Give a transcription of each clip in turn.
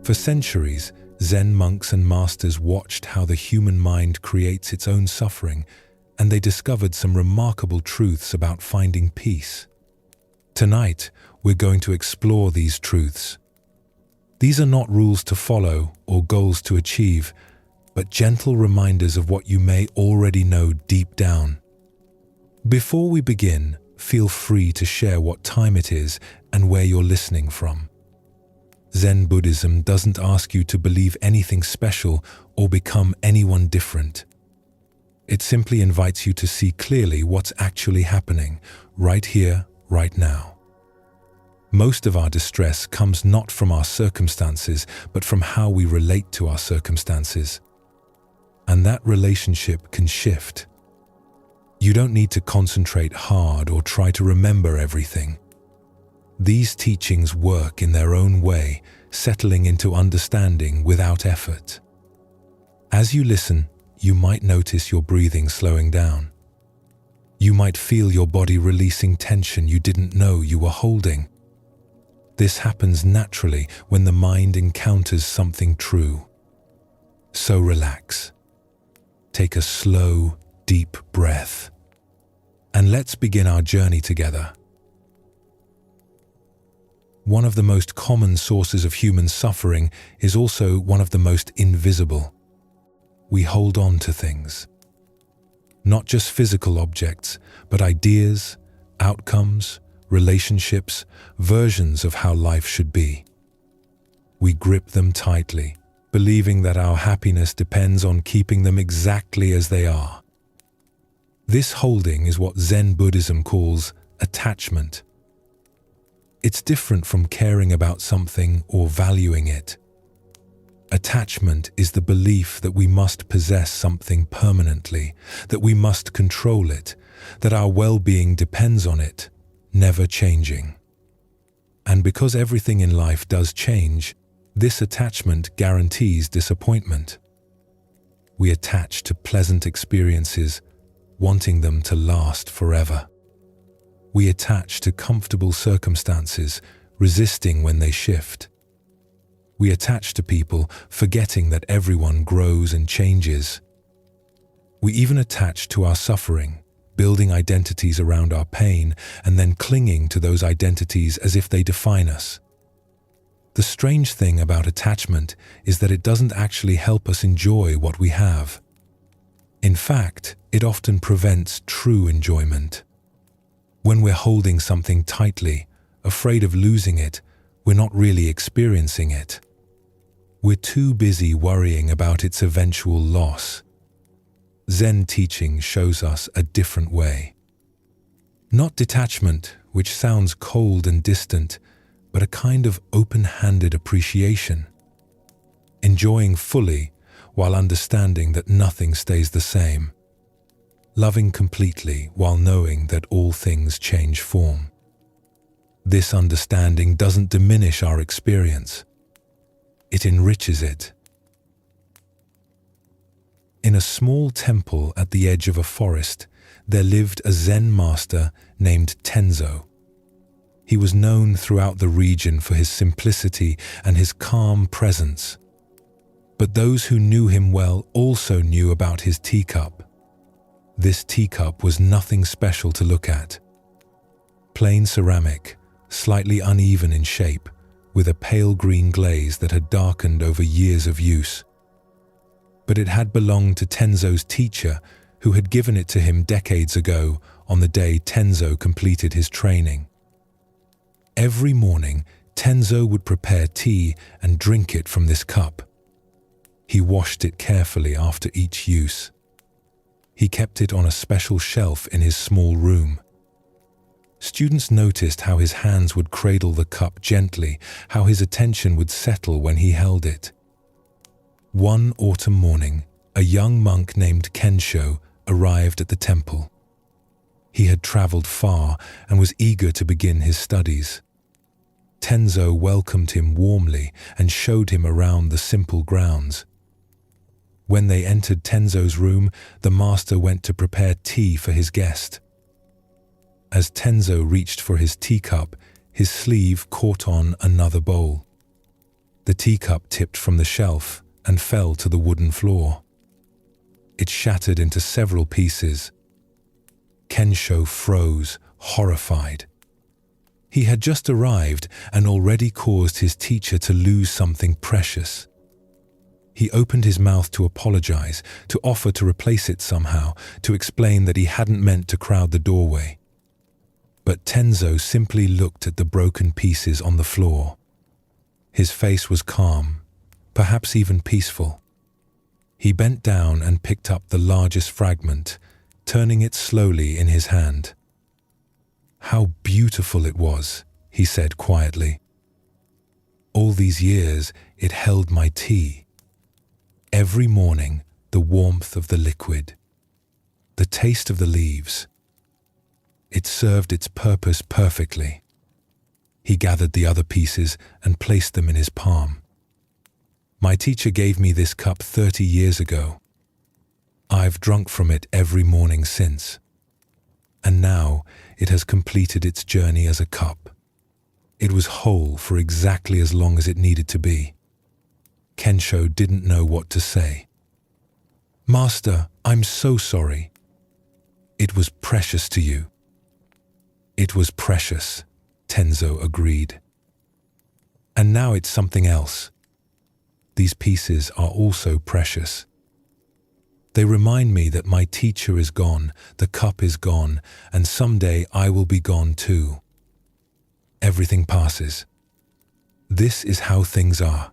For centuries, Zen monks and masters watched how the human mind creates its own suffering, and they discovered some remarkable truths about finding peace. Tonight, we're going to explore these truths. These are not rules to follow or goals to achieve, but gentle reminders of what you may already know deep down. Before we begin, feel free to share what time it is and where you're listening from. Zen Buddhism doesn't ask you to believe anything special or become anyone different. It simply invites you to see clearly what's actually happening, right here, right now. Most of our distress comes not from our circumstances, but from how we relate to our circumstances. And that relationship can shift. You don't need to concentrate hard or try to remember everything. These teachings work in their own way, settling into understanding without effort. As you listen, you might notice your breathing slowing down. You might feel your body releasing tension you didn't know you were holding. This happens naturally when the mind encounters something true. So relax. Take a slow, deep breath. And let's begin our journey together. One of the most common sources of human suffering is also one of the most invisible. We hold on to things. Not just physical objects, but ideas, outcomes, relationships, versions of how life should be. We grip them tightly, believing that our happiness depends on keeping them exactly as they are. This holding is what Zen Buddhism calls attachment. It's different from caring about something or valuing it. Attachment is the belief that we must possess something permanently, that we must control it, that our well-being depends on it, never changing. And because everything in life does change, this attachment guarantees disappointment. We attach to pleasant experiences, wanting them to last forever. We attach to comfortable circumstances, resisting when they shift. We attach to people, forgetting that everyone grows and changes. We even attach to our suffering, building identities around our pain, and then clinging to those identities as if they define us. The strange thing about attachment is that it doesn't actually help us enjoy what we have. In fact, it often prevents true enjoyment. When we're holding something tightly, afraid of losing it, we're not really experiencing it. We're too busy worrying about its eventual loss. Zen teaching shows us a different way. Not detachment, which sounds cold and distant, but a kind of open-handed appreciation. Enjoying fully while understanding that nothing stays the same. Loving completely while knowing that all things change form. This understanding doesn't diminish our experience. It enriches it. In a small temple at the edge of a forest, there lived a Zen master named Tenzo. He was known throughout the region for his simplicity and his calm presence. But those who knew him well also knew about his teacup. This teacup was nothing special to look at. Plain ceramic, slightly uneven in shape, with a pale green glaze that had darkened over years of use. But it had belonged to Tenzo's teacher, who had given it to him decades ago on the day Tenzo completed his training. Every morning, Tenzo would prepare tea and drink it from this cup. He washed it carefully after each use. He kept it on a special shelf in his small room. Students noticed how his hands would cradle the cup gently, how his attention would settle when he held it. One autumn morning, a young monk named Kensho arrived at the temple. He had traveled far and was eager to begin his studies. Tenzo welcomed him warmly and showed him around the simple grounds. When they entered Tenzo's room, the master went to prepare tea for his guest. As Tenzo reached for his teacup, his sleeve caught on another bowl. The teacup tipped from the shelf and fell to the wooden floor. It shattered into several pieces. Kensho froze, horrified. He had just arrived and already caused his teacher to lose something precious. He opened his mouth to apologize, to offer to replace it somehow, to explain that he hadn't meant to crowd the doorway. But Tenzo simply looked at the broken pieces on the floor. His face was calm, perhaps even peaceful. He bent down and picked up the largest fragment, turning it slowly in his hand. "How beautiful it was," he said quietly. "All these years it held my tea. Every morning, the warmth of the liquid, the taste of the leaves. It served its purpose perfectly." He gathered the other pieces and placed them in his palm. "My teacher gave me this cup 30 years ago. I've drunk from it every morning since. And now it has completed its journey as a cup. It was whole for exactly as long as it needed to be." Kensho didn't know what to say. "Master, I'm so sorry. It was precious to you." "It was precious," Tenzo agreed. "And now it's something else. These pieces are also precious. They remind me that my teacher is gone, the cup is gone, and someday I will be gone too. Everything passes. This is how things are."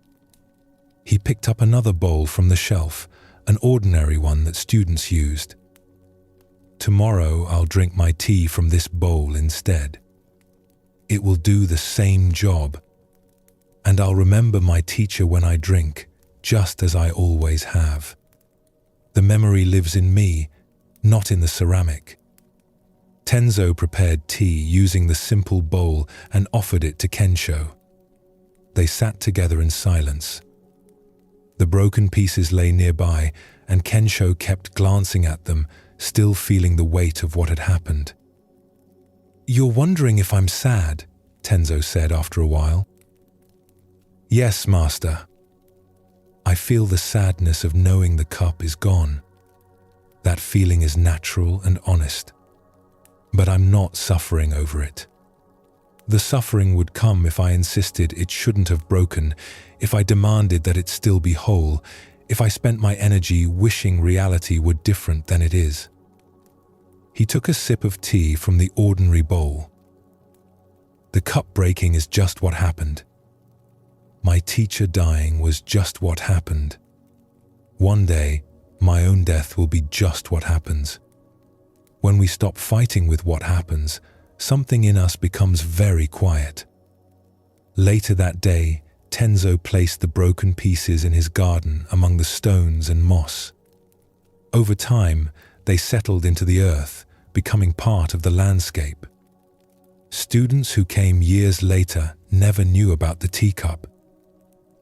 He picked up another bowl from the shelf, an ordinary one that students used. "Tomorrow I'll drink my tea from this bowl instead. It will do the same job. And I'll remember my teacher when I drink, just as I always have. The memory lives in me, not in the ceramic." Tenzo prepared tea using the simple bowl and offered it to Kensho. They sat together in silence. The broken pieces lay nearby, and Kensho kept glancing at them, still feeling the weight of what had happened. "You're wondering if I'm sad," Tenzo said after a while. "Yes, Master. I feel the sadness of knowing the cup is gone. That feeling is natural and honest. But I'm not suffering over it. The suffering would come if I insisted it shouldn't have broken, if I demanded that it still be whole, if I spent my energy wishing reality were different than it is." He took a sip of tea from the ordinary bowl. "The cup breaking is just what happened. My teacher dying was just what happened. One day, my own death will be just what happens. When we stop fighting with what happens, something in us becomes very quiet." Later that day, Tenzo placed the broken pieces in his garden among the stones and moss. Over time, they settled into the earth, becoming part of the landscape. Students who came years later never knew about the teacup,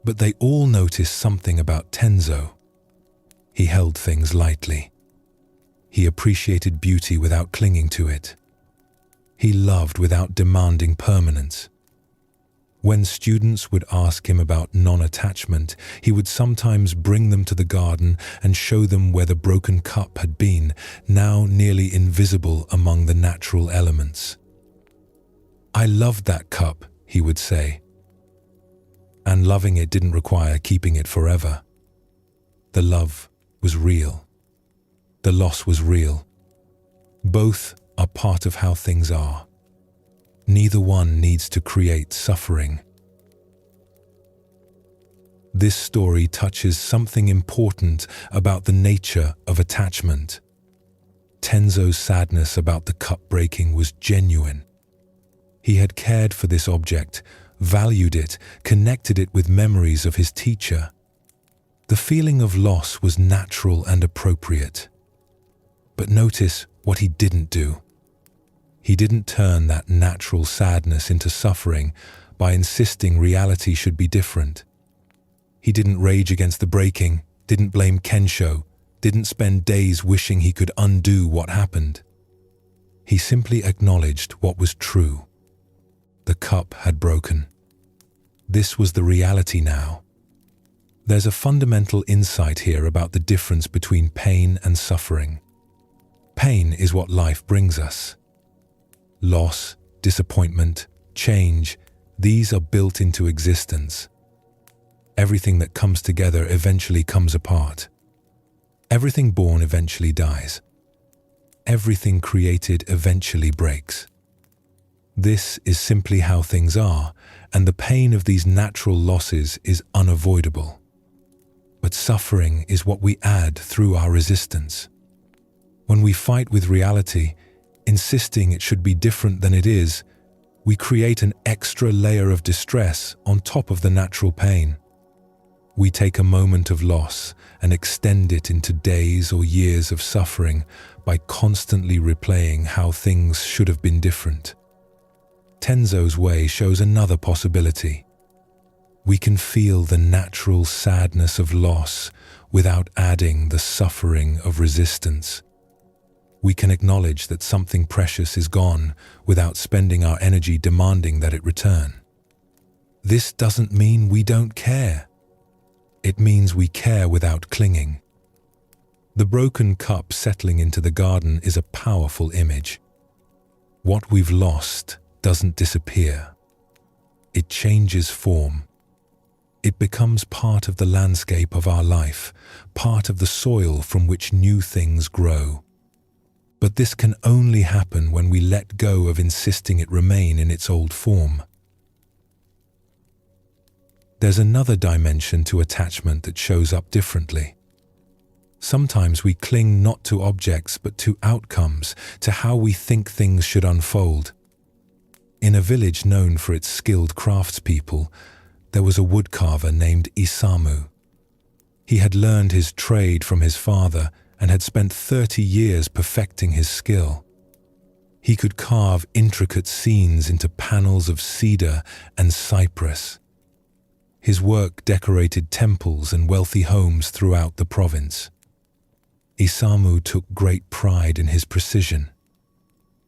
but they all noticed something about Tenzo. He held things lightly. He appreciated beauty without clinging to it. He loved without demanding permanence. When students would ask him about non-attachment, he would sometimes bring them to the garden and show them where the broken cup had been, now nearly invisible among the natural elements. "I loved that cup," he would say. And loving it didn't require keeping it forever. The love was real. The loss was real. Both are part of how things are. Neither one needs to create suffering. This story touches something important about the nature of attachment. Tenzo's sadness about the cup breaking was genuine. He had cared for this object, valued it, connected it with memories of his teacher. The feeling of loss was natural and appropriate. But notice what he didn't do. He didn't turn that natural sadness into suffering by insisting reality should be different. He didn't rage against the breaking, didn't blame Kensho, didn't spend days wishing he could undo what happened. He simply acknowledged what was true. The cup had broken. This was the reality now. There's a fundamental insight here about the difference between pain and suffering. Pain is what life brings us. Loss, disappointment, change, these are built into existence. Everything that comes together eventually comes apart. Everything born eventually dies. Everything created eventually breaks. This is simply how things are, and the pain of these natural losses is unavoidable. But suffering is what we add through our resistance. When we fight with reality, insisting it should be different than it is, we create an extra layer of distress on top of the natural pain. We take a moment of loss and extend it into days or years of suffering by constantly replaying how things should have been different. Tenzo's way shows another possibility. We can feel the natural sadness of loss without adding the suffering of resistance. We can acknowledge that something precious is gone without spending our energy demanding that it return. This doesn't mean we don't care. It means we care without clinging. The broken cup settling into the garden is a powerful image. What we've lost doesn't disappear. It changes form. It becomes part of the landscape of our life, part of the soil from which new things grow. But this can only happen when we let go of insisting it remain in its old form. There's another dimension to attachment that shows up differently. Sometimes we cling not to objects but to outcomes, to how we think things should unfold. In a village known for its skilled craftspeople, there was a woodcarver named Isamu. He had learned his trade from his father and had spent 30 years perfecting his skill. He could carve intricate scenes into panels of cedar and cypress. His work decorated temples and wealthy homes throughout the province. Isamu took great pride in his precision.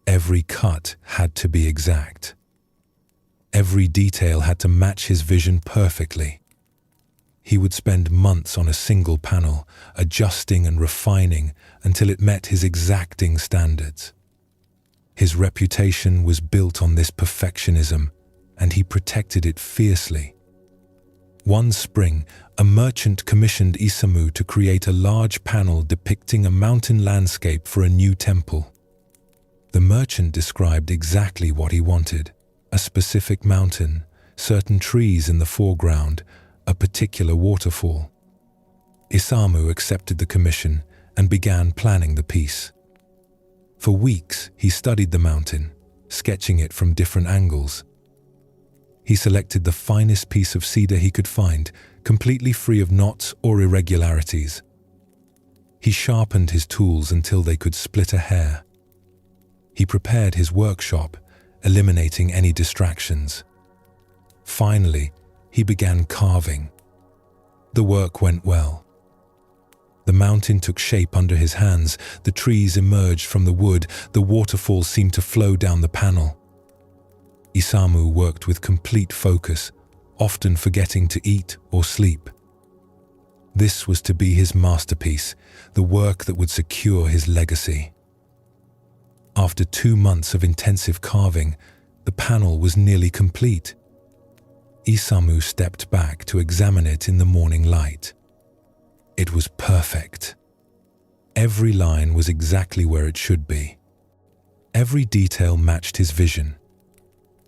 Every cut had to be exact. Every detail had to match his vision perfectly. He would spend months on a single panel, adjusting and refining until it met his exacting standards. His reputation was built on this perfectionism, and he protected it fiercely. One spring, a merchant commissioned Isamu to create a large panel depicting a mountain landscape for a new temple. The merchant described exactly what he wanted: a specific mountain, certain trees in the foreground, a particular waterfall. Isamu accepted the commission and began planning the piece. For weeks, he studied the mountain, sketching it from different angles. He selected the finest piece of cedar he could find, completely free of knots or irregularities. He sharpened his tools until they could split a hair. He prepared his workshop, eliminating any distractions. Finally, he began carving. The work went well. The mountain took shape under his hands, the trees emerged from the wood, the waterfall seemed to flow down the panel. Isamu worked with complete focus, often forgetting to eat or sleep. This was to be his masterpiece, the work that would secure his legacy. After 2 months of intensive carving, the panel was nearly complete. Isamu stepped back to examine it in the morning light. It was perfect. Every line was exactly where it should be. Every detail matched his vision.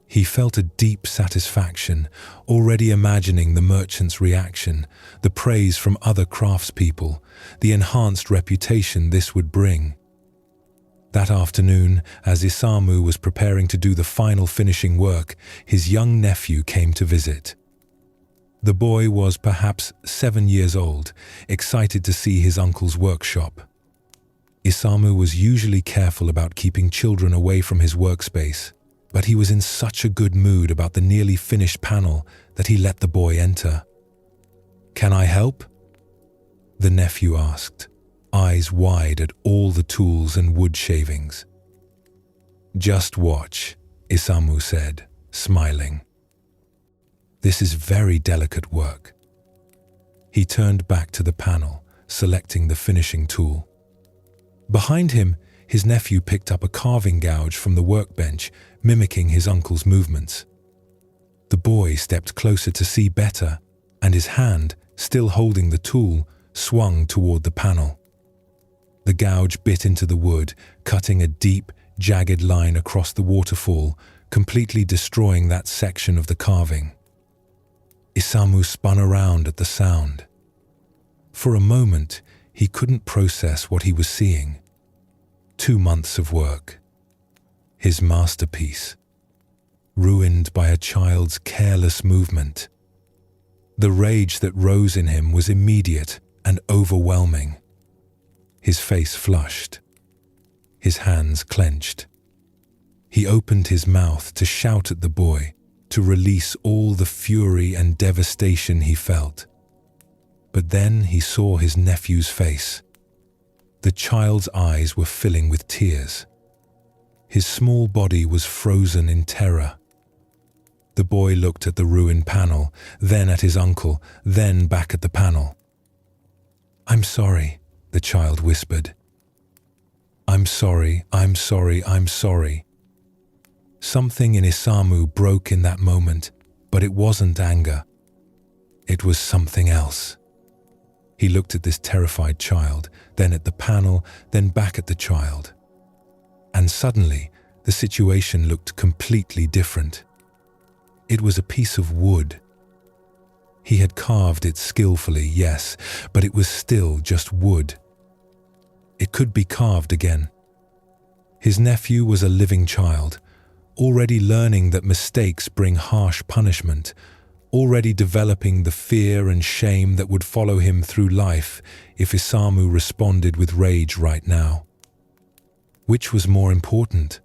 He felt a deep satisfaction, already imagining the merchant's reaction, the praise from other craftspeople, the enhanced reputation this would bring. That afternoon, as Isamu was preparing to do the final finishing work, his young nephew came to visit. The boy was perhaps 7 years old, excited to see his uncle's workshop. Isamu was usually careful about keeping children away from his workspace, but he was in such a good mood about the nearly finished panel that he let the boy enter. "Can I help?" the nephew asked, eyes wide at all the tools and wood shavings. "Just watch," Isamu said, smiling. This is very delicate work." He turned back to the panel, selecting the finishing tool. Behind him, his nephew picked up a carving gouge from the workbench, mimicking his uncle's movements. The boy stepped closer to see better, and his hand, still holding the tool, swung toward the panel. The gouge bit into the wood, cutting a deep, jagged line across the waterfall, completely destroying that section of the carving. Isamu spun around at the sound. For a moment, he couldn't process what he was seeing. 2 months of work. His masterpiece. Ruined by a child's careless movement. The rage that rose in him was immediate and overwhelming. His face flushed. His hands clenched. He opened his mouth to shout at the boy, to release all the fury and devastation he felt. But then he saw his nephew's face. The child's eyes were filling with tears. His small body was frozen in terror. The boy looked at the ruined panel, then at his uncle, then back at the panel. "I'm sorry," the child whispered. "I'm sorry, I'm sorry, I'm sorry." Something in Isamu broke in that moment, but it wasn't anger. It was something else. He looked at this terrified child, then at the panel, then back at the child. And suddenly, the situation looked completely different. It was a piece of wood. He had carved it skillfully, yes, but it was still just wood. It could be carved again. His nephew was a living child, already learning that mistakes bring harsh punishment, already developing the fear and shame that would follow him through life if Isamu responded with rage right now. Which was more important?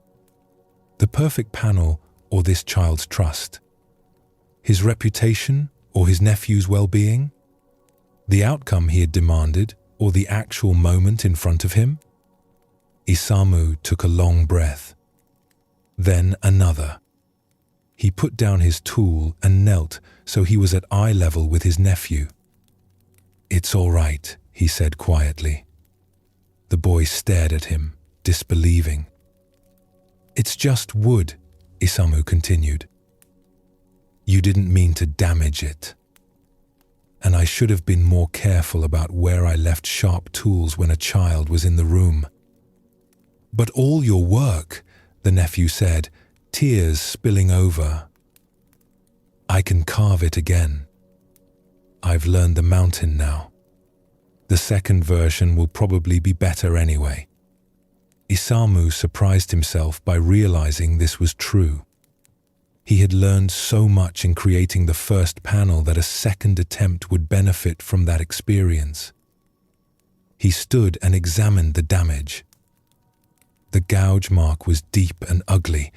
The perfect panel or this child's trust? His reputation or his nephew's well-being? The outcome he had demanded or the actual moment in front of him? Isamu took a long breath. Then another. He put down his tool and knelt so he was at eye level with his nephew. "It's all right," he said quietly. The boy stared at him, disbelieving. "It's just wood," Isamu continued. "You didn't mean to damage it. And I should have been more careful about where I left sharp tools when a child was in the room." "But all your work," the nephew said, tears spilling over. "I can carve it again. I've learned the mountain now. The second version will probably be better anyway." Isamu surprised himself by realizing this was true. He had learned so much in creating the first panel that a second attempt would benefit from that experience. He stood and examined the damage. The gouge mark was deep and ugly,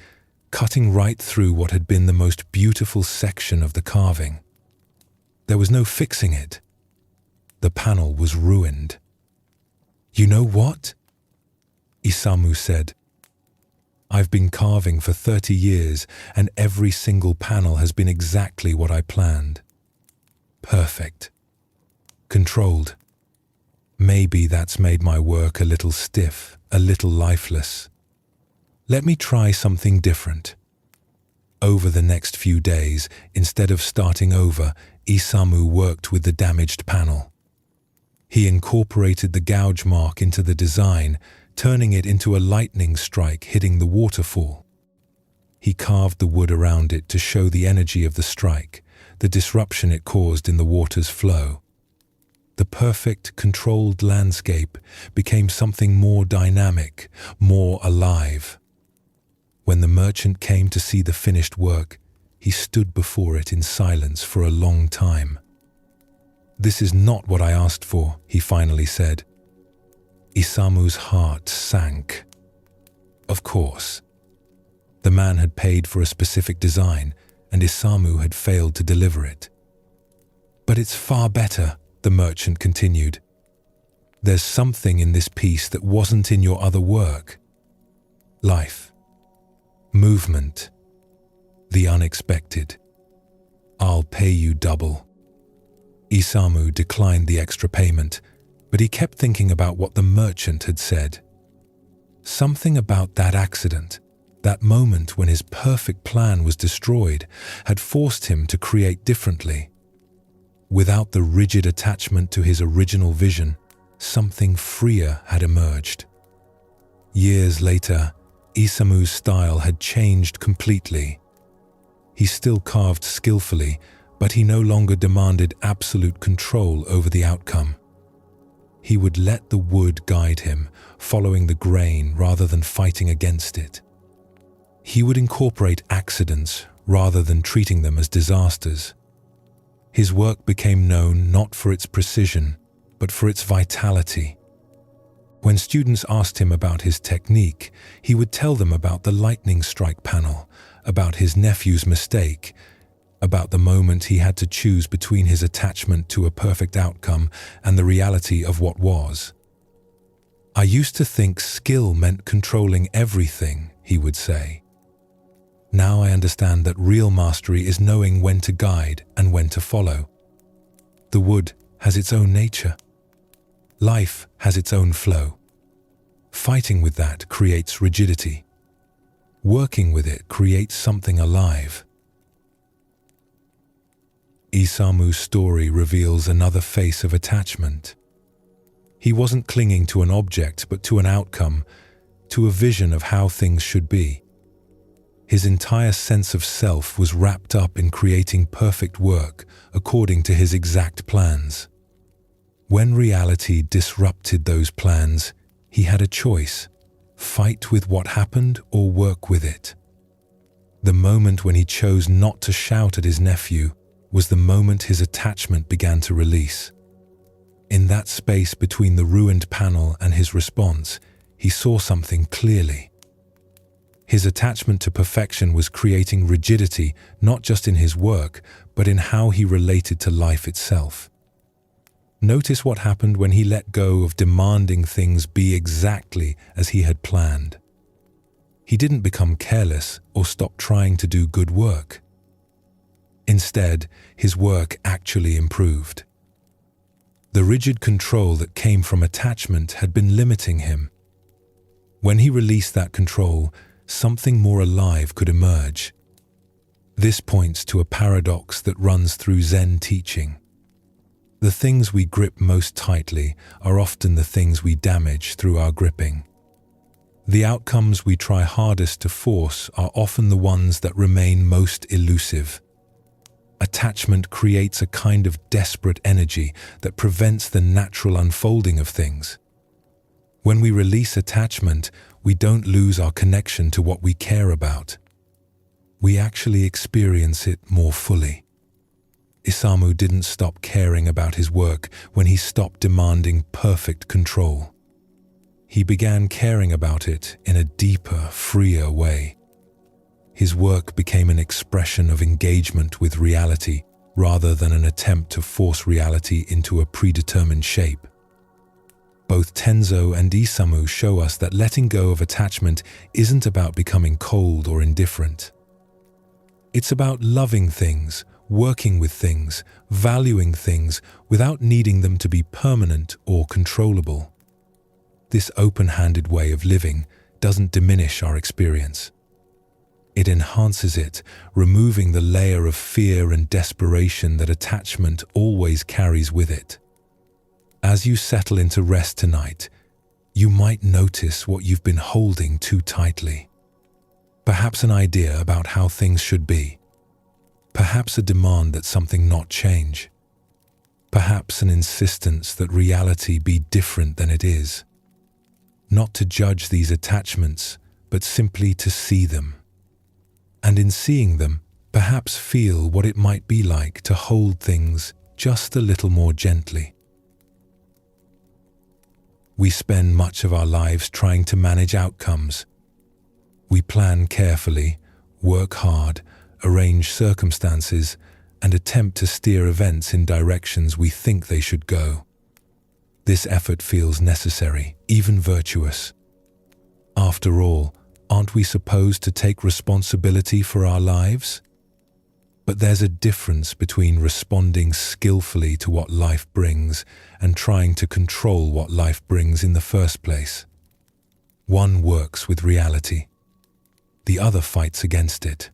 cutting right through what had been the most beautiful section of the carving. There was no fixing it. The panel was ruined. "You know what?" Isamu said. "I've been carving for 30 years and every single panel has been exactly what I planned. Perfect. Controlled. Maybe that's made my work a little stiff, a little lifeless. Let me try something different." Over the next few days, instead of starting over, Isamu worked with the damaged panel. He incorporated the gouge mark into the design, turning it into a lightning strike hitting the waterfall. He carved the wood around it to show the energy of the strike, the disruption it caused in the water's flow. The perfect, controlled landscape became something more dynamic, more alive. When the merchant came to see the finished work, he stood before it in silence for a long time. "This is not what I asked for," he finally said. Isamu's heart sank. Of course. The man had paid for a specific design, and Isamu had failed to deliver it. "But it's far better," the merchant continued. "There's something in this piece that wasn't in your other work. Life. Movement. The unexpected. "I'll pay you double." Isamu declined the extra payment, but he kept thinking about what the merchant had said. Something about that accident, that moment when his perfect plan was destroyed, had forced him to create differently. Without the rigid attachment to his original vision, something freer had emerged. Years later, Isamu's style had changed completely. He still carved skillfully, but he no longer demanded absolute control over the outcome. He would let the wood guide him, following the grain rather than fighting against it. He would incorporate accidents rather than treating them as disasters. His work became known not for its precision, but for its vitality. When students asked him about his technique, he would tell them about the lightning strike panel, about his nephew's mistake, about the moment he had to choose between his attachment to a perfect outcome and the reality of what was. "I used to think skill meant controlling everything," he would say. "Now I understand that real mastery is knowing when to guide and when to follow. The wood has its own nature. Life has its own flow. Fighting with that creates rigidity. Working with it creates something alive." Isamu's story reveals another face of attachment. He wasn't clinging to an object, but to an outcome, to a vision of how things should be. His entire sense of self was wrapped up in creating perfect work according to his exact plans. When reality disrupted those plans, he had a choice: fight with what happened or work with it. The moment when he chose not to shout at his nephew was the moment his attachment began to release. In that space between the ruined panel and his response, he saw something clearly. His attachment to perfection was creating rigidity not just in his work, but in how he related to life itself. Notice what happened when he let go of demanding things be exactly as he had planned. He didn't become careless or stop trying to do good work. Instead, his work actually improved. The rigid control that came from attachment had been limiting him. When he released that control, something more alive could emerge. This points to a paradox that runs through Zen teaching. The things we grip most tightly are often the things we damage through our gripping. The outcomes we try hardest to force are often the ones that remain most elusive. Attachment creates a kind of desperate energy that prevents the natural unfolding of things. When we release attachment, we don't lose our connection to what we care about. We actually experience it more fully. Isamu didn't stop caring about his work when he stopped demanding perfect control. He began caring about it in a deeper, freer way. His work became an expression of engagement with reality rather than an attempt to force reality into a predetermined shape. Both Tenzo and Isamu show us that letting go of attachment isn't about becoming cold or indifferent. It's about loving things, working with things, valuing things without needing them to be permanent or controllable. This open-handed way of living doesn't diminish our experience. It enhances it, removing the layer of fear and desperation that attachment always carries with it. As you settle into rest tonight, you might notice what you've been holding too tightly. Perhaps an idea about how things should be. Perhaps a demand that something not change. Perhaps an insistence that reality be different than it is. Not to judge these attachments, but simply to see them. And in seeing them, perhaps feel what it might be like to hold things just a little more gently. We spend much of our lives trying to manage outcomes. We plan carefully, work hard, arrange circumstances, and attempt to steer events in directions we think they should go. This effort feels necessary, even virtuous. After all, aren't we supposed to take responsibility for our lives? But there's a difference between responding skillfully to what life brings and trying to control what life brings in the first place. One works with reality. The other fights against it.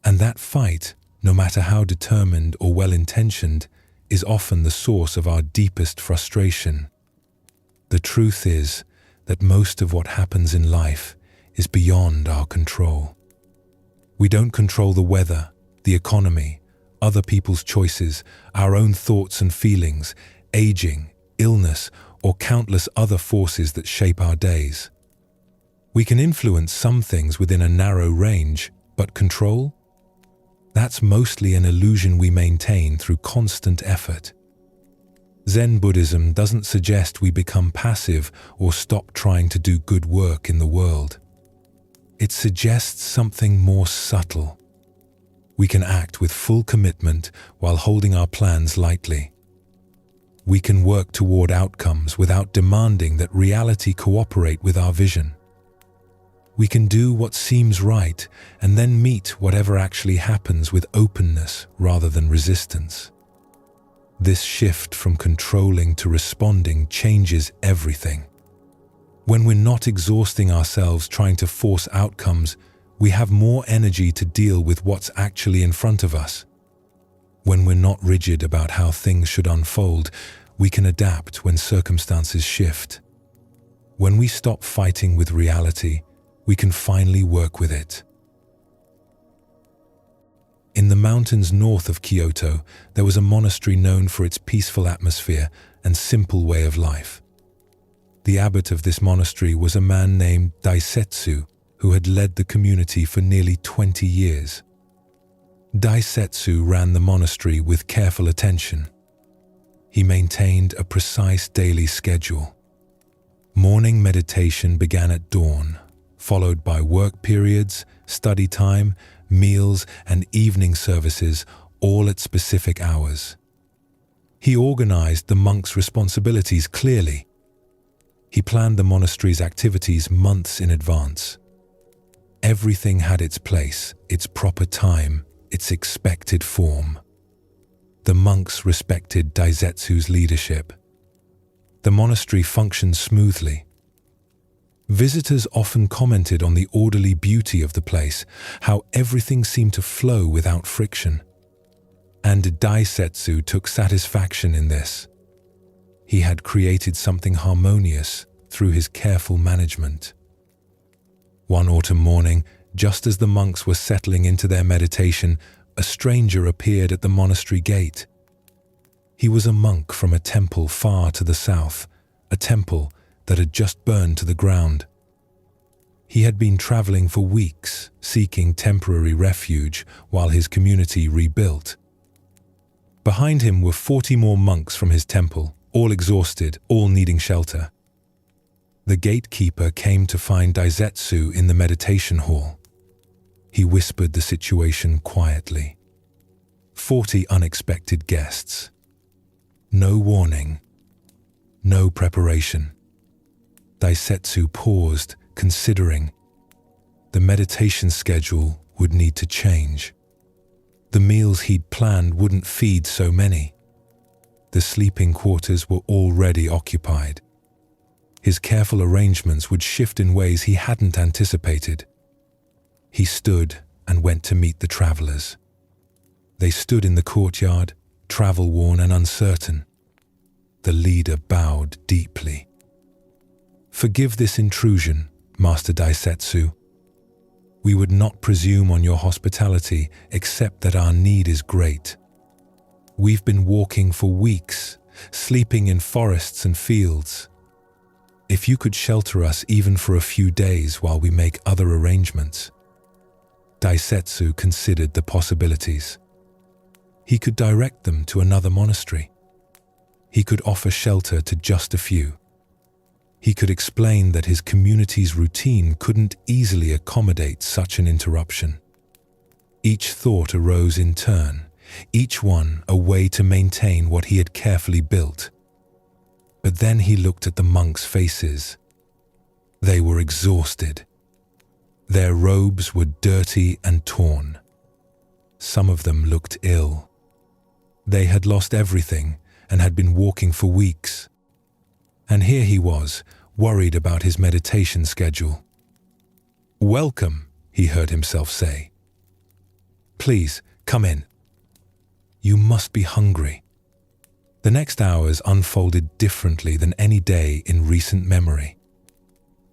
And that fight, no matter how determined or well-intentioned, is often the source of our deepest frustration. The truth is that most of what happens in life is beyond our control. We don't control the weather, the economy, other people's choices, our own thoughts and feelings, aging, illness, or countless other forces that shape our days. We can influence some things within a narrow range, but control? That's mostly an illusion we maintain through constant effort. Zen Buddhism doesn't suggest we become passive or stop trying to do good work in the world. It suggests something more subtle. We can act with full commitment while holding our plans lightly. We can work toward outcomes without demanding that reality cooperate with our vision. We can do what seems right and then meet whatever actually happens with openness rather than resistance. This shift from controlling to responding changes everything. When we're not exhausting ourselves trying to force outcomes, we have more energy to deal with what's actually in front of us. When we're not rigid about how things should unfold, we can adapt when circumstances shift. When we stop fighting with reality, we can finally work with it. In the mountains north of Kyoto, there was a monastery known for its peaceful atmosphere and simple way of life. The abbot of this monastery was a man named Daisetsu, who had led the community for nearly 20 years. Daisetsu ran the monastery with careful attention. He maintained a precise daily schedule. Morning meditation began at dawn, followed by work periods, study time, meals, and evening services, all at specific hours. He organized the monks' responsibilities clearly. He planned the monastery's activities months in advance. Everything had its place, its proper time, its expected form. The monks respected Daisetsu's leadership. The monastery functioned smoothly. Visitors often commented on the orderly beauty of the place, how everything seemed to flow without friction. And Daisetsu took satisfaction in this. He had created something harmonious through his careful management. One autumn morning, just as the monks were settling into their meditation, a stranger appeared at the monastery gate. He was a monk from a temple far to the south, a temple that had just burned to the ground. He had been traveling for weeks, seeking temporary refuge while his community rebuilt. Behind him were 40 more monks from his temple, all exhausted, all needing shelter. The gatekeeper came to find Daisetsu in the meditation hall. He whispered the situation quietly. 40 unexpected guests. No warning. No preparation. Daisetsu paused, considering. The meditation schedule would need to change. The meals he'd planned wouldn't feed so many. The sleeping quarters were already occupied. His careful arrangements would shift in ways he hadn't anticipated. He stood and went to meet the travelers. They stood in the courtyard, travel-worn and uncertain. The leader bowed deeply. "Forgive this intrusion, Master Daisetsu. We would not presume on your hospitality except that our need is great. We've been walking for weeks, sleeping in forests and fields. If you could shelter us even for a few days while we make other arrangements." Daisetsu considered the possibilities. He could direct them to another monastery. He could offer shelter to just a few. He could explain that his community's routine couldn't easily accommodate such an interruption. Each thought arose in turn, each one a way to maintain what he had carefully built. But then he looked at the monks' faces. They were exhausted. Their robes were dirty and torn. Some of them looked ill. They had lost everything and had been walking for weeks. And here he was, worried about his meditation schedule. "Welcome," he heard himself say. "Please, come in. You must be hungry." The next hours unfolded differently than any day in recent memory.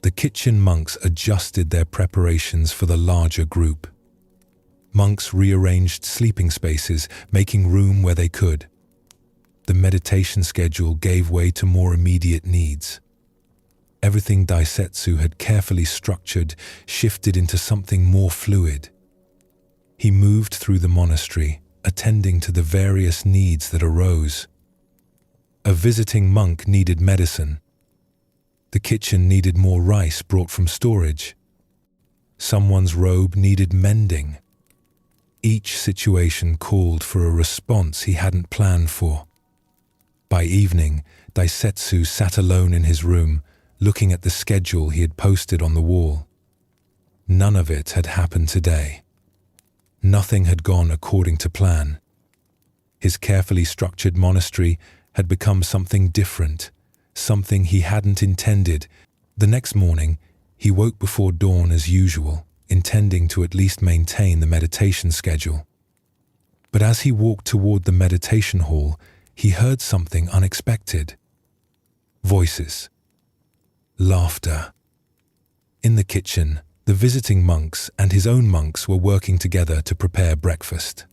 The kitchen monks adjusted their preparations for the larger group. Monks rearranged sleeping spaces, making room where they could. The meditation schedule gave way to more immediate needs. Everything Daisetsu had carefully structured shifted into something more fluid. He moved through the monastery, attending to the various needs that arose. A visiting monk needed medicine. The kitchen needed more rice brought from storage. Someone's robe needed mending. Each situation called for a response he hadn't planned for. By evening, Daisetsu sat alone in his room, looking at the schedule he had posted on the wall. None of it had happened today. Nothing had gone according to plan. His carefully structured monastery had become something different, something he hadn't intended. The next morning, he woke before dawn as usual, intending to at least maintain the meditation schedule. But as he walked toward the meditation hall, he heard something unexpected. Voices. Laughter. In the kitchen, the visiting monks and his own monks were working together to prepare breakfast.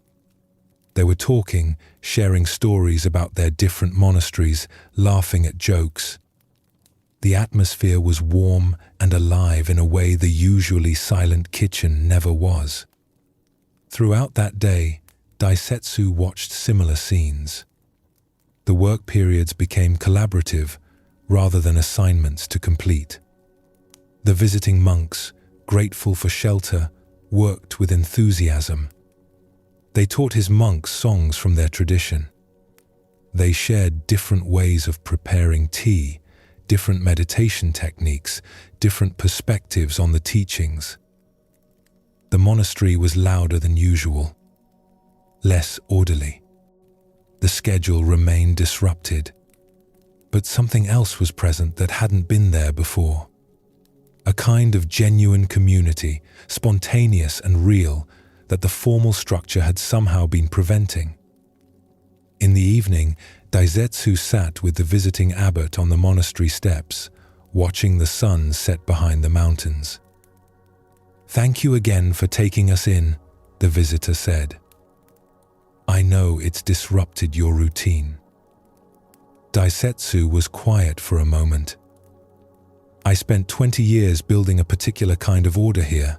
They were talking, sharing stories about their different monasteries, laughing at jokes. The atmosphere was warm and alive in a way the usually silent kitchen never was. Throughout that day, Daisetsu watched similar scenes. The work periods became collaborative rather than assignments to complete. The visiting monks, grateful for shelter, worked with enthusiasm. They taught his monks songs from their tradition. They shared different ways of preparing tea, different meditation techniques, different perspectives on the teachings. The monastery was louder than usual, less orderly. The schedule remained disrupted, but something else was present that hadn't been there before. A kind of genuine community, spontaneous and real, that the formal structure had somehow been preventing. In the evening, Daisetsu sat with the visiting abbot on the monastery steps, watching the sun set behind the mountains. "Thank you again for taking us in," the visitor said. "I know it's disrupted your routine." Daisetsu was quiet for a moment. "I spent 20 years building a particular kind of order here.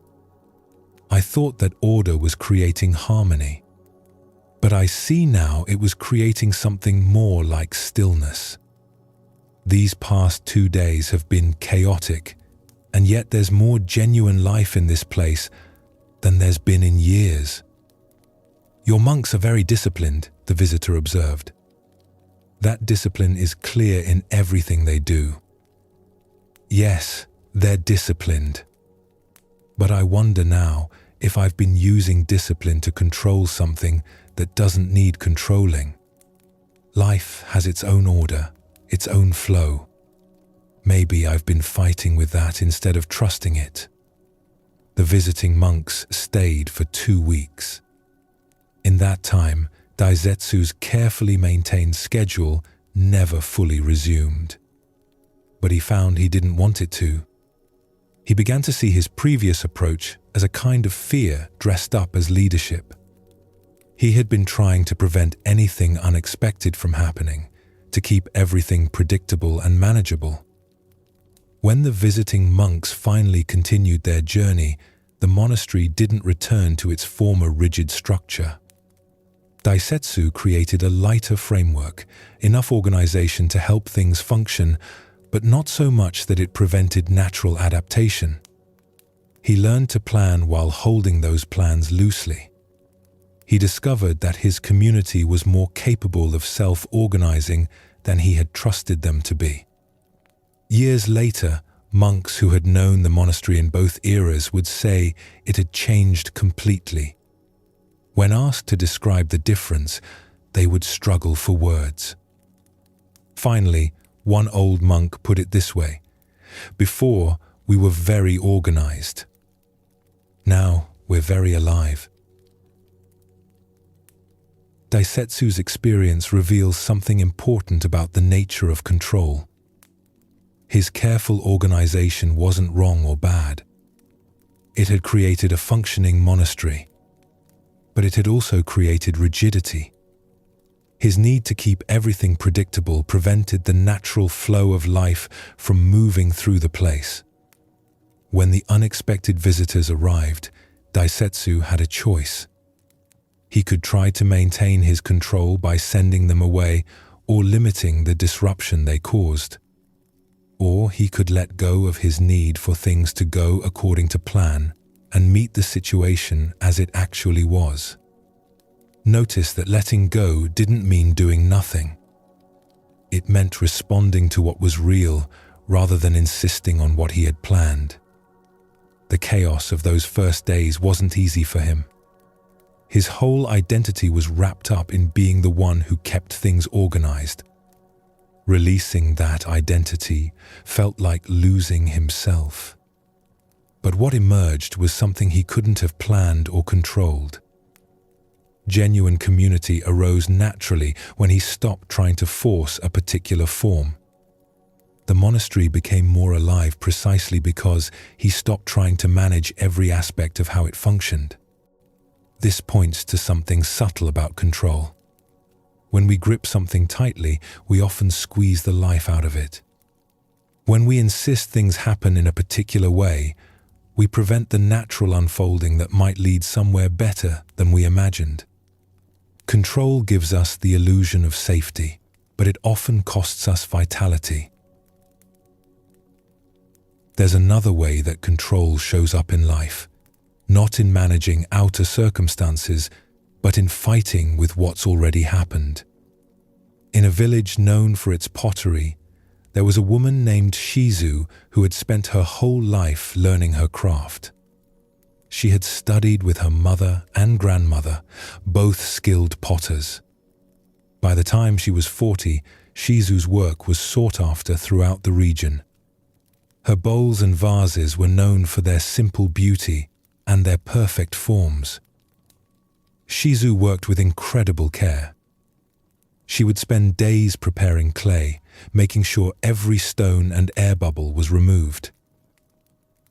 I thought that order was creating harmony. But I see now it was creating something more like stillness. These past 2 days have been chaotic, and yet there's more genuine life in this place than there's been in years." "Your monks are very disciplined," the visitor observed. "That discipline is clear in everything they do." "Yes, they're disciplined. But I wonder now if I've been using discipline to control something that doesn't need controlling. Life has its own order, its own flow. Maybe I've been fighting with that instead of trusting it." The visiting monks stayed for 2 weeks. In that time, Daisetsu's carefully maintained schedule never fully resumed. But he found he didn't want it to. He began to see his previous approach as a kind of fear dressed up as leadership. He had been trying to prevent anything unexpected from happening, to keep everything predictable and manageable. When the visiting monks finally continued their journey, the monastery didn't return to its former rigid structure. Daisetsu created a lighter framework, enough organization to help things function, but not so much that it prevented natural adaptation. He learned to plan while holding those plans loosely. He discovered that his community was more capable of self-organizing than he had trusted them to be. Years later, monks who had known the monastery in both eras would say it had changed completely. When asked to describe the difference, they would struggle for words. Finally, one old monk put it this way: "Before, we were very organized. Now, we're very alive." Daisetsu's experience reveals something important about the nature of control. His careful organization wasn't wrong or bad. It had created a functioning monastery, but it had also created rigidity. His need to keep everything predictable prevented the natural flow of life from moving through the place. When the unexpected visitors arrived, Daisetsu had a choice. He could try to maintain his control by sending them away or limiting the disruption they caused. Or he could let go of his need for things to go according to plan and meet the situation as it actually was. Notice that letting go didn't mean doing nothing. It meant responding to what was real rather than insisting on what he had planned. The chaos of those first days wasn't easy for him. His whole identity was wrapped up in being the one who kept things organized. Releasing that identity felt like losing himself. But what emerged was something he couldn't have planned or controlled. Genuine community arose naturally when he stopped trying to force a particular form. The monastery became more alive precisely because he stopped trying to manage every aspect of how it functioned. This points to something subtle about control. When we grip something tightly, we often squeeze the life out of it. When we insist things happen in a particular way, we prevent the natural unfolding that might lead somewhere better than we imagined. Control gives us the illusion of safety, but it often costs us vitality. There's another way that control shows up in life, not in managing outer circumstances, but in fighting with what's already happened. In a village known for its pottery, there was a woman named Shizu who had spent her whole life learning her craft. She had studied with her mother and grandmother, both skilled potters. By the time she was 40, Shizu's work was sought after throughout the region. Her bowls and vases were known for their simple beauty and their perfect forms. Shizu worked with incredible care. She would spend days preparing clay, making sure every stone and air bubble was removed.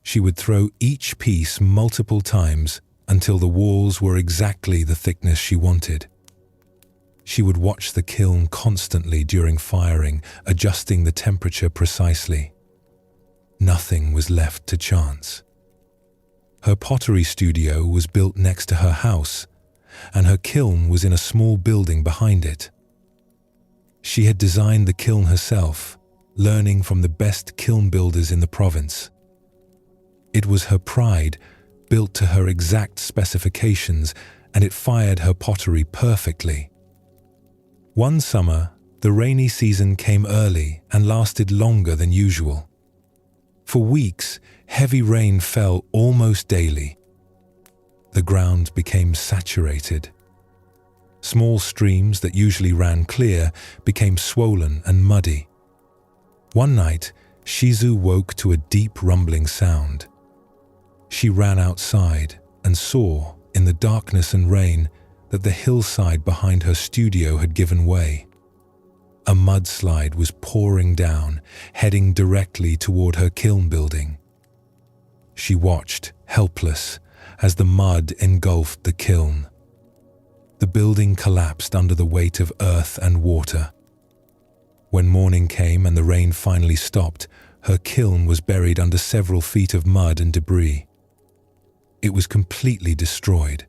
She would throw each piece multiple times until the walls were exactly the thickness she wanted. She would watch the kiln constantly during firing, adjusting the temperature precisely. Nothing was left to chance. Her pottery studio was built next to her house, and her kiln was in a small building behind it. She had designed the kiln herself, learning from the best kiln builders in the province. It was her pride, built to her exact specifications, and it fired her pottery perfectly. One summer, the rainy season came early and lasted longer than usual. For weeks, heavy rain fell almost daily. The ground became saturated. Small streams that usually ran clear became swollen and muddy. One night, Shizu woke to a deep rumbling sound. She ran outside and saw, in the darkness and rain, that the hillside behind her studio had given way. A mudslide was pouring down, heading directly toward her kiln building. She watched, helpless, as the mud engulfed the kiln. The building collapsed under the weight of earth and water. When morning came and the rain finally stopped, her kiln was buried under several feet of mud and debris. It was completely destroyed.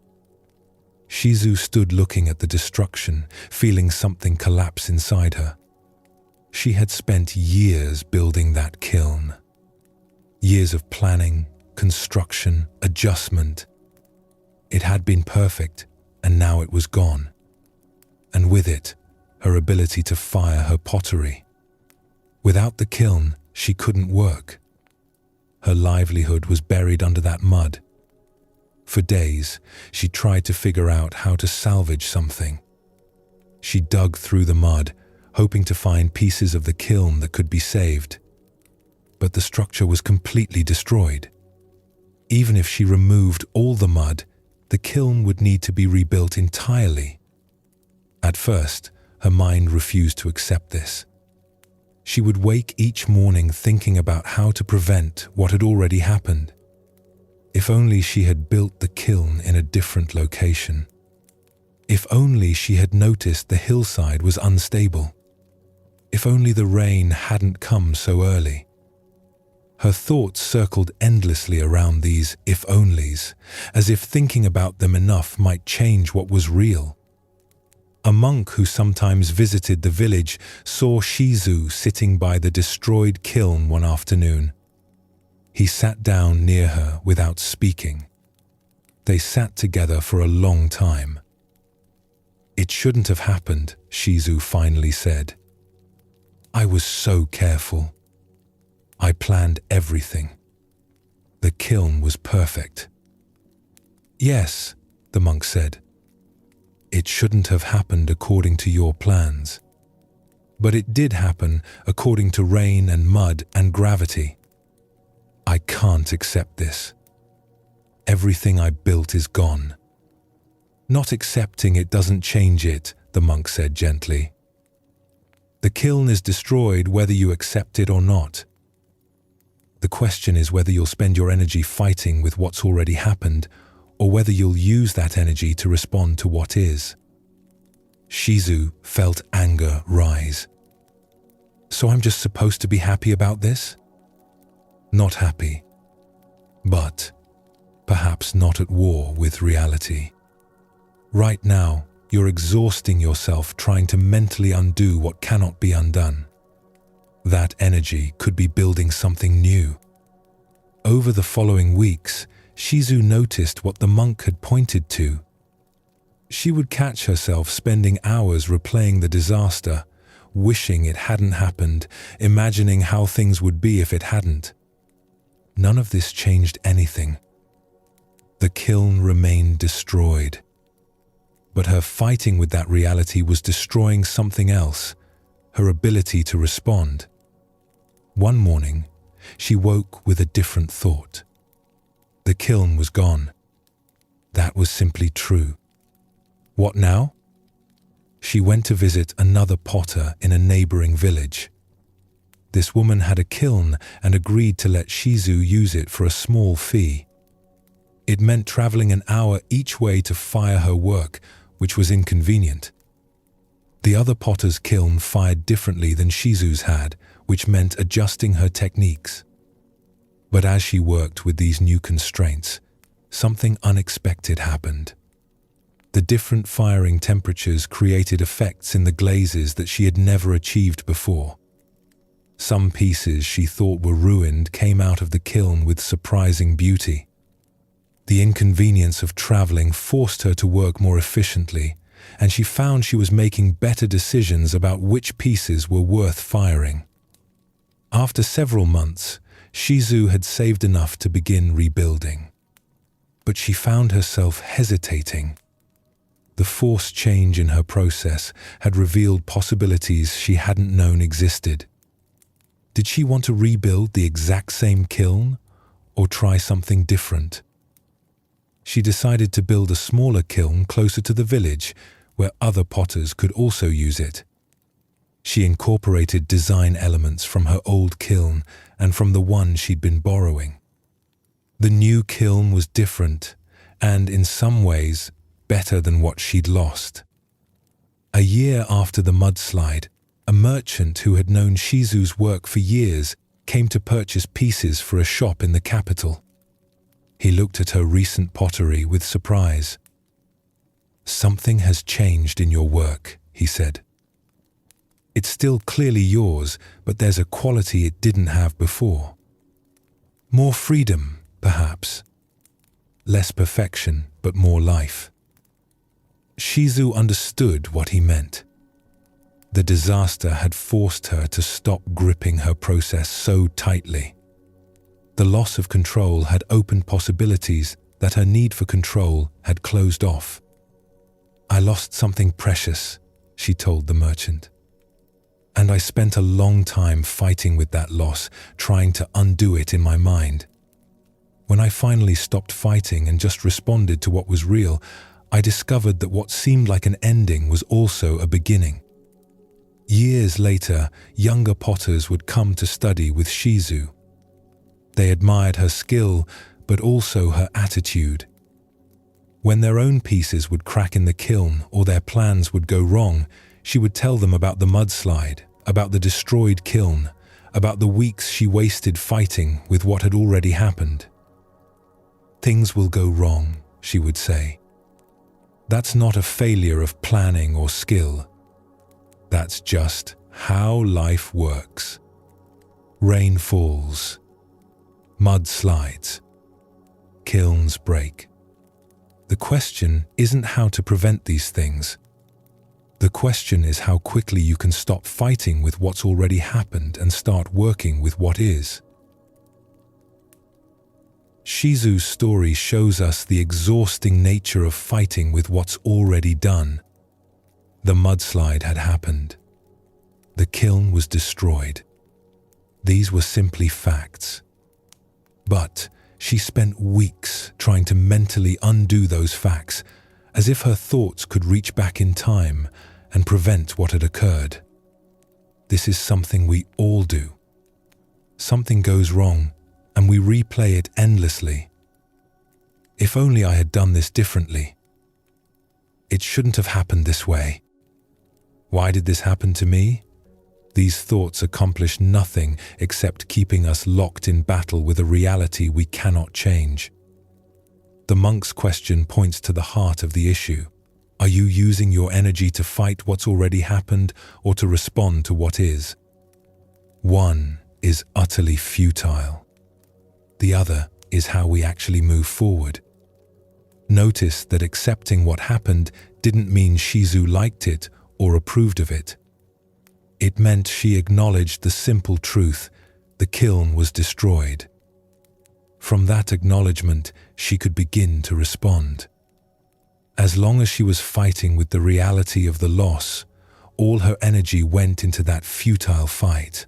Shizu stood looking at the destruction, feeling something collapse inside her. She had spent years building that kiln. Years of planning, construction, adjustment. It had been perfect, and now it was gone. And with it, her ability to fire her pottery. Without the kiln, she couldn't work. Her livelihood was buried under that mud. For days, she tried to figure out how to salvage something. She dug through the mud, hoping to find pieces of the kiln that could be saved. But the structure was completely destroyed. Even if she removed all the mud, the kiln would need to be rebuilt entirely. At first, her mind refused to accept this. She would wake each morning thinking about how to prevent what had already happened. If only she had built the kiln in a different location. If only she had noticed the hillside was unstable. If only the rain hadn't come so early. Her thoughts circled endlessly around these if-onlys, as if thinking about them enough might change what was real. A monk who sometimes visited the village saw Shizu sitting by the destroyed kiln one afternoon. He sat down near her without speaking. They sat together for a long time. "It shouldn't have happened," Shizu finally said. "I was so careful. I planned everything. The kiln was perfect." "Yes," the monk said. "It shouldn't have happened according to your plans. But it did happen according to rain and mud and gravity. I can't accept this. Everything I built is gone." "Not accepting it doesn't change it," the monk said gently. "The kiln is destroyed whether you accept it or not. The question is whether you'll spend your energy fighting with what's already happened, or whether you'll use that energy to respond to what is." Shizu felt anger rise. "So I'm just supposed to be happy about this?" "Not happy, but perhaps not at war with reality. Right now, you're exhausting yourself trying to mentally undo what cannot be undone. That energy could be building something new." Over the following weeks, Shizu noticed what the monk had pointed to. She would catch herself spending hours replaying the disaster, wishing it hadn't happened, imagining how things would be if it hadn't. None of this changed anything. The kiln remained destroyed. But her fighting with that reality was destroying something else, her ability to respond. One morning, she woke with a different thought. The kiln was gone. That was simply true. What now? She went to visit another potter in a neighboring village. This woman had a kiln and agreed to let Shizu use it for a small fee. It meant traveling an hour each way to fire her work, which was inconvenient. The other potter's kiln fired differently than Shizu's had, which meant adjusting her techniques. But as she worked with these new constraints, something unexpected happened. The different firing temperatures created effects in the glazes that she had never achieved before. Some pieces she thought were ruined came out of the kiln with surprising beauty. The inconvenience of traveling forced her to work more efficiently, and she found she was making better decisions about which pieces were worth firing. After several months, Shizu had saved enough to begin rebuilding. But she found herself hesitating. The forced change in her process had revealed possibilities she hadn't known existed. Did she want to rebuild the exact same kiln, or try something different? She decided to build a smaller kiln closer to the village, where other potters could also use it. She incorporated design elements from her old kiln and from the one she'd been borrowing. The new kiln was different and, in some ways, better than what she'd lost. A year after the mudslide, a merchant who had known Shizu's work for years came to purchase pieces for a shop in the capital. He looked at her recent pottery with surprise. "Something has changed in your work," he said. "It's still clearly yours, but there's a quality it didn't have before. More freedom, perhaps. Less perfection, but more life." Shizu understood what he meant. The disaster had forced her to stop gripping her process so tightly. The loss of control had opened possibilities that her need for control had closed off. "I lost something precious," she told the merchant. "And I spent a long time fighting with that loss, trying to undo it in my mind. When I finally stopped fighting and just responded to what was real, I discovered that what seemed like an ending was also a beginning." Years later, younger potters would come to study with Shizu. They admired her skill, but also her attitude. When their own pieces would crack in the kiln or their plans would go wrong, she would tell them about the mudslide, about the destroyed kiln, about the weeks she wasted fighting with what had already happened. "Things will go wrong," she would say. "That's not a failure of planning or skill. That's just how life works. Rain falls. Mud slides. Kilns break. The question isn't how to prevent these things. The question is how quickly you can stop fighting with what's already happened and start working with what is." Shizu's story shows us the exhausting nature of fighting with what's already done. The mudslide had happened. The kiln was destroyed. These were simply facts. But she spent weeks trying to mentally undo those facts, as if her thoughts could reach back in time and prevent what had occurred. This is something we all do. Something goes wrong, and we replay it endlessly. "If only I had done this differently. It shouldn't have happened this way. Why did this happen to me?" These thoughts accomplish nothing except keeping us locked in battle with a reality we cannot change. The monk's question points to the heart of the issue. Are you using your energy to fight what's already happened or to respond to what is? One is utterly futile. The other is how we actually move forward. Notice that accepting what happened didn't mean Shizu liked it or approved of it. It meant she acknowledged the simple truth: the kiln was destroyed. From that acknowledgement, she could begin to respond. As long as she was fighting with the reality of the loss, all her energy went into that futile fight.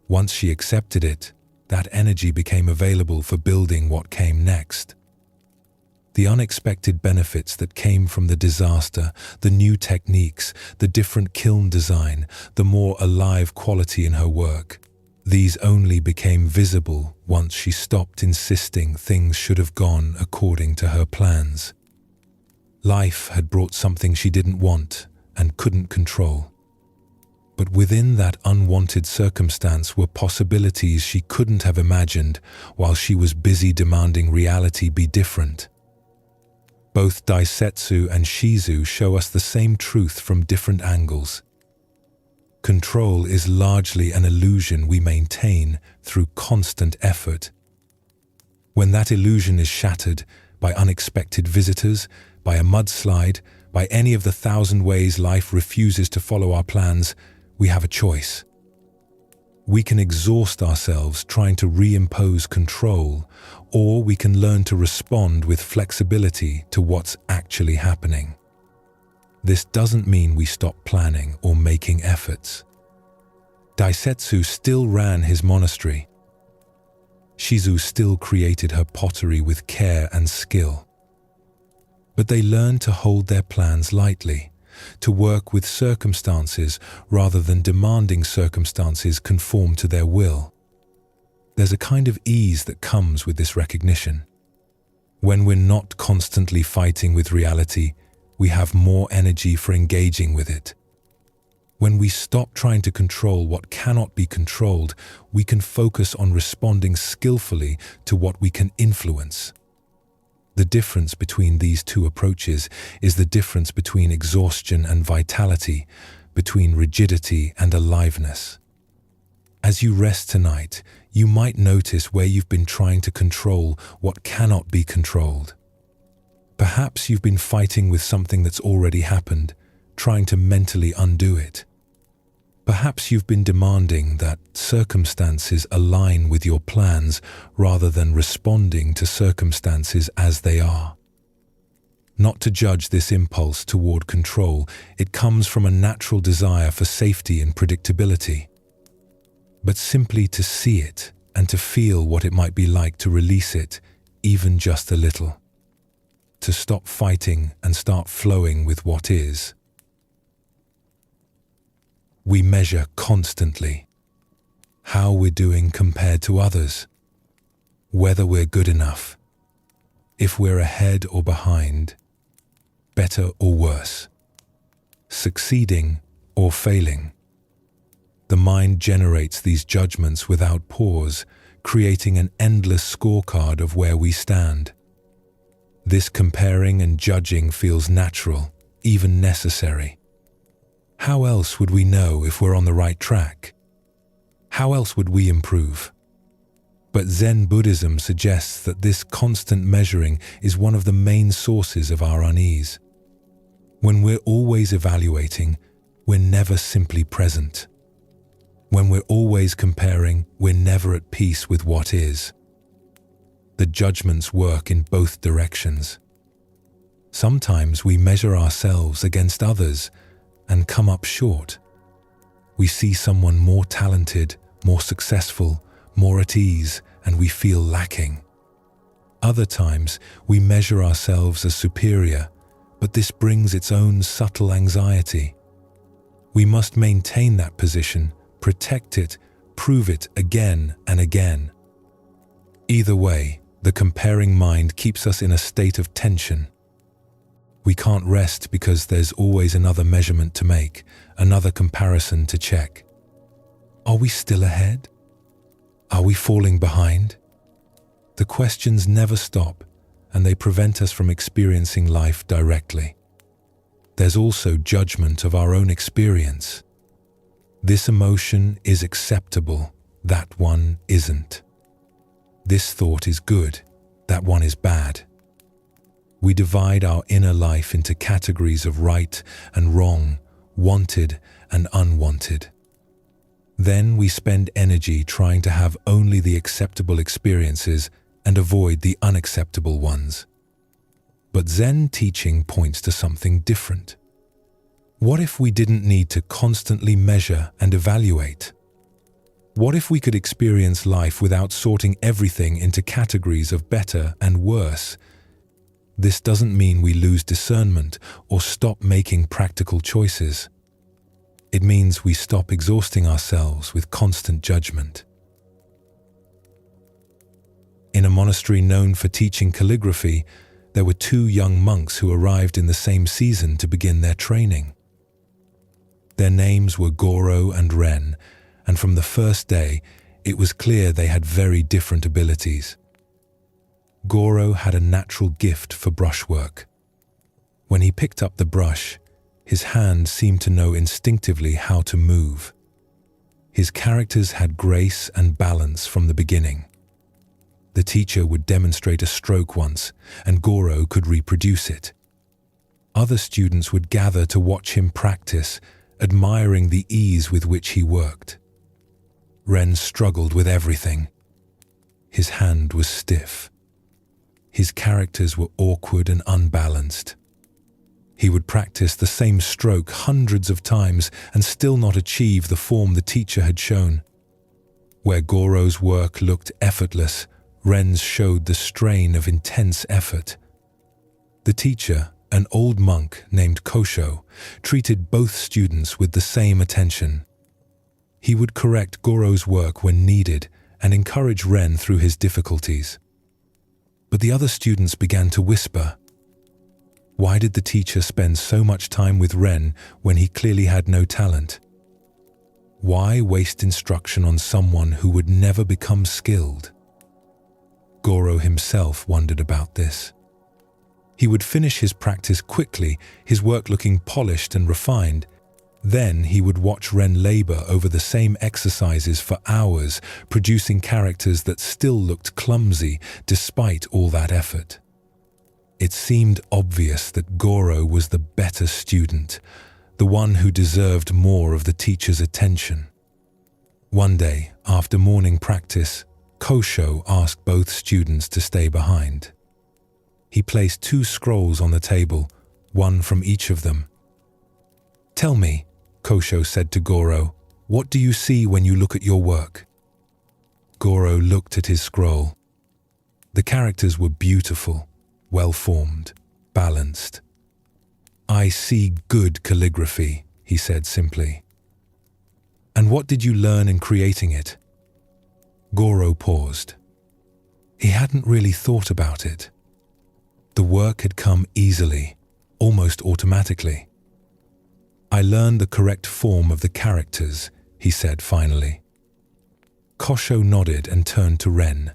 Once she accepted it, that energy became available for building what came next. The unexpected benefits that came from the disaster, the new techniques, the different kiln design, the more alive quality in her work, these only became visible once she stopped insisting things should have gone according to her plans. Life had brought something she didn't want and couldn't control. But within that unwanted circumstance were possibilities she couldn't have imagined while she was busy demanding reality be different. Both Daisetsu and Shizu show us the same truth from different angles. Control is largely an illusion we maintain through constant effort. When that illusion is shattered by unexpected visitors, by a mudslide, by any of the 1,000 ways life refuses to follow our plans, we have a choice. We can exhaust ourselves trying to reimpose control, or we can learn to respond with flexibility to what's actually happening. This doesn't mean we stop planning or making efforts. Daisetsu still ran his monastery. Shizu still created her pottery with care and skill. But they learned to hold their plans lightly, to work with circumstances rather than demanding circumstances conform to their will. There's a kind of ease that comes with this recognition. When we're not constantly fighting with reality, we have more energy for engaging with it. When we stop trying to control what cannot be controlled, we can focus on responding skillfully to what we can influence. The difference between these two approaches is the difference between exhaustion and vitality, between rigidity and aliveness. As you rest tonight, you might notice where you've been trying to control what cannot be controlled. Perhaps you've been fighting with something that's already happened, trying to mentally undo it. Perhaps you've been demanding that circumstances align with your plans rather than responding to circumstances as they are. Not to judge this impulse toward control, it comes from a natural desire for safety and predictability. But simply to see it and to feel what it might be like to release it, even just a little. To stop fighting and start flowing with what is. We measure constantly how we're doing compared to others, whether we're good enough, if we're ahead or behind, better or worse, succeeding or failing. The mind generates these judgments without pause, creating an endless scorecard of where we stand. This comparing and judging feels natural, even necessary. How else would we know if we're on the right track? How else would we improve? But Zen Buddhism suggests that this constant measuring is one of the main sources of our unease. When we're always evaluating, we're never simply present. When we're always comparing, we're never at peace with what is. The judgments work in both directions. Sometimes we measure ourselves against others and come up short. We see someone more talented, more successful, more at ease, and we feel lacking. Other times, we measure ourselves as superior, but this brings its own subtle anxiety. We must maintain that position, protect it, prove it again and again. Either way, the comparing mind keeps us in a state of tension. We can't rest because there's always another measurement to make, another comparison to check. Are we still ahead? Are we falling behind? The questions never stop, and they prevent us from experiencing life directly. There's also judgment of our own experience. This emotion is acceptable, that one isn't. This thought is good, that one is bad. We divide our inner life into categories of right and wrong, wanted and unwanted. Then we spend energy trying to have only the acceptable experiences and avoid the unacceptable ones. But Zen teaching points to something different. What if we didn't need to constantly measure and evaluate? What if we could experience life without sorting everything into categories of better and worse? This doesn't mean we lose discernment or stop making practical choices. It means we stop exhausting ourselves with constant judgment. In a monastery known for teaching calligraphy, there were 2 young monks who arrived in the same season to begin their training. Their names were Goro and Ren, and from the first day, it was clear they had very different abilities. Goro had a natural gift for brushwork. When he picked up the brush, his hand seemed to know instinctively how to move. His characters had grace and balance from the beginning. The teacher would demonstrate a stroke once, and Goro could reproduce it. Other students would gather to watch him practice, admiring the ease with which he worked. Ren struggled with everything. His hand was stiff. His characters were awkward and unbalanced. He would practice the same stroke hundreds of times and still not achieve the form the teacher had shown. Where Goro's work looked effortless, Ren's showed the strain of intense effort. The teacher, an old monk named Kosho, treated both students with the same attention. He would correct Goro's work when needed and encourage Ren through his difficulties. But the other students began to whisper. Why did the teacher spend so much time with Ren when he clearly had no talent? Why waste instruction on someone who would never become skilled? Goro himself wondered about this. He would finish his practice quickly, his work looking polished and refined. Then he would watch Ren labor over the same exercises for hours, producing characters that still looked clumsy despite all that effort. It seemed obvious that Goro was the better student, the one who deserved more of the teacher's attention. One day, after morning practice, Kosho asked both students to stay behind. He placed 2 scrolls on the table, one from each of them. "Tell me," Kosho said to Goro, "what do you see when you look at your work?" Goro looked at his scroll. The characters were beautiful, well-formed, balanced. "I see good calligraphy," he said simply. "And what did you learn in creating it?" Goro paused. He hadn't really thought about it. The work had come easily, almost automatically. "I learned the correct form of the characters," he said finally. Kosho nodded and turned to Ren.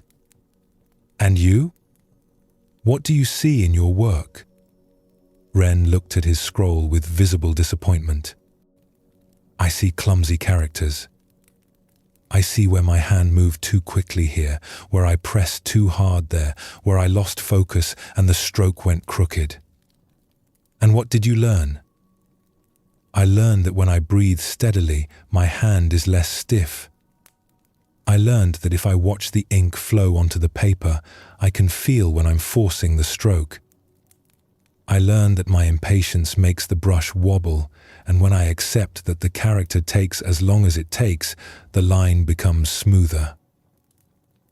"And you? What do you see in your work?" Ren looked at his scroll with visible disappointment. "I see clumsy characters. I see where my hand moved too quickly here, where I pressed too hard there, where I lost focus and the stroke went crooked." "And what did you learn?" "I learned that when I breathe steadily, my hand is less stiff. I learned that if I watch the ink flow onto the paper, I can feel when I'm forcing the stroke. I learned that my impatience makes the brush wobble, and when I accept that the character takes as long as it takes, the line becomes smoother."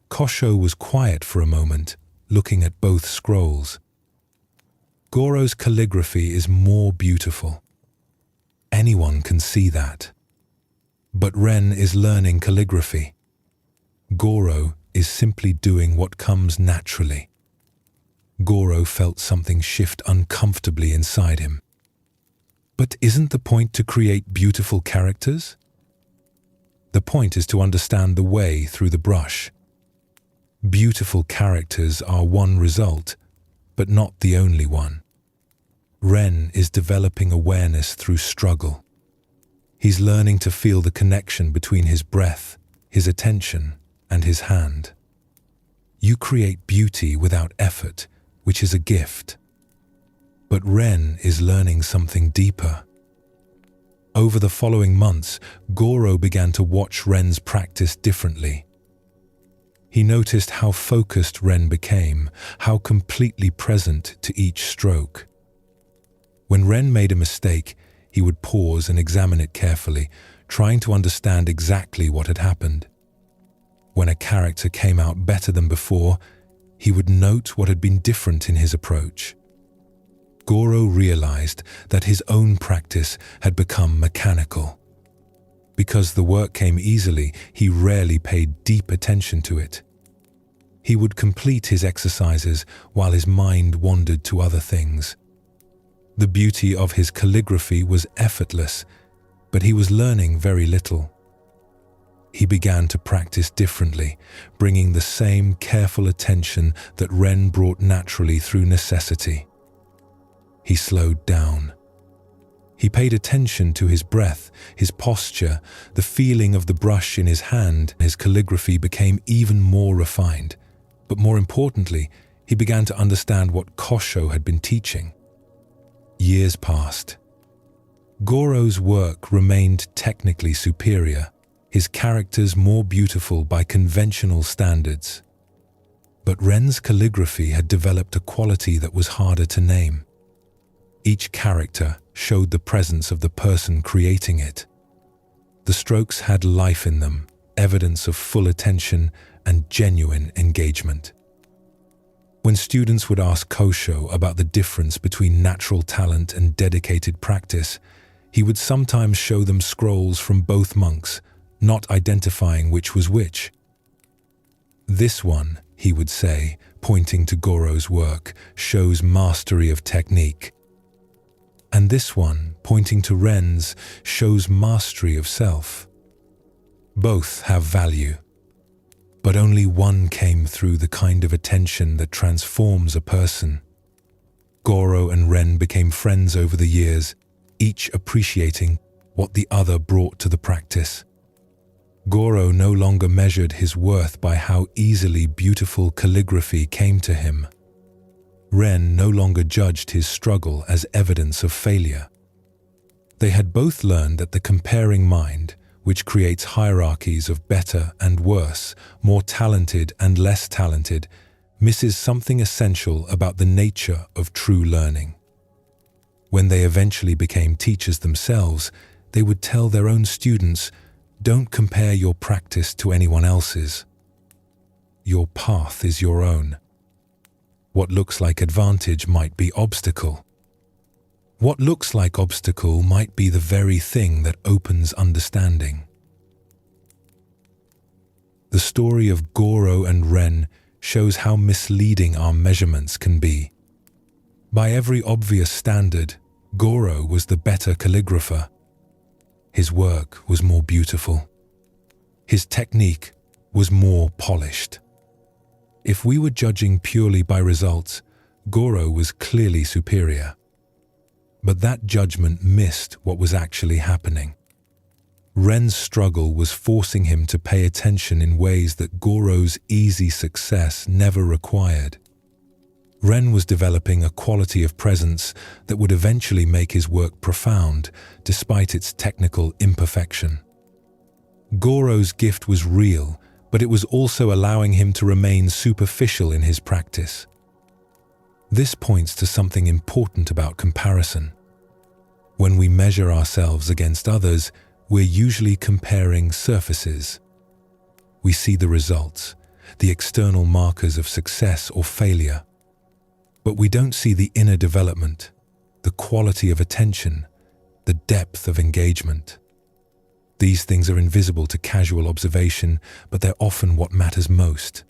Kosho was quiet for a moment, looking at both scrolls. Goro's calligraphy is more beautiful. Anyone can see that. But Ren is learning calligraphy. Goro is simply doing what comes naturally. Goro felt something shift uncomfortably inside him. But isn't the point to create beautiful characters? The point is to understand the way through the brush. Beautiful characters are one result, but not the only one. Ren is developing awareness through struggle. He's learning to feel the connection between his breath, his attention, and his hand. You create beauty without effort, which is a gift. But Ren is learning something deeper. Over the following months, Goro began to watch Ren's practice differently. He noticed how focused Ren became, how completely present to each stroke. When Ren made a mistake, he would pause and examine it carefully, trying to understand exactly what had happened. When a character came out better than before, he would note what had been different in his approach. Goro realized that his own practice had become mechanical. Because the work came easily, he rarely paid deep attention to it. He would complete his exercises while his mind wandered to other things. The beauty of his calligraphy was effortless, but he was learning very little. He began to practice differently, bringing the same careful attention that Ren brought naturally through necessity. He slowed down. He paid attention to his breath, his posture, the feeling of the brush in his hand. His calligraphy became even more refined, but more importantly, he began to understand what Kosho had been teaching. Years passed. Goro's work remained technically superior, his characters more beautiful by conventional standards. But Ren's calligraphy had developed a quality that was harder to name. Each character showed the presence of the person creating it. The strokes had life in them, evidence of full attention and genuine engagement. When students would ask Kosho about the difference between natural talent and dedicated practice, he would sometimes show them scrolls from both monks, not identifying which was which. "This one," he would say, pointing to Goro's work, "shows mastery of technique. And this one, pointing to Ren's, shows mastery of self. Both have value, but only one came through the kind of attention that transforms a person." Goro and Ren became friends over the years, each appreciating what the other brought to the practice. Goro no longer measured his worth by how easily beautiful calligraphy came to him. Ren no longer judged his struggle as evidence of failure. They had both learned that the comparing mind, which creates hierarchies of better and worse, more talented and less talented, misses something essential about the nature of true learning. When they eventually became teachers themselves, they would tell their own students, "Don't compare your practice to anyone else's. Your path is your own. What looks like advantage might be obstacle. What looks like obstacle might be the very thing that opens understanding." The story of Goro and Ren shows how misleading our measurements can be. By every obvious standard, Goro was the better calligrapher. His work was more beautiful. His technique was more polished. If we were judging purely by results, Goro was clearly superior. But that judgment missed what was actually happening. Ren's struggle was forcing him to pay attention in ways that Goro's easy success never required. Ren was developing a quality of presence that would eventually make his work profound, despite its technical imperfection. Goro's gift was real, but it was also allowing him to remain superficial in his practice. This points to something important about comparison. When we measure ourselves against others, we're usually comparing surfaces. We see the results, the external markers of success or failure. But we don't see the inner development, the quality of attention, the depth of engagement. These things are invisible to casual observation, but they're often what matters most.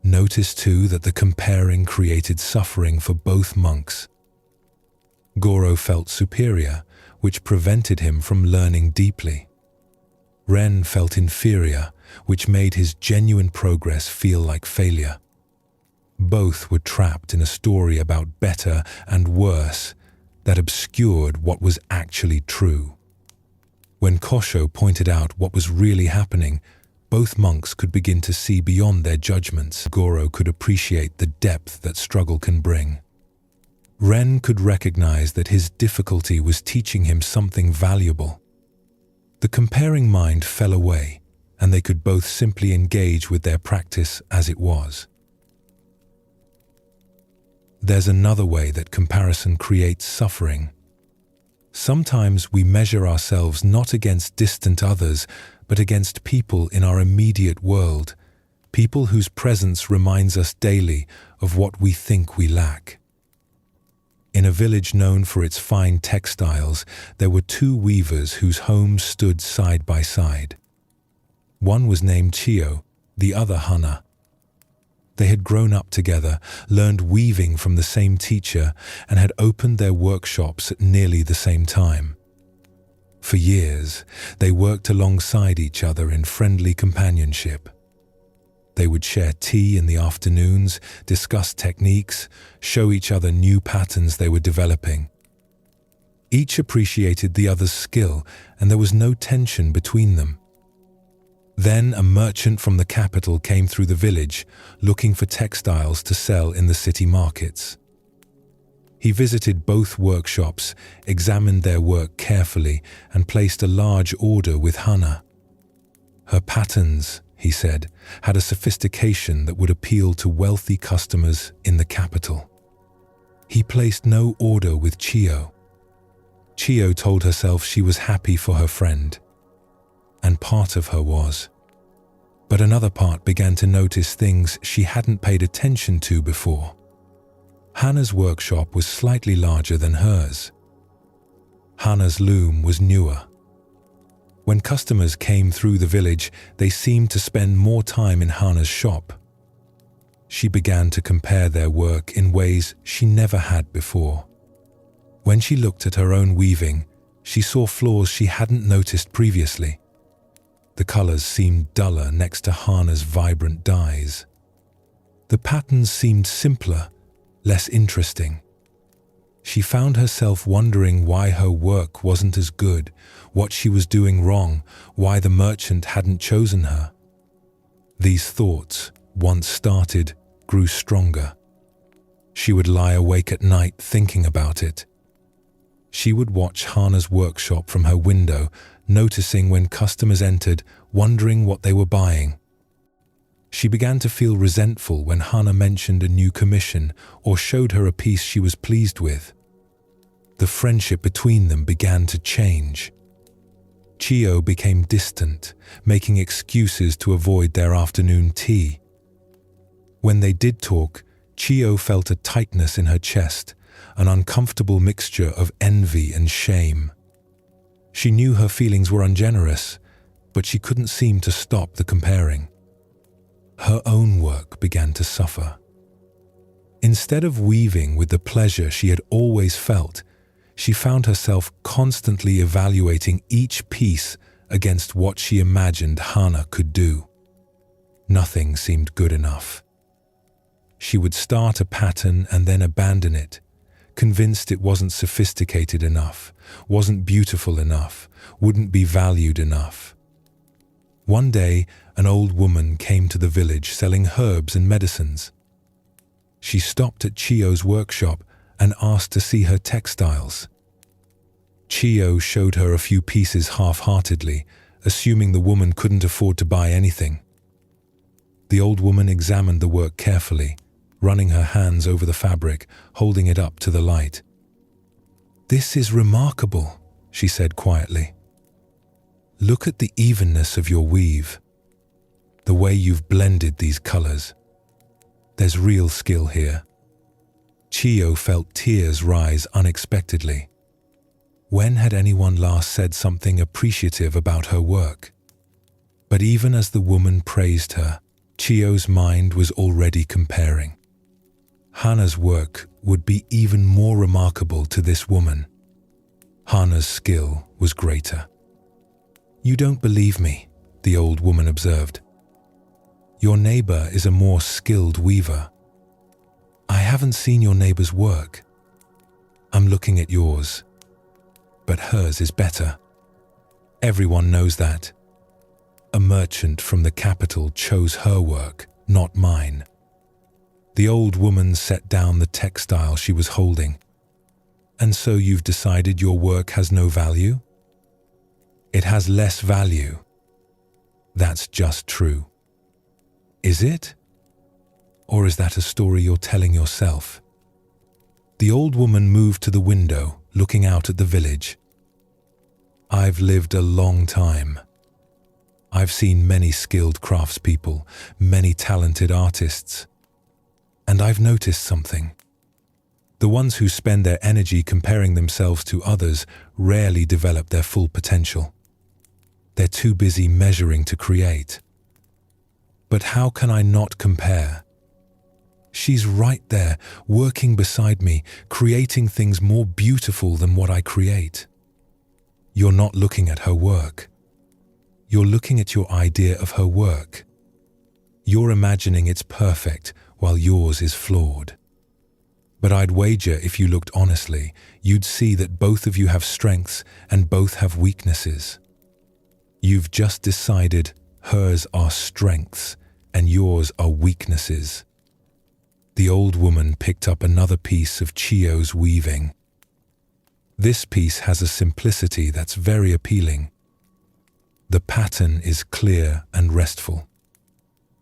Notice too that the comparing created suffering for both monks. Goro felt superior, which prevented him from learning deeply. Ren felt inferior, which made his genuine progress feel like failure. Both were trapped in a story about better and worse that obscured what was actually true. When Kosho pointed out what was really happening, both monks could begin to see beyond their judgments. Goro could appreciate the depth that struggle can bring. Ren could recognize that his difficulty was teaching him something valuable. The comparing mind fell away, and they could both simply engage with their practice as it was. There's another way that comparison creates suffering. Sometimes we measure ourselves not against distant others, but against people in our immediate world, people whose presence reminds us daily of what we think we lack. In a village known for its fine textiles, there were two weavers whose homes stood side by side. One was named Chiyo, the other Hana. They had grown up together, learned weaving from the same teacher, and had opened their workshops at nearly the same time. For years, they worked alongside each other in friendly companionship. They would share tea in the afternoons, discuss techniques, show each other new patterns they were developing. Each appreciated the other's skill, and there was no tension between them. Then a merchant from the capital came through the village, looking for textiles to sell in the city markets. He visited both workshops, examined their work carefully, and placed a large order with Hana. Her patterns, he said, had a sophistication that would appeal to wealthy customers in the capital. He placed no order with Chiyo. Chiyo told herself she was happy for her friend. And part of her was. But another part began to notice things she hadn't paid attention to before. Hana's workshop was slightly larger than hers. Hana's loom was newer. When customers came through the village, they seemed to spend more time in Hana's shop. She began to compare their work in ways she never had before. When she looked at her own weaving, she saw flaws she hadn't noticed previously. The colors seemed duller next to Hana's vibrant dyes. The patterns seemed simpler, less interesting. She found herself wondering why her work wasn't as good, what she was doing wrong, why the merchant hadn't chosen her. These thoughts, once started, grew stronger. She would lie awake at night thinking about it. She would watch Hana's workshop from her window, noticing when customers entered, wondering what they were buying. She began to feel resentful when Hana mentioned a new commission or showed her a piece she was pleased with. The friendship between them began to change. Chiyo became distant, making excuses to avoid their afternoon tea. When they did talk, Chiyo felt a tightness in her chest, an uncomfortable mixture of envy and shame. She knew her feelings were ungenerous, but she couldn't seem to stop the comparing. Her own work began to suffer. Instead of weaving with the pleasure she had always felt, she found herself constantly evaluating each piece against what she imagined Hana could do. Nothing seemed good enough. She would start a pattern and then abandon it, convinced it wasn't sophisticated enough, wasn't beautiful enough, wouldn't be valued enough. One day, an old woman came to the village selling herbs and medicines. She stopped at Chiyo's workshop and asked to see her textiles. Chiyo showed her a few pieces half-heartedly, assuming the woman couldn't afford to buy anything. The old woman examined the work carefully, running her hands over the fabric, holding it up to the light. "This is remarkable," she said quietly. "Look at the evenness of your weave, the way you've blended these colors. There's real skill here." Chiyo felt tears rise unexpectedly. When had anyone last said something appreciative about her work? But even as the woman praised her, Chiyo's mind was already comparing. Hana's work would be even more remarkable to this woman. Hana's skill was greater. "You don't believe me," the old woman observed. "Your neighbor is a more skilled weaver." "I haven't seen your neighbor's work." "I'm looking at yours. But hers is better. Everyone knows that. A merchant from the capital chose her work, not mine." The old woman set down the textile she was holding. "And so you've decided your work has no value?" "It has less value." "That's just true." "Is it? Or is that a story you're telling yourself?" The old woman moved to the window, looking out at the village. "I've lived a long time. I've seen many skilled craftspeople, many talented artists. And I've noticed something. The ones who spend their energy comparing themselves to others rarely develop their full potential. They're too busy measuring to create. But how can I not compare? She's right there, working beside me, creating things more beautiful than what I create. You're not looking at her work. You're looking at your idea of her work. You're imagining it's perfect while yours is flawed. But I'd wager if you looked honestly, you'd see that both of you have strengths and both have weaknesses. You've just decided hers are strengths and yours are weaknesses." The old woman picked up another piece of Chiyo's weaving. This piece has a simplicity that's very appealing. The pattern is clear and restful.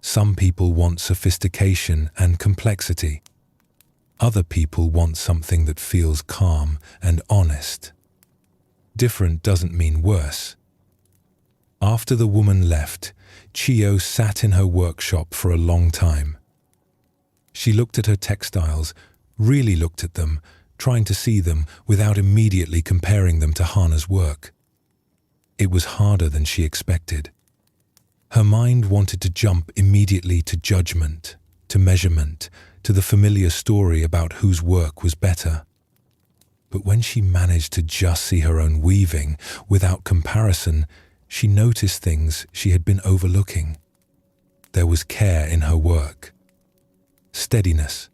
Some people want sophistication and complexity. Other people want something that feels calm and honest. Different doesn't mean worse. After the woman left, Chiyo sat in her workshop for a long time. She looked at her textiles, really looked at them, trying to see them without immediately comparing them to Hana's work. It was harder than she expected. Her mind wanted to jump immediately to judgment, to measurement, to the familiar story about whose work was better. But when she managed to just see her own weaving, without comparison, she noticed things she had been overlooking. There was care in her work. Steadiness.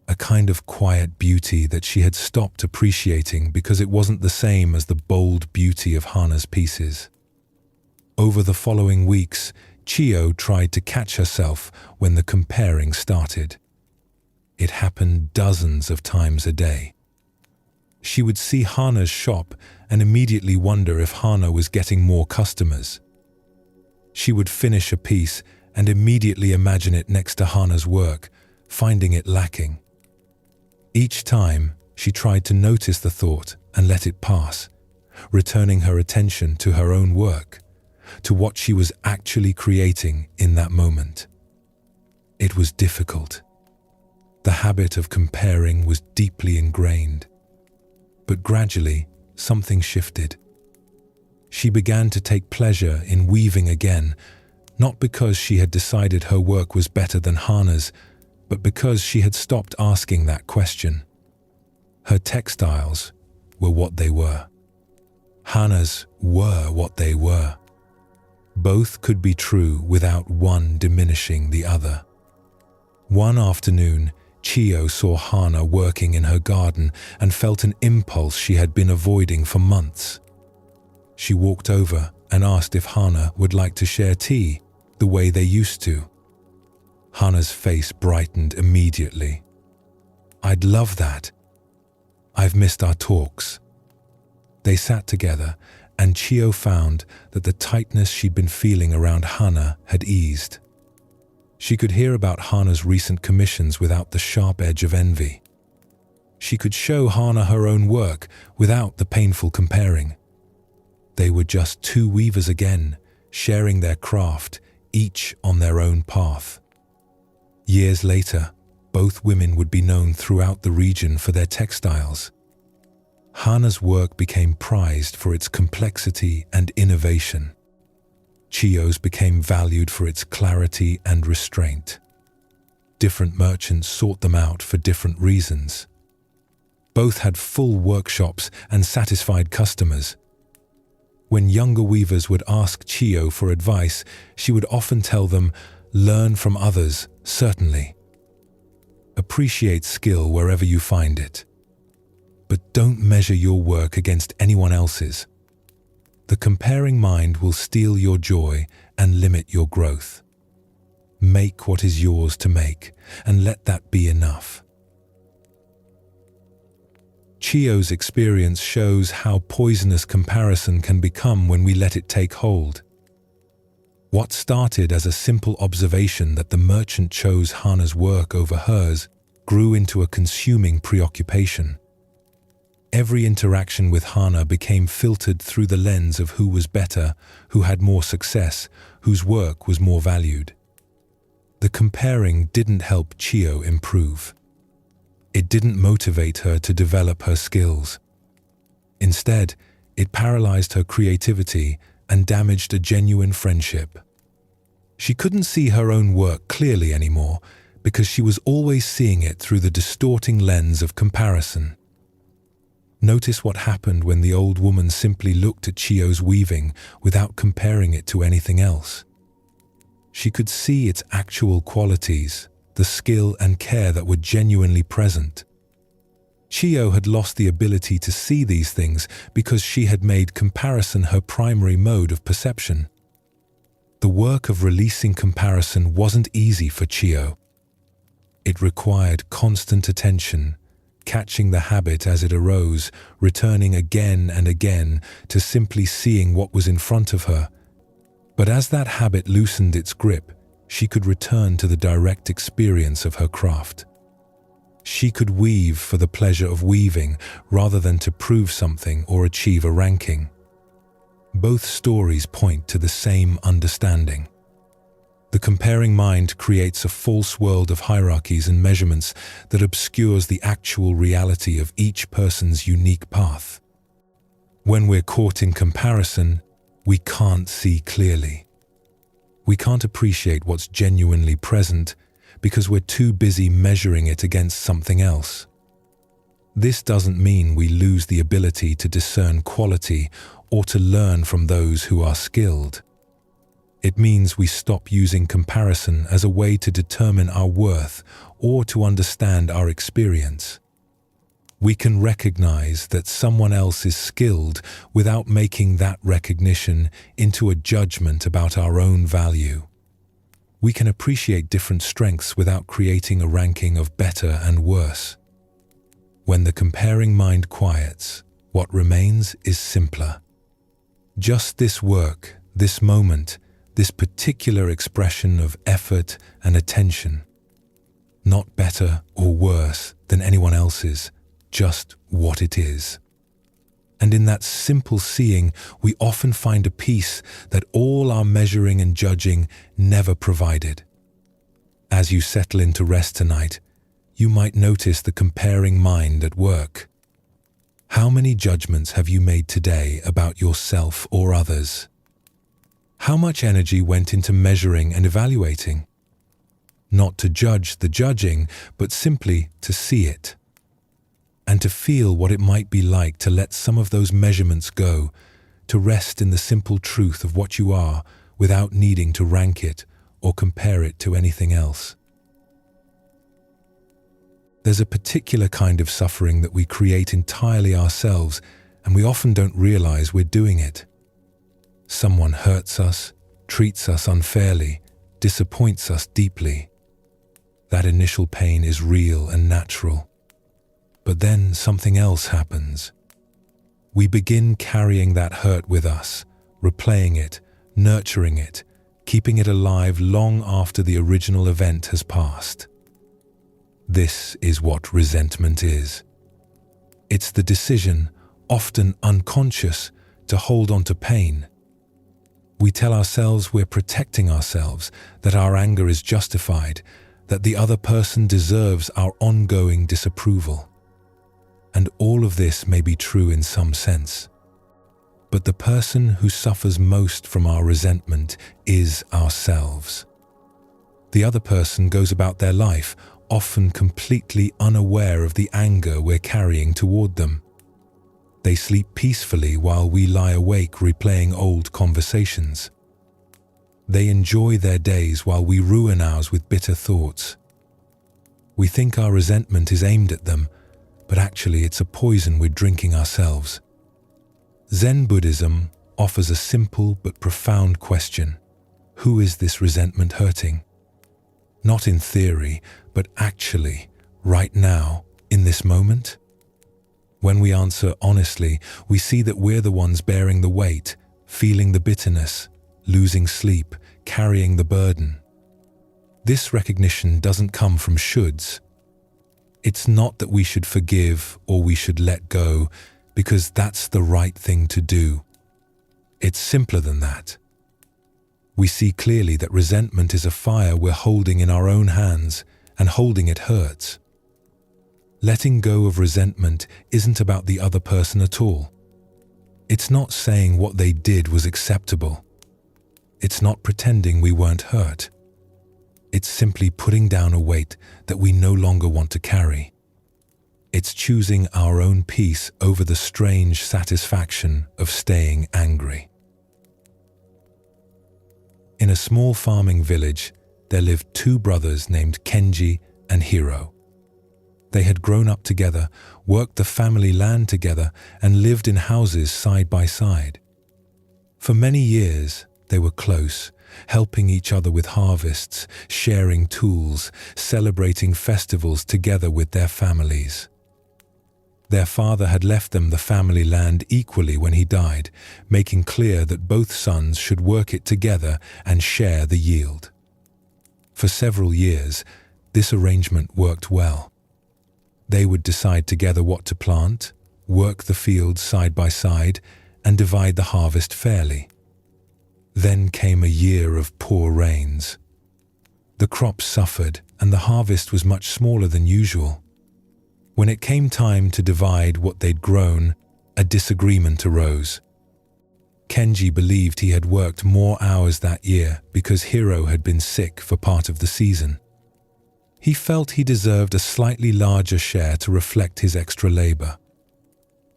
A kind of quiet beauty that she had stopped appreciating because it wasn't the same as the bold beauty of Hana's pieces. Over the following weeks, Chiyo tried to catch herself when the comparing started. It happened dozens of times a day. She would see Hana's shop and immediately wonder if Hana was getting more customers. She would finish a piece and immediately imagine it next to Hana's work, finding it lacking. Each time, she tried to notice the thought and let it pass, returning her attention to her own work, to what she was actually creating in that moment. It was difficult. The habit of comparing was deeply ingrained. But gradually, something shifted. She began to take pleasure in weaving again, not because she had decided her work was better than Hana's, but because she had stopped asking that question. Her textiles were what they were. Hana's were what they were. Both could be true without one diminishing the other. One afternoon, Chiyo saw Hana working in her garden and felt an impulse she had been avoiding for months. She walked over and asked if Hana would like to share tea the way they used to. Hana's face brightened immediately. "I'd love that. I've missed our talks." They sat together, and Chiyo found that the tightness she'd been feeling around Hana had eased. She could hear about Hana's recent commissions without the sharp edge of envy. She could show Hana her own work without the painful comparing. They were just two weavers again, sharing their craft, each on their own path. Years later, both women would be known throughout the region for their textiles. Hana's work became prized for its complexity and innovation. Chiyo's became valued for its clarity and restraint. Different merchants sought them out for different reasons. Both had full workshops and satisfied customers. When younger weavers would ask Chiyo for advice, she would often tell them, "Learn from others, certainly. Appreciate skill wherever you find it. But don't measure your work against anyone else's. The comparing mind will steal your joy and limit your growth. Make what is yours to make, and let that be enough." Chiyo's experience shows how poisonous comparison can become when we let it take hold. What started as a simple observation that the merchant chose Hana's work over hers grew into a consuming preoccupation. Every interaction with Hana became filtered through the lens of who was better, who had more success, whose work was more valued. The comparing didn't help Chiyo improve. It didn't motivate her to develop her skills. Instead, it paralyzed her creativity and damaged a genuine friendship. She couldn't see her own work clearly anymore because she was always seeing it through the distorting lens of comparison. Notice what happened when the old woman simply looked at Chiyo's weaving without comparing it to anything else. She could see its actual qualities, the skill and care that were genuinely present. Chiyo had lost the ability to see these things because she had made comparison her primary mode of perception. The work of releasing comparison wasn't easy for Chiyo. It required constant attention, catching the habit as it arose, returning again and again to simply seeing what was in front of her. But as that habit loosened its grip, she could return to the direct experience of her craft. She could weave for the pleasure of weaving rather than to prove something or achieve a ranking. Both stories point to the same understanding. The comparing mind creates a false world of hierarchies and measurements that obscures the actual reality of each person's unique path. When we're caught in comparison, we can't see clearly. We can't appreciate what's genuinely present because we're too busy measuring it against something else. This doesn't mean we lose the ability to discern quality or to learn from those who are skilled. It means we stop using comparison as a way to determine our worth or to understand our experience. We can recognize that someone else is skilled without making that recognition into a judgment about our own value. We can appreciate different strengths without creating a ranking of better and worse. When the comparing mind quiets, what remains is simpler. Just this work, this moment, this particular expression of effort and attention. Not better or worse than anyone else's, just what it is. And in that simple seeing, we often find a peace that all our measuring and judging never provided. As you settle into rest tonight, you might notice the comparing mind at work. How many judgments have you made today about yourself or others? How much energy went into measuring and evaluating? Not to judge the judging, but simply to see it. And to feel what it might be like to let some of those measurements go, to rest in the simple truth of what you are without needing to rank it or compare it to anything else. There's a particular kind of suffering that we create entirely ourselves, and we often don't realize we're doing it. Someone hurts us, treats us unfairly, disappoints us deeply. That initial pain is real and natural. But then something else happens. We begin carrying that hurt with us, replaying it, nurturing it, keeping it alive long after the original event has passed. This is what resentment is. It's the decision, often unconscious, to hold on to pain. We tell ourselves we're protecting ourselves, that our anger is justified, that the other person deserves our ongoing disapproval. And all of this may be true in some sense. But the person who suffers most from our resentment is ourselves. The other person goes about their life, often completely unaware of the anger we're carrying toward them. They sleep peacefully while we lie awake replaying old conversations. They enjoy their days while we ruin ours with bitter thoughts. We think our resentment is aimed at them, but actually it's a poison we're drinking ourselves. Zen Buddhism offers a simple but profound question. Who is this resentment hurting? Not in theory, but actually, right now, in this moment? When we answer honestly, we see that we're the ones bearing the weight, feeling the bitterness, losing sleep, carrying the burden. This recognition doesn't come from shoulds. It's not that we should forgive or we should let go, because that's the right thing to do. It's simpler than that. We see clearly that resentment is a fire we're holding in our own hands, and holding it hurts. Letting go of resentment isn't about the other person at all. It's not saying what they did was acceptable. It's not pretending we weren't hurt. It's simply putting down a weight that we no longer want to carry. It's choosing our own peace over the strange satisfaction of staying angry. In a small farming village, there lived two brothers named Kenji and Hiro. They had grown up together, worked the family land together, and lived in houses side by side. For many years, they were close, helping each other with harvests, sharing tools, celebrating festivals together with their families. Their father had left them the family land equally when he died, making clear that both sons should work it together and share the yield. For several years, this arrangement worked well. They would decide together what to plant, work the fields side by side, and divide the harvest fairly. Then came a year of poor rains. The crops suffered, and the harvest was much smaller than usual. When it came time to divide what they'd grown, a disagreement arose. Kenji believed he had worked more hours that year because Hiro had been sick for part of the season. He felt he deserved a slightly larger share to reflect his extra labor.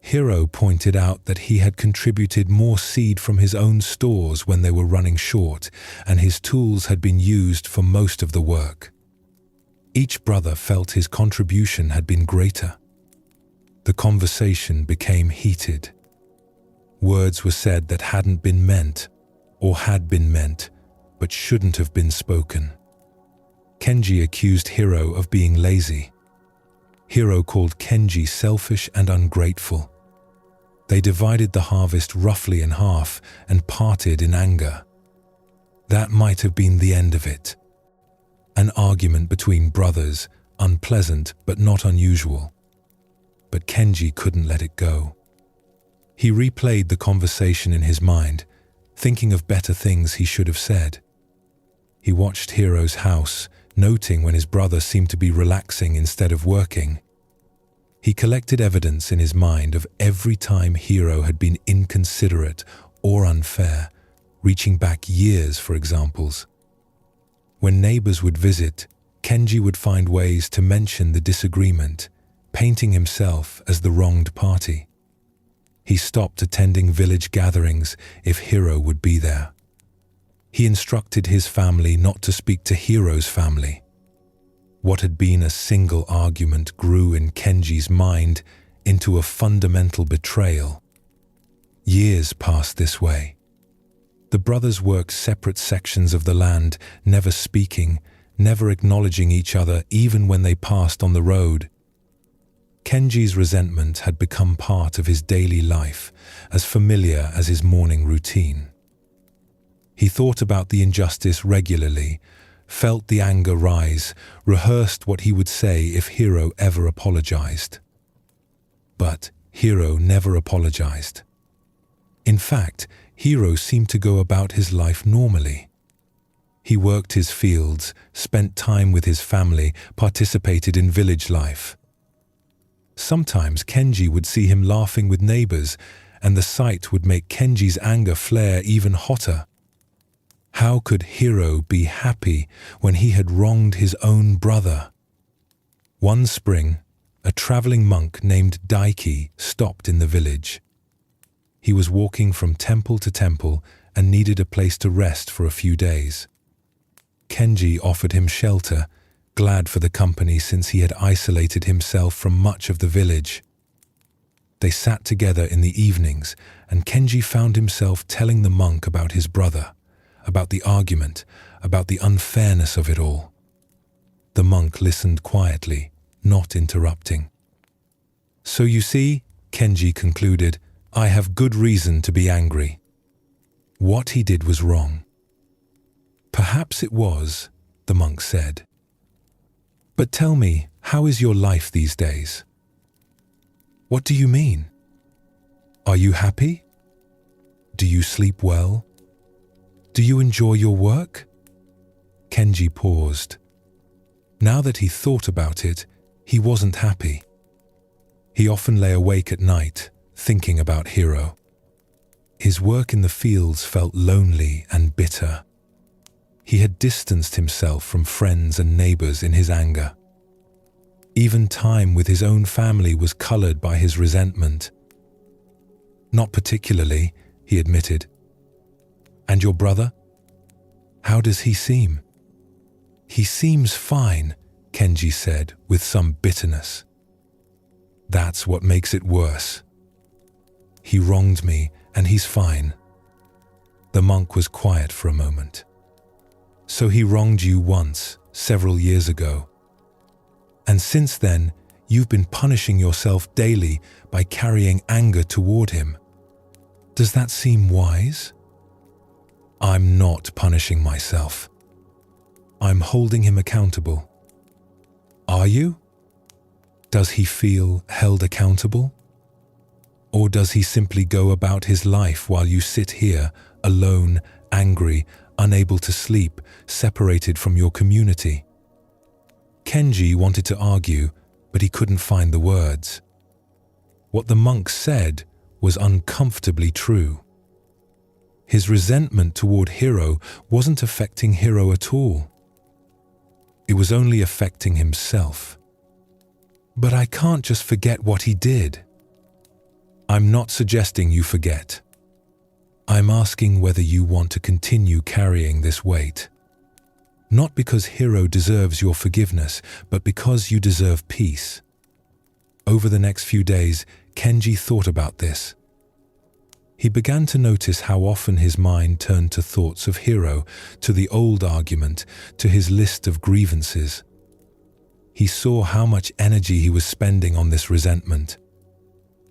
Hiro pointed out that he had contributed more seed from his own stores when they were running short, and his tools had been used for most of the work. Each brother felt his contribution had been greater. The conversation became heated. Words were said that hadn't been meant, or had been meant, but shouldn't have been spoken. Kenji accused Hiro of being lazy. Hiro called Kenji selfish and ungrateful. They divided the harvest roughly in half and parted in anger. That might have been the end of it. An argument between brothers, unpleasant but not unusual. But Kenji couldn't let it go. He replayed the conversation in his mind, thinking of better things he should have said. He watched Hiro's house, noting when his brother seemed to be relaxing instead of working. He collected evidence in his mind of every time Hiro had been inconsiderate or unfair, reaching back years for examples. When neighbors would visit, Kenji would find ways to mention the disagreement, painting himself as the wronged party. He stopped attending village gatherings if Hiro would be there. He instructed his family not to speak to Hiro's family. What had been a single argument grew in Kenji's mind into a fundamental betrayal. Years passed this way. The brothers worked separate sections of the land, never speaking, never acknowledging each other even when they passed on the road. Kenji's resentment had become part of his daily life, as familiar as his morning routine. He thought about the injustice regularly, felt the anger rise, rehearsed what he would say if Hiro ever apologized. But Hiro never apologized. In fact, Hiro seemed to go about his life normally. He worked his fields, spent time with his family, participated in village life. Sometimes Kenji would see him laughing with neighbors, and the sight would make Kenji's anger flare even hotter. How could Hiro be happy when he had wronged his own brother? One spring, a traveling monk named Daiki stopped in the village. He was walking from temple to temple and needed a place to rest for a few days. Kenji offered him shelter, glad for the company since he had isolated himself from much of the village. They sat together in the evenings, and Kenji found himself telling the monk about his brother, about the argument, about the unfairness of it all. The monk listened quietly, not interrupting. "So you see," Kenji concluded, "I have good reason to be angry. What he did was wrong." "Perhaps it was," the monk said. "But tell me, how is your life these days?" "What do you mean? Are you happy? Do you sleep well? Do you enjoy your work?" Kenji paused. Now that he thought about it, he wasn't happy. He often lay awake at night, thinking about Hiro. His work in the fields felt lonely and bitter. He had distanced himself from friends and neighbors in his anger. Even time with his own family was colored by his resentment. "Not particularly," he admitted. "And your brother? How does he seem?" "He seems fine," Kenji said with some bitterness. "That's what makes it worse. He wronged me and he's fine." The monk was quiet for a moment. "So he wronged you once, several years ago. And since then, you've been punishing yourself daily by carrying anger toward him. Does that seem wise?" "I'm not punishing myself. I'm holding him accountable." "Are you? Does he feel held accountable? Or does he simply go about his life while you sit here, alone, angry, unable to sleep, separated from your community?" Kenji wanted to argue, but he couldn't find the words. What the monk said was uncomfortably true. His resentment toward Hiro wasn't affecting Hiro at all. It was only affecting himself. "But I can't just forget what he did." "I'm not suggesting you forget. I'm asking whether you want to continue carrying this weight. Not because Hiro deserves your forgiveness, but because you deserve peace." Over the next few days, Kenji thought about this. He began to notice how often his mind turned to thoughts of Hiro, to the old argument, to his list of grievances. He saw how much energy he was spending on this resentment.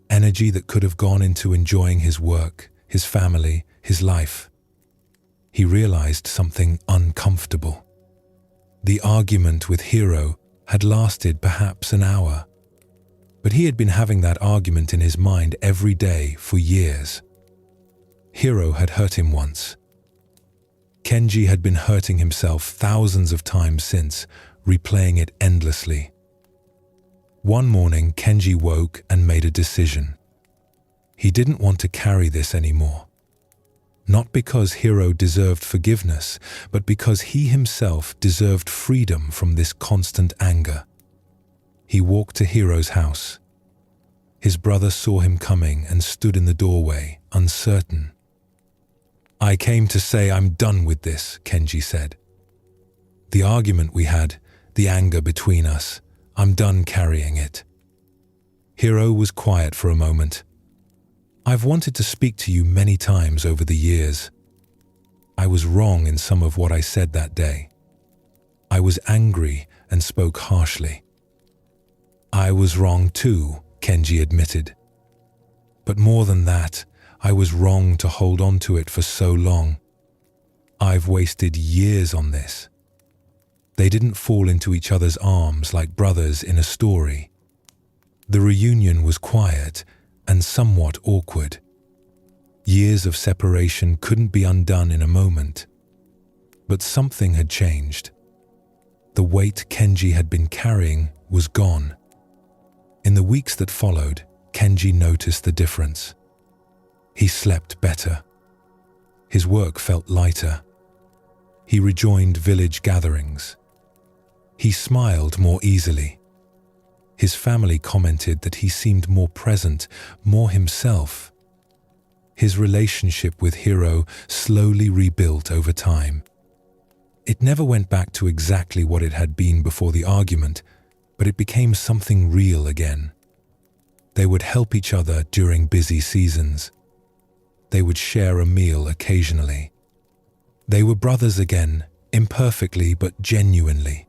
Energy that could have gone into enjoying his work, his family, his life. He realized something uncomfortable. The argument with Hiro had lasted perhaps an hour, but he had been having that argument in his mind every day for years. Hiro had hurt him once. Kenji had been hurting himself thousands of times since, replaying it endlessly. One morning, Kenji woke and made a decision. He didn't want to carry this anymore. Not because Hiro deserved forgiveness, but because he himself deserved freedom from this constant anger. He walked to Hiro's house. His brother saw him coming and stood in the doorway, uncertain. "I came to say I'm done with this," Kenji said. "The argument we had, the anger between us, I'm done carrying it." Hiro was quiet for a moment. "I've wanted to speak to you many times over the years. I was wrong in some of what I said that day. I was angry and spoke harshly." "I was wrong too," Kenji admitted. "But more than that, I was wrong to hold on to it for so long. I've wasted years on this." They didn't fall into each other's arms like brothers in a story. The reunion was quiet and somewhat awkward. Years of separation couldn't be undone in a moment. But something had changed. The weight Kenji had been carrying was gone. In the weeks that followed, Kenji noticed the difference. He slept better. His work felt lighter. He rejoined village gatherings. He smiled more easily. His family commented that he seemed more present, more himself. His relationship with Hiro slowly rebuilt over time. It never went back to exactly what it had been before the argument, but it became something real again. They would help each other during busy seasons. They would share a meal occasionally. They were brothers again, imperfectly but genuinely.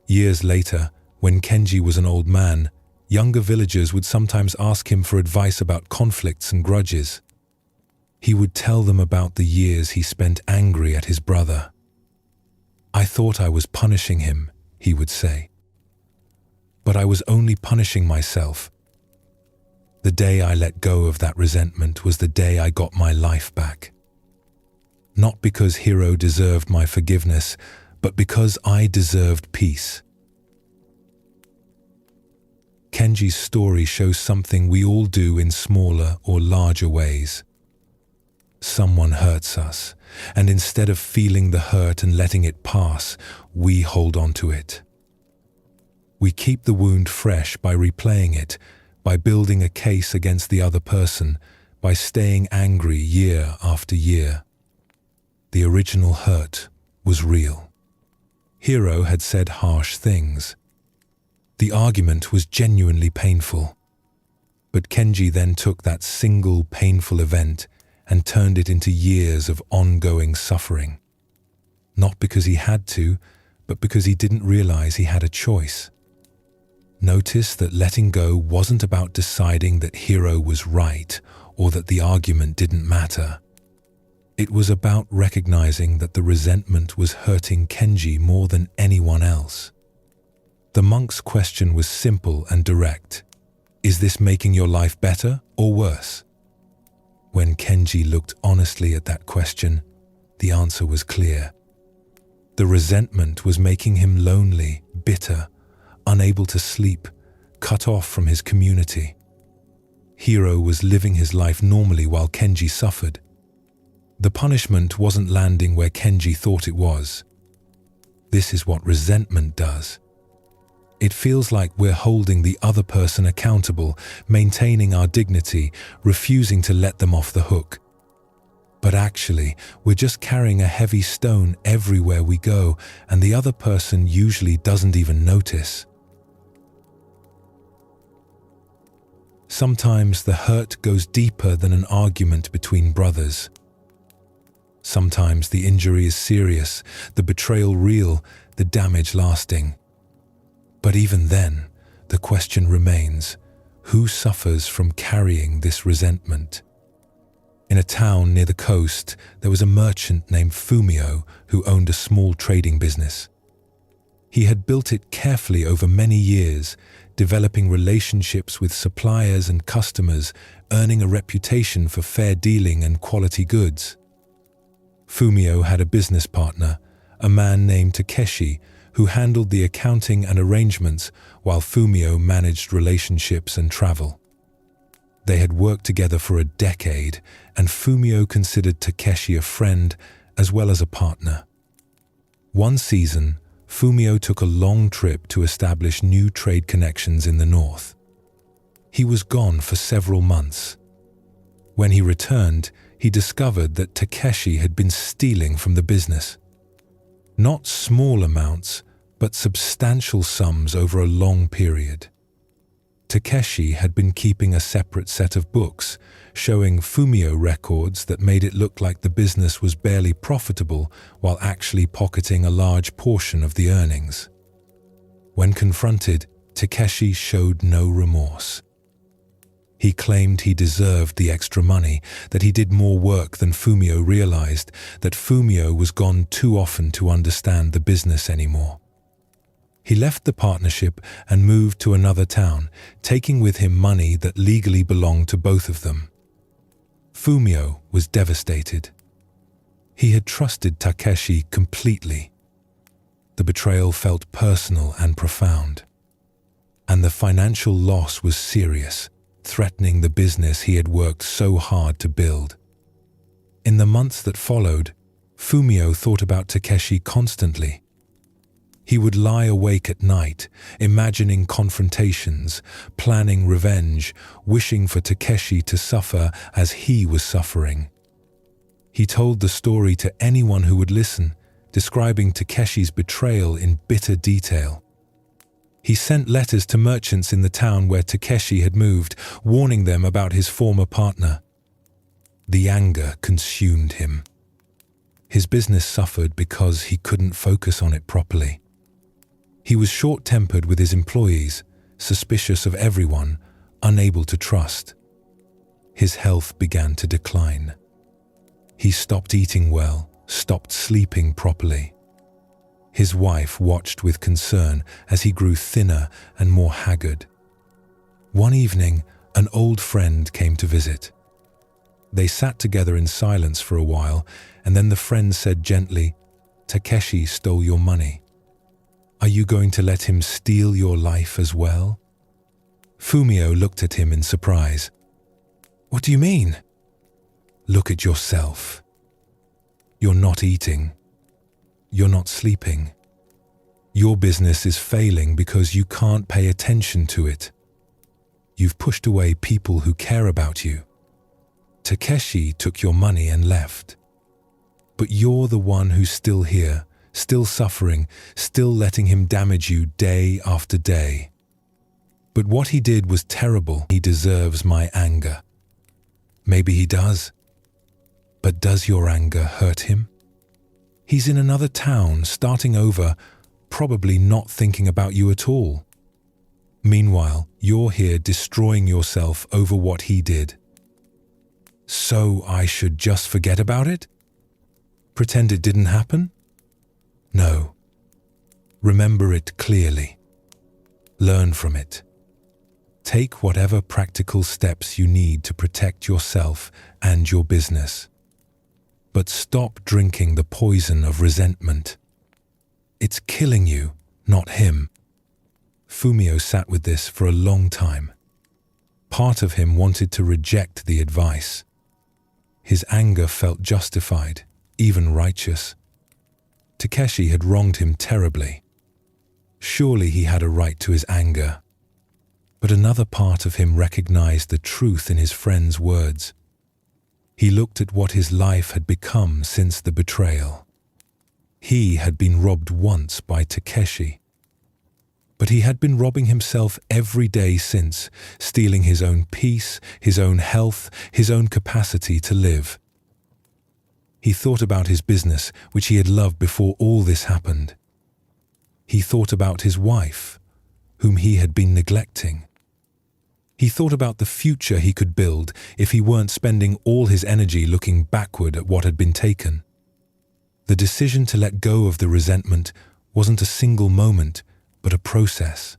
Years later, when Kenji was an old man, younger villagers would sometimes ask him for advice about conflicts and grudges. He would tell them about the years he spent angry at his brother. "I thought I was punishing him," he would say. "But I was only punishing myself. The day I let go of that resentment was the day I got my life back. Not because Hiro deserved my forgiveness, but because I deserved peace." Kenji's story shows something we all do in smaller or larger ways. Someone hurts us, and instead of feeling the hurt and letting it pass, we hold on to it. We keep the wound fresh by replaying it, by building a case against the other person, by staying angry year after year. The original hurt was real. Hiro had said harsh things. The argument was genuinely painful. But Kenji then took that single painful event and turned it into years of ongoing suffering. Not because he had to, but because he didn't realize he had a choice. Notice that letting go wasn't about deciding that Hiro was right or that the argument didn't matter. It was about recognizing that the resentment was hurting Kenji more than anyone else. The monk's question was simple and direct. Is this making your life better or worse? When Kenji looked honestly at that question, the answer was clear. The resentment was making him lonely, bitter, unable to sleep, cut off from his community. Hiro was living his life normally while Kenji suffered. The punishment wasn't landing where Kenji thought it was. This is what resentment does. It feels like we're holding the other person accountable, maintaining our dignity, refusing to let them off the hook. But actually, we're just carrying a heavy stone everywhere we go, and the other person usually doesn't even notice. Sometimes the hurt goes deeper than an argument between brothers. Sometimes the injury is serious, the betrayal real, the damage lasting. But even then, the question remains, who suffers from carrying this resentment? In a town near the coast, there was a merchant named Fumio who owned a small trading business. He had built it carefully over many years, developing relationships with suppliers and customers, earning a reputation for fair dealing and quality goods. Fumio had a business partner, a man named Takeshi, who handled the accounting and arrangements while Fumio managed relationships and travel. They had worked together for a decade, and Fumio considered Takeshi a friend as well as a partner. One season, Fumio took a long trip to establish new trade connections in the north. He was gone for several months. When he returned, he discovered that Takeshi had been stealing from the business. Not small amounts, but substantial sums over a long period. Takeshi had been keeping a separate set of books, showing Fumio records that made it look like the business was barely profitable while actually pocketing a large portion of the earnings. When confronted, Takeshi showed no remorse. He claimed he deserved the extra money, that he did more work than Fumio realized, that Fumio was gone too often to understand the business anymore. He left the partnership and moved to another town, taking with him money that legally belonged to both of them. Fumio was devastated. He had trusted Takeshi completely. The betrayal felt personal and profound. And the financial loss was serious, threatening the business he had worked so hard to build. In the months that followed, Fumio thought about Takeshi constantly. He would lie awake at night, imagining confrontations, planning revenge, wishing for Takeshi to suffer as he was suffering. He told the story to anyone who would listen, describing Takeshi's betrayal in bitter detail. He sent letters to merchants in the town where Takeshi had moved, warning them about his former partner. The anger consumed him. His business suffered because he couldn't focus on it properly. He was short-tempered with his employees, suspicious of everyone, unable to trust. His health began to decline. He stopped eating well, stopped sleeping properly. His wife watched with concern as he grew thinner and more haggard. One evening, an old friend came to visit. They sat together in silence for a while, and then the friend said gently, "Takeshi stole your money. Are you going to let him steal your life as well?" Fumio looked at him in surprise. "What do you mean?" "Look at yourself. You're not eating. You're not sleeping. Your business is failing because you can't pay attention to it. You've pushed away people who care about you. Takeshi took your money and left. But you're the one who's still here, still suffering, still letting him damage you day after day. But what he did was terrible. He deserves my anger." "Maybe he does. But does your anger hurt him? He's in another town, starting over, probably not thinking about you at all. Meanwhile, you're here destroying yourself over what he did. So I should just forget about it? Pretend it didn't happen? No. Remember it clearly. Learn from it. Take whatever practical steps you need to protect yourself and your business. But stop drinking the poison of resentment. It's killing you, not him." Fumio sat with this for a long time. Part of him wanted to reject the advice. His anger felt justified, even righteous. Takeshi had wronged him terribly. Surely he had a right to his anger. But another part of him recognized the truth in his friend's words. He looked at what his life had become since the betrayal. He had been robbed once by Takeshi. But he had been robbing himself every day since, stealing his own peace, his own health, his own capacity to live. He thought about his business, which he had loved before all this happened. He thought about his wife, whom he had been neglecting. He thought about the future he could build if he weren't spending all his energy looking backward at what had been taken. The decision to let go of the resentment wasn't a single moment, but a process.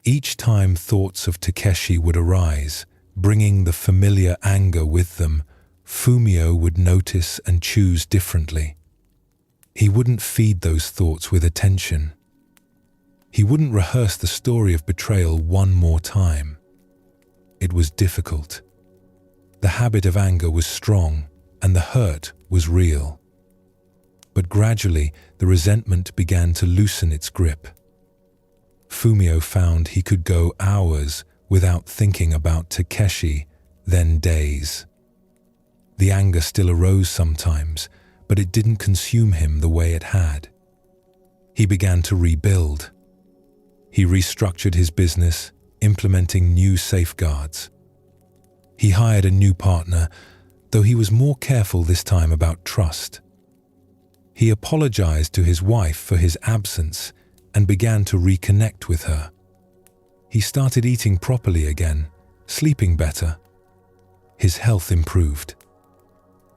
Each time thoughts of Takeshi would arise, bringing the familiar anger with them, Fumio would notice and choose differently. He wouldn't feed those thoughts with attention. He wouldn't rehearse the story of betrayal one more time. It was difficult. The habit of anger was strong, and the hurt was real. But gradually, the resentment began to loosen its grip. Fumio found he could go hours without thinking about Takeshi, then days. The anger still arose sometimes, but it didn't consume him the way it had. He began to rebuild. He restructured his business, implementing new safeguards. He hired a new partner, though he was more careful this time about trust. He apologized to his wife for his absence and began to reconnect with her. He started eating properly again, sleeping better. His health improved.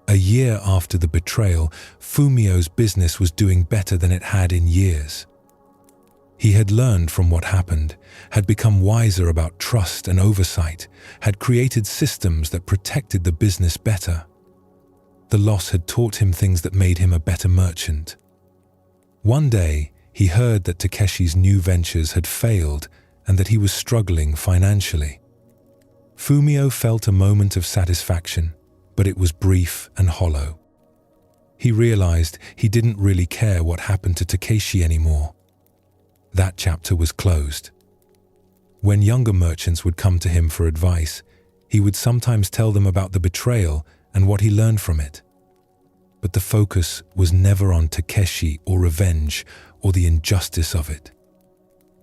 A year after the betrayal, Fumio's business was doing better than it had in years. He had learned from what happened, had become wiser about trust and oversight, had created systems that protected the business better. The loss had taught him things that made him a better merchant. One day, he heard that Takeshi's new ventures had failed and that he was struggling financially. Fumio felt a moment of satisfaction, but it was brief and hollow. He realized he didn't really care what happened to Takeshi anymore. That chapter was closed. When younger merchants would come to him for advice, he would sometimes tell them about the betrayal and what he learned from it. But the focus was never on Takeshi or revenge or the injustice of it.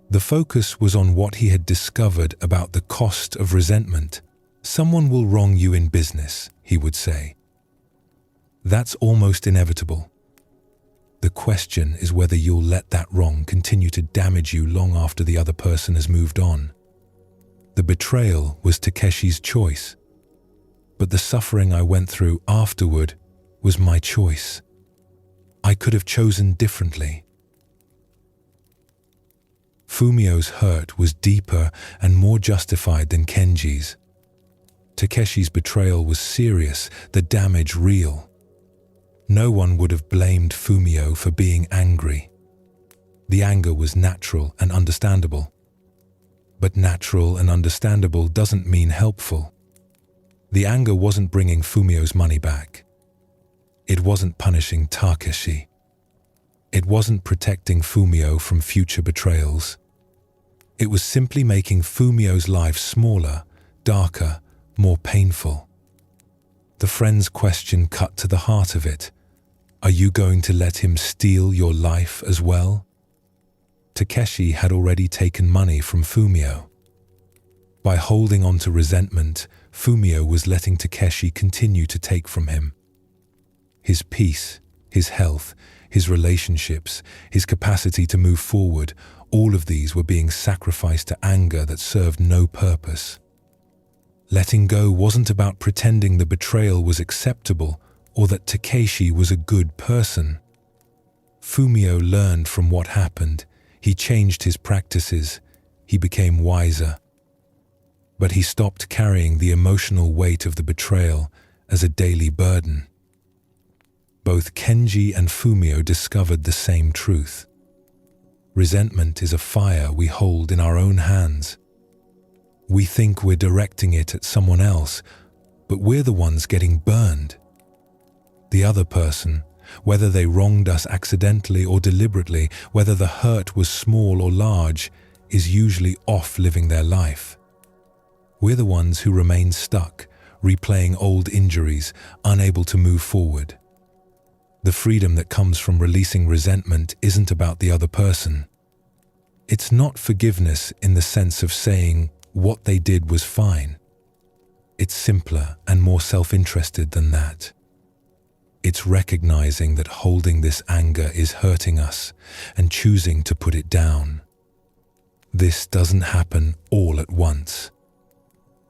The focus was on what he had discovered about the cost of resentment. Someone will wrong you in business, he would say. That's almost inevitable. The question is whether you'll let that wrong continue to damage you long after the other person has moved on. The betrayal was Takeshi's choice, but the suffering I went through afterward was my choice. I could have chosen differently. Fumio's hurt was deeper and more justified than Kenji's. Takeshi's betrayal was serious, the damage real. No one would have blamed Fumio for being angry. The anger was natural and understandable. But natural and understandable doesn't mean helpful. The anger wasn't bringing Fumio's money back. It wasn't punishing Takeshi. It wasn't protecting Fumio from future betrayals. It was simply making Fumio's life smaller, darker, more painful. The friend's question cut to the heart of it. Are you going to let him steal your life as well? Takeshi had already taken money from Fumio. By holding on to resentment, Fumio was letting Takeshi continue to take from him. His peace, his health, his relationships, his capacity to move forward, all of these were being sacrificed to anger that served no purpose. Letting go wasn't about pretending the betrayal was acceptable or that Takeshi was a good person. Fumio learned from what happened. He changed his practices. He became wiser. But he stopped carrying the emotional weight of the betrayal as a daily burden. Both Kenji and Fumio discovered the same truth. Resentment is a fire we hold in our own hands. We think we're directing it at someone else, but we're the ones getting burned. The other person, whether they wronged us accidentally or deliberately, whether the hurt was small or large, is usually off living their life. We're the ones who remain stuck, replaying old injuries, unable to move forward. The freedom that comes from releasing resentment isn't about the other person. It's not forgiveness in the sense of saying what they did was fine. It's simpler and more self-interested than that. It's recognizing that holding this anger is hurting us and choosing to put it down. This doesn't happen all at once.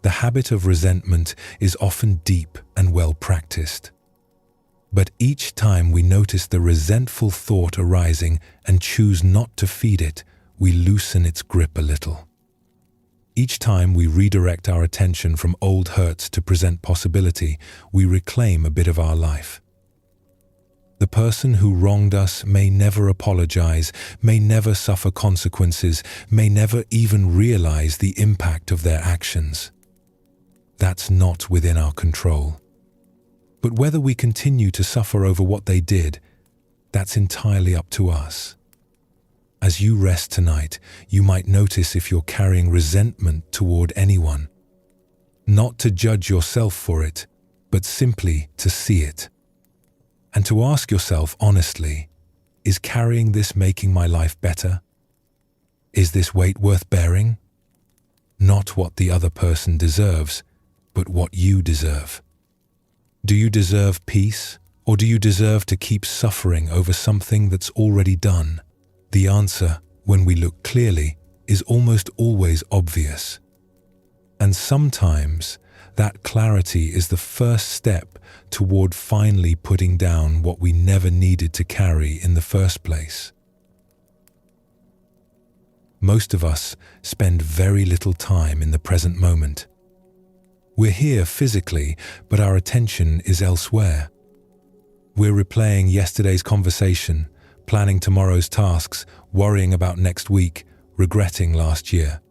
The habit of resentment is often deep and well practiced. But each time we notice the resentful thought arising and choose not to feed it, we loosen its grip a little. Each time we redirect our attention from old hurts to present possibility, we reclaim a bit of our life. The person who wronged us may never apologize, may never suffer consequences, may never even realize the impact of their actions. That's not within our control. But whether we continue to suffer over what they did, that's entirely up to us. As you rest tonight, you might notice if you're carrying resentment toward anyone. Not to judge yourself for it, but simply to see it. And to ask yourself honestly, is carrying this making my life better? Is this weight worth bearing? Not what the other person deserves, but what you deserve. Do you deserve peace, or do you deserve to keep suffering over something that's already done? The answer, when we look clearly, is almost always obvious. And sometimes that clarity is the first step toward finally putting down what we never needed to carry in the first place. Most of us spend very little time in the present moment. We're here physically, but our attention is elsewhere. We're replaying yesterday's conversation, planning tomorrow's tasks, worrying about next week, regretting last year.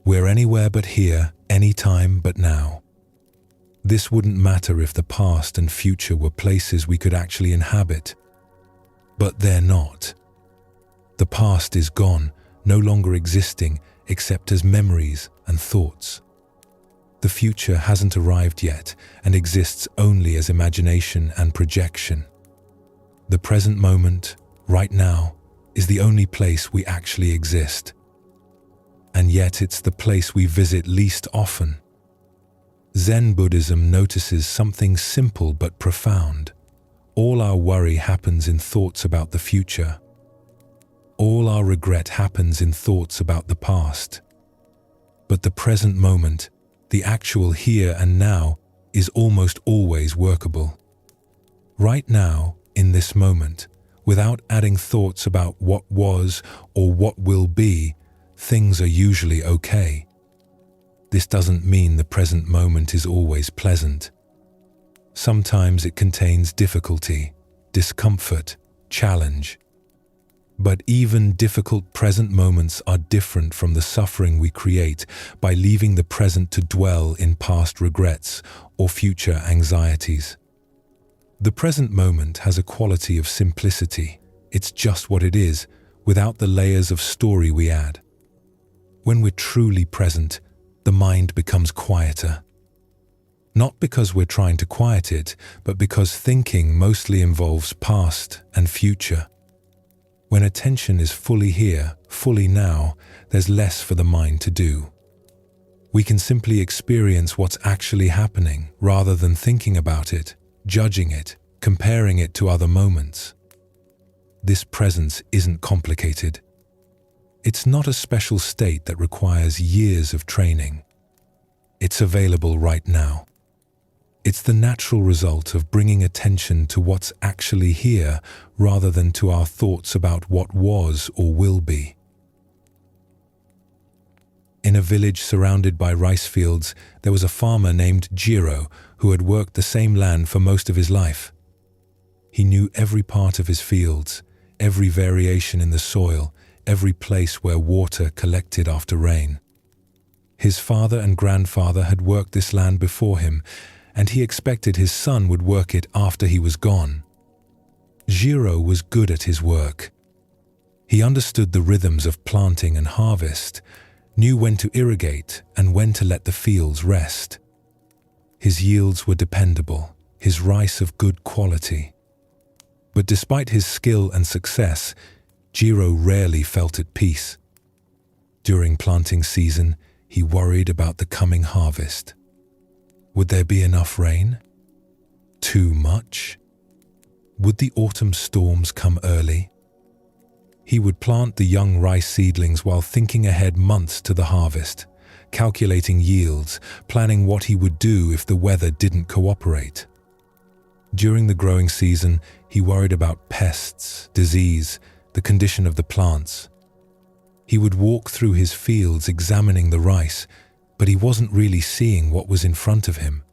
We're anywhere but here, anytime but now. This wouldn't matter if the past and future were places we could actually inhabit. But they're not. The past is gone, no longer existing except as memories and thoughts. The future hasn't arrived yet and exists only as imagination and projection. The present moment, right now, is the only place we actually exist. And yet it's the place we visit least often. Zen Buddhism notices something simple but profound. All our worry happens in thoughts about the future. All our regret happens in thoughts about the past. But the present moment, the actual here and now, is almost always workable. Right now, in this moment, without adding thoughts about what was or what will be, things are usually okay. This doesn't mean the present moment is always pleasant. Sometimes it contains difficulty, discomfort, challenge. But even difficult present moments are different from the suffering we create by leaving the present to dwell in past regrets or future anxieties. The present moment has a quality of simplicity. It's just what it is, without the layers of story we add. When we're truly present, the mind becomes quieter. Not because we're trying to quiet it, but because thinking mostly involves past and future. When attention is fully here, fully now, there's less for the mind to do. We can simply experience what's actually happening rather than thinking about it, judging it, comparing it to other moments. This presence isn't complicated. It's not a special state that requires years of training. It's available right now. It's the natural result of bringing attention to what's actually here rather than to our thoughts about what was or will be. In a village surrounded by rice fields, there was a farmer named Jiro who had worked the same land for most of his life. He knew every part of his fields, every variation in the soil, every place where water collected after rain. His father and grandfather had worked this land before him, and he expected his son would work it after he was gone. Jiro was good at his work. He understood the rhythms of planting and harvest, knew when to irrigate and when to let the fields rest. His yields were dependable, his rice of good quality. But despite his skill and success, Jiro rarely felt at peace. During planting season, he worried about the coming harvest. Would there be enough rain? Too much? Would the autumn storms come early? He would plant the young rice seedlings while thinking ahead months to the harvest, calculating yields, planning what he would do if the weather didn't cooperate. During the growing season, he worried about pests, disease, the condition of the plants. He would walk through his fields examining the rice, but he wasn't really seeing what was in front of him.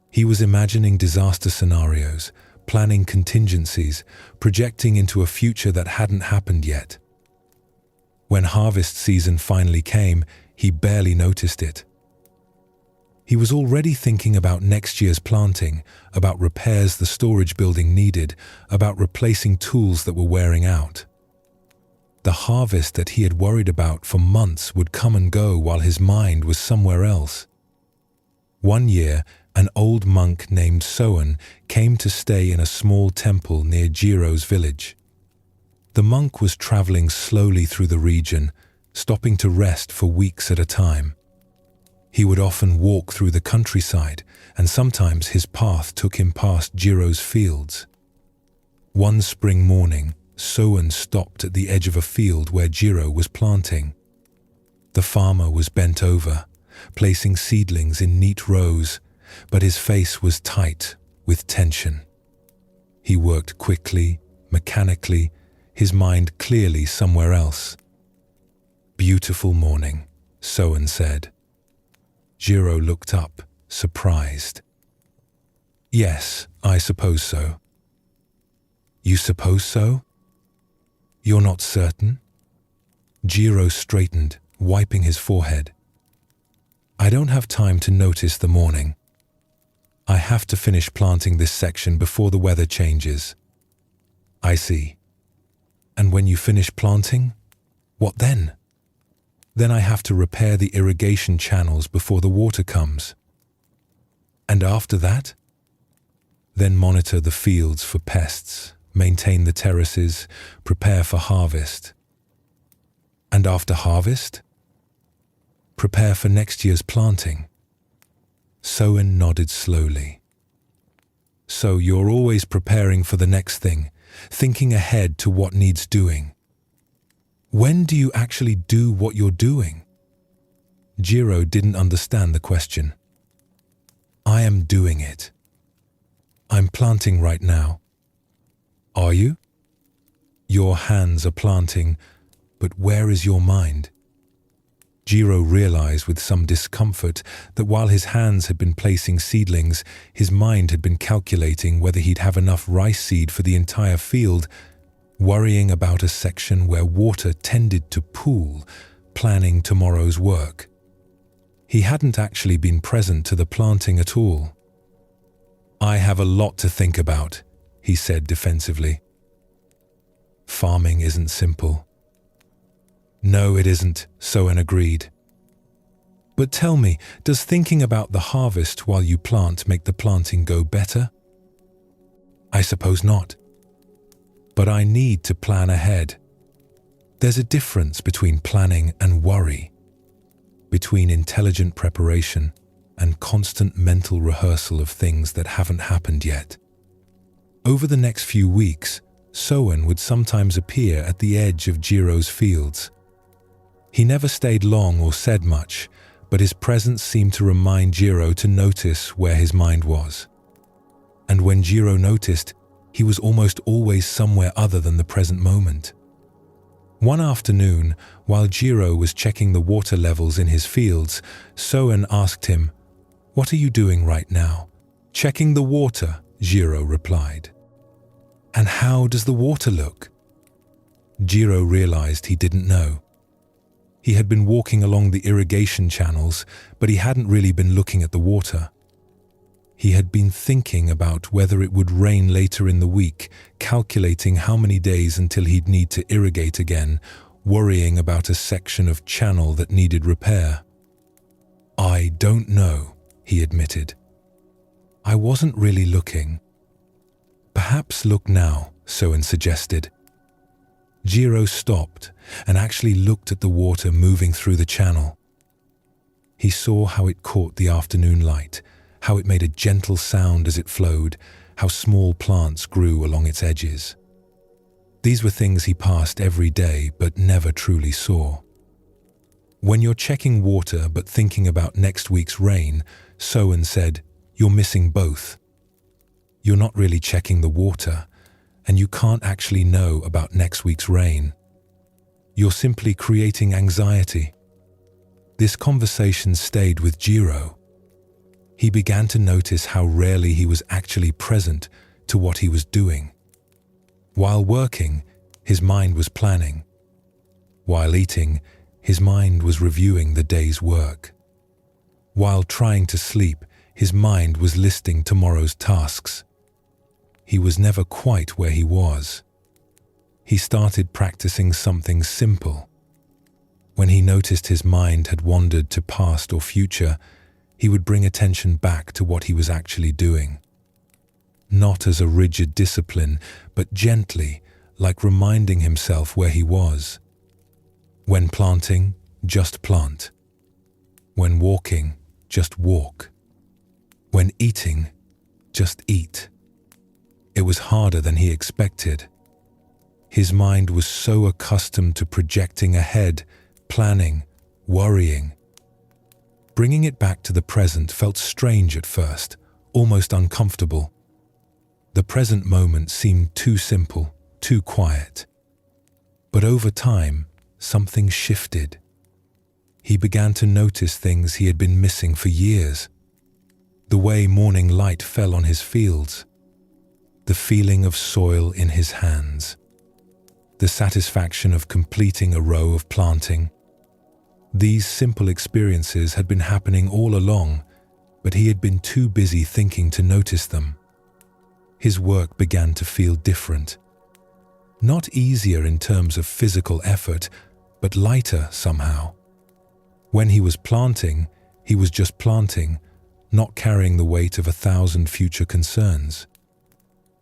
He was imagining disaster scenarios, planning contingencies, projecting into a future that hadn't happened yet. When harvest season finally came, he barely noticed it. He was already thinking about next year's planting, about repairs the storage building needed, about replacing tools that were wearing out. The harvest that he had worried about for months would come and go while his mind was somewhere else. One year, an old monk named Soen came to stay in a small temple near Jiro's village. The monk was traveling slowly through the region, stopping to rest for weeks at a time. He would often walk through the countryside, and sometimes his path took him past Jiro's fields. One spring morning, Soen stopped at the edge of a field where Jiro was planting. The farmer was bent over, placing seedlings in neat rows, but his face was tight with tension. He worked quickly, mechanically, his mind clearly somewhere else. "Beautiful morning," Soen said. Jiro looked up, surprised. "Yes, I suppose so." "You suppose so? You're not certain?" Jiro straightened, wiping his forehead. "I don't have time to notice the morning. I have to finish planting this section before the weather changes." "I see. And when you finish planting, what then?" "Then I have to repair the irrigation channels before the water comes." "And after that?" "Then monitor the fields for pests, maintain the terraces, prepare for harvest." "And after harvest?" "Prepare for next year's planting." Soen nodded slowly. "So you're always preparing for the next thing, thinking ahead to what needs doing. When do you actually do what you're doing?" Jiro didn't understand the question. "I am doing it. I'm planting right now." "Are you?" "Your hands are planting, but where is your mind?" Jiro realized with some discomfort that while his hands had been placing seedlings, his mind had been calculating whether he'd have enough rice seed for the entire field, worrying about a section where water tended to pool, planning tomorrow's work. He hadn't actually been present to the planting at all. "I have a lot to think about," he said defensively. "Farming isn't simple." "No, it isn't," Soen agreed. "But tell me, does thinking about the harvest while you plant make the planting go better?" "I suppose not. But I need to plan ahead. There's a difference between planning and worry, between intelligent preparation and constant mental rehearsal of things that haven't happened yet." Over the next few weeks, Soen would sometimes appear at the edge of Jiro's fields. He never stayed long or said much, but his presence seemed to remind Jiro to notice where his mind was. And when Jiro noticed, he was almost always somewhere other than the present moment. One afternoon, while Jiro was checking the water levels in his fields, Soen asked him, "What are you doing right now?" "Checking the water," Jiro replied. "And how does the water look?" Jiro realized he didn't know. He had been walking along the irrigation channels, but he hadn't really been looking at the water. He had been thinking about whether it would rain later in the week, calculating how many days until he'd need to irrigate again, worrying about a section of channel that needed repair. "I don't know," he admitted. "I wasn't really looking." "Perhaps look now," Soen suggested. Jiro stopped and actually looked at the water moving through the channel. He saw how it caught the afternoon light, how it made a gentle sound as it flowed, how small plants grew along its edges. These were things he passed every day but never truly saw. When you're checking water but thinking about next week's rain, Soen said, you're missing both. You're not really checking the water, and you can't actually know about next week's rain. You're simply creating anxiety. This conversation stayed with Jiro. He began to notice how rarely he was actually present to what he was doing. While working, his mind was planning. While eating, his mind was reviewing the day's work. While trying to sleep, his mind was listing tomorrow's tasks. He was never quite where he was. He started practicing something simple. When he noticed his mind had wandered to past or future, he would bring attention back to what he was actually doing. Not as a rigid discipline, but gently, like reminding himself where he was. When planting, just plant. When walking, just walk. When eating, just eat. It was harder than he expected. His mind was so accustomed to projecting ahead, planning, worrying. Bringing it back to the present felt strange at first, almost uncomfortable. The present moment seemed too simple, too quiet. But over time, something shifted. He began to notice things he had been missing for years. The way morning light fell on his fields. The feeling of soil in his hands. The satisfaction of completing a row of planting. These simple experiences had been happening all along, but he had been too busy thinking to notice them. His work began to feel different. Not easier in terms of physical effort, but lighter somehow. When he was planting, he was just planting, not carrying the weight of 1,000 future concerns.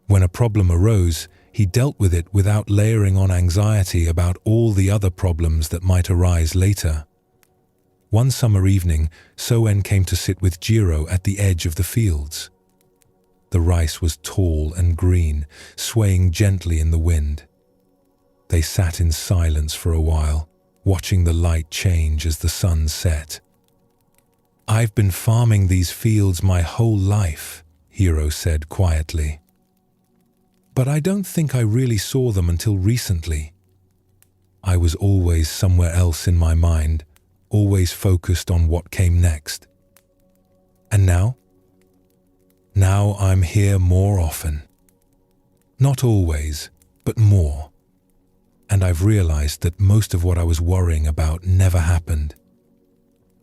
When a problem arose, he dealt with it without layering on anxiety about all the other problems that might arise later. One summer evening, Soen came to sit with Jiro at the edge of the fields. The rice was tall and green, swaying gently in the wind. They sat in silence for a while, watching the light change as the sun set. "I've been farming these fields my whole life," Jiro said quietly. "But I don't think I really saw them until recently. I was always somewhere else in my mind, always focused on what came next. And now? Now I'm here more often. Not always, but more. And I've realized that most of what I was worrying about never happened.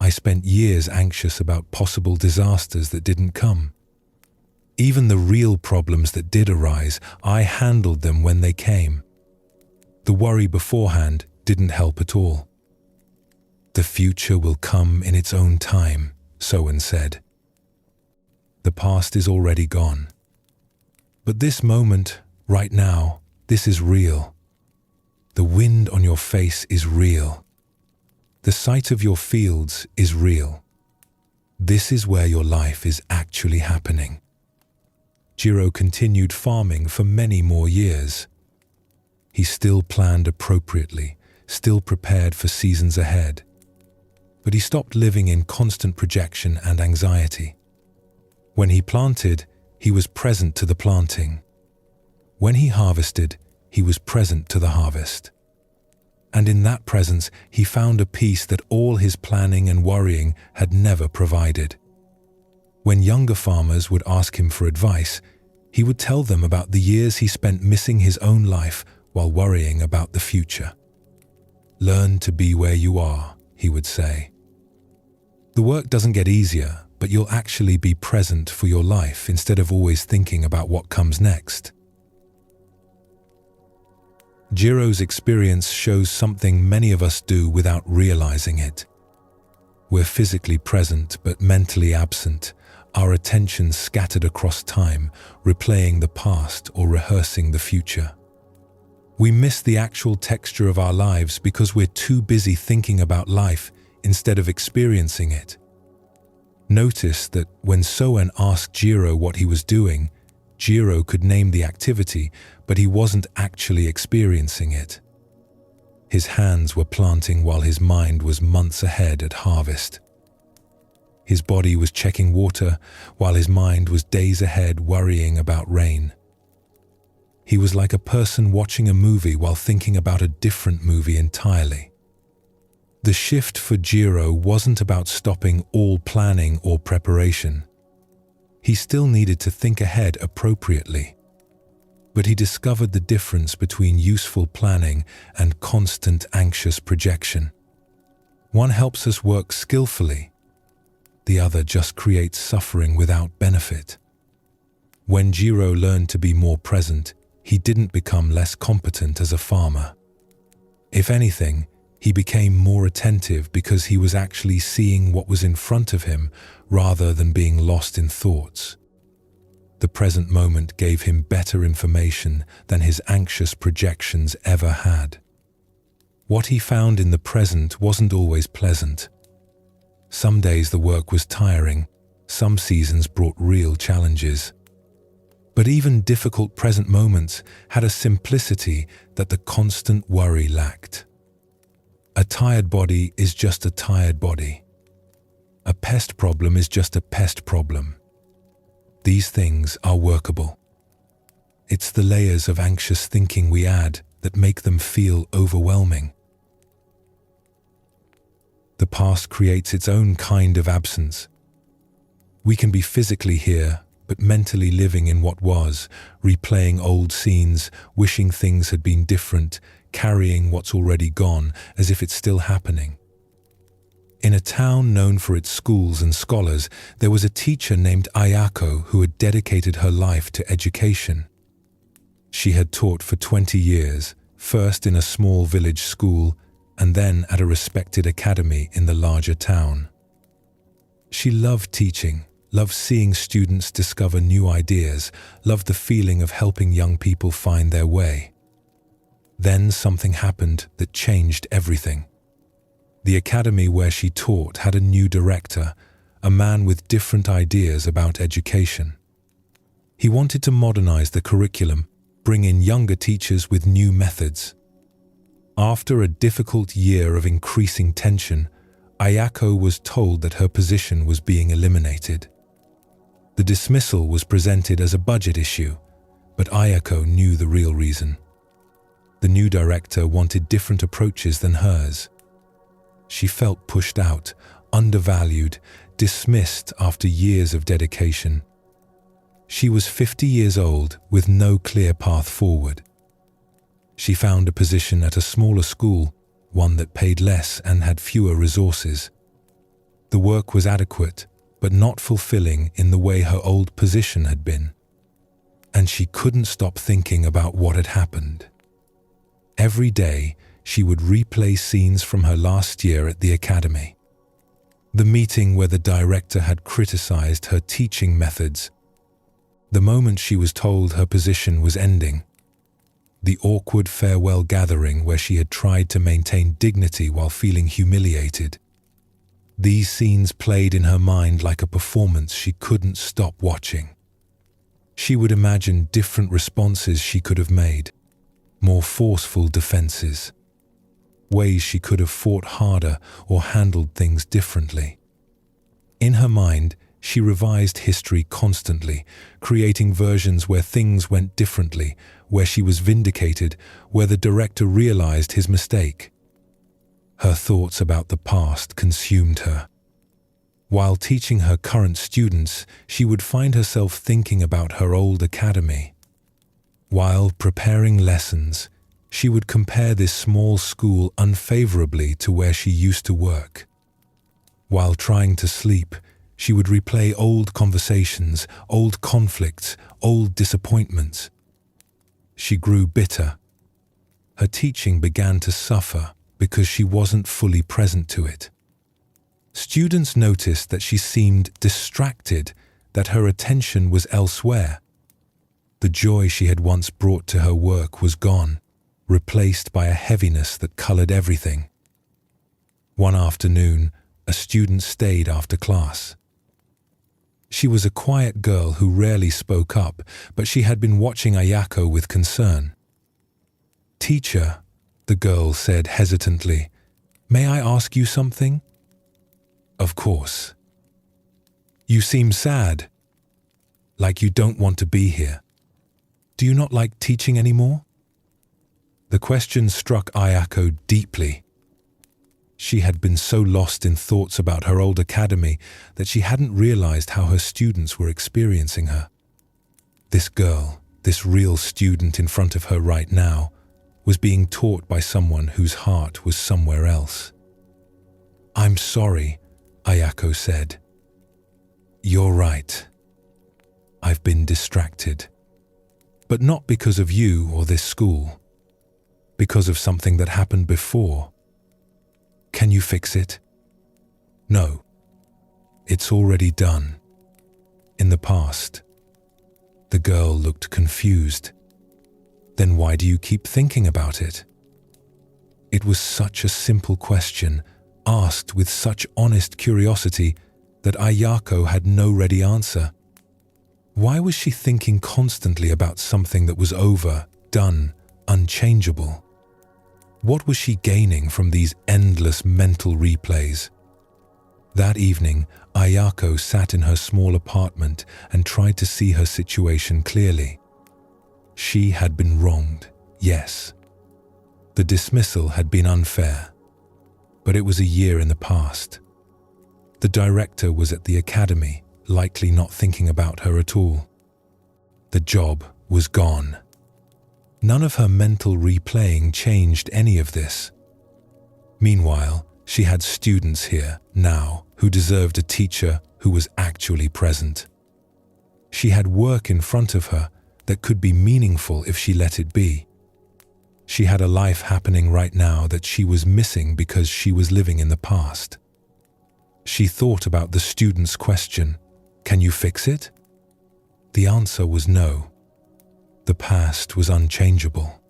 I spent years anxious about possible disasters that didn't come. Even the real problems that did arise, I handled them when they came. The worry beforehand didn't help at all. The future will come in its own time," Soen said. "The past is already gone. But this moment, right now, this is real. The wind on your face is real. The sight of your fields is real. This is where your life is actually happening." Jiro continued farming for many more years. He still planned appropriately, still prepared for seasons ahead. But he stopped living in constant projection and anxiety. When he planted, he was present to the planting. When he harvested, he was present to the harvest. And in that presence, he found a peace that all his planning and worrying had never provided. When younger farmers would ask him for advice, he would tell them about the years he spent missing his own life while worrying about the future. "Learn to be where you are," he would say. "The work doesn't get easier, but you'll actually be present for your life instead of always thinking about what comes next." Jiro's experience shows something many of us do without realizing it. We're physically present but mentally absent, our attention scattered across time, replaying the past or rehearsing the future. We miss the actual texture of our lives because we're too busy thinking about life instead of experiencing it. Notice that when Soen asked Jiro what he was doing, Jiro could name the activity, but he wasn't actually experiencing it. His hands were planting while his mind was months ahead at harvest. His body was checking water while his mind was days ahead worrying about rain. He was like a person watching a movie while thinking about a different movie entirely. The shift for Jiro wasn't about stopping all planning or preparation. He still needed to think ahead appropriately, but he discovered the difference between useful planning and constant anxious projection. One helps us work skillfully, the other just creates suffering without benefit. When Jiro learned to be more present, he didn't become less competent as a farmer. If anything, he became more attentive because he was actually seeing what was in front of him rather than being lost in thoughts. The present moment gave him better information than his anxious projections ever had. What he found in the present wasn't always pleasant. Some days the work was tiring, some seasons brought real challenges. But even difficult present moments had a simplicity that the constant worry lacked. A tired body is just a tired body. A pest problem is just a pest problem. These things are workable. It's the layers of anxious thinking we add that make them feel overwhelming. The past creates its own kind of absence. We can be physically here, but mentally living in what was, replaying old scenes, wishing things had been different, carrying what's already gone as if it's still happening. In a town known for its schools and scholars, there was a teacher named Ayako who had dedicated her life to education. She had taught for 20 years, first in a small village school and then at a respected academy in the larger town. She loved teaching, loved seeing students discover new ideas, loved the feeling of helping young people find their way. Then something happened that changed everything. The academy where she taught had a new director, a man with different ideas about education. He wanted to modernize the curriculum, bring in younger teachers with new methods. After a difficult year of increasing tension, Ayako was told that her position was being eliminated. The dismissal was presented as a budget issue, but Ayako knew the real reason. The new director wanted different approaches than hers. She felt pushed out, undervalued, dismissed after years of dedication. She was 50 years old with no clear path forward. She found a position at a smaller school, one that paid less and had fewer resources. The work was adequate, but not fulfilling in the way her old position had been. And she couldn't stop thinking about what had happened. Every day, she would replay scenes from her last year at the academy. The meeting where the director had criticized her teaching methods. The moment she was told her position was ending. The awkward farewell gathering where she had tried to maintain dignity while feeling humiliated. These scenes played in her mind like a performance she couldn't stop watching. She would imagine different responses she could have made, more forceful defenses, ways she could have fought harder or handled things differently. In her mind, she revised history constantly, creating versions where things went differently, where she was vindicated, where the director realized his mistake. Her thoughts about the past consumed her. While teaching her current students, she would find herself thinking about her old academy. While preparing lessons, she would compare this small school unfavorably to where she used to work. While trying to sleep, she would replay old conversations, old conflicts, old disappointments. She grew bitter. Her teaching began to suffer because she wasn't fully present to it. Students noticed that she seemed distracted, that her attention was elsewhere. The joy she had once brought to her work was gone, replaced by a heaviness that colored everything. One afternoon, a student stayed after class. She was a quiet girl who rarely spoke up, but she had been watching Ayako with concern. "Teacher," the girl said hesitantly, "may I ask you something?" "Of course." "You seem sad, like you don't want to be here. Do you not like teaching anymore?" The question struck Ayako deeply. She had been so lost in thoughts about her old academy that she hadn't realized how her students were experiencing her. This girl, this real student in front of her right now, was being taught by someone whose heart was somewhere else. "I'm sorry," Ayako said. "You're right. I've been distracted. But not because of you or this school. Because of something that happened before. Can you fix it?" "No. It's already done. In the past." The girl looked confused. "Then why do you keep thinking about it?" It was such a simple question, asked with such honest curiosity, that Ayako had no ready answer. Why was she thinking constantly about something that was over, done, unchangeable? What was she gaining from these endless mental replays? That evening, Ayako sat in her small apartment and tried to see her situation clearly. She had been wronged, yes. The dismissal had been unfair, but it was a year in the past. The director was at the academy, likely not thinking about her at all. The job was gone. None of her mental replaying changed any of this. Meanwhile, she had students here, now, who deserved a teacher who was actually present. She had work in front of her that could be meaningful if she let it be. She had a life happening right now that she was missing because she was living in the past. She thought about the student's question, "Can you fix it?" The answer was no. The past was unchangeable.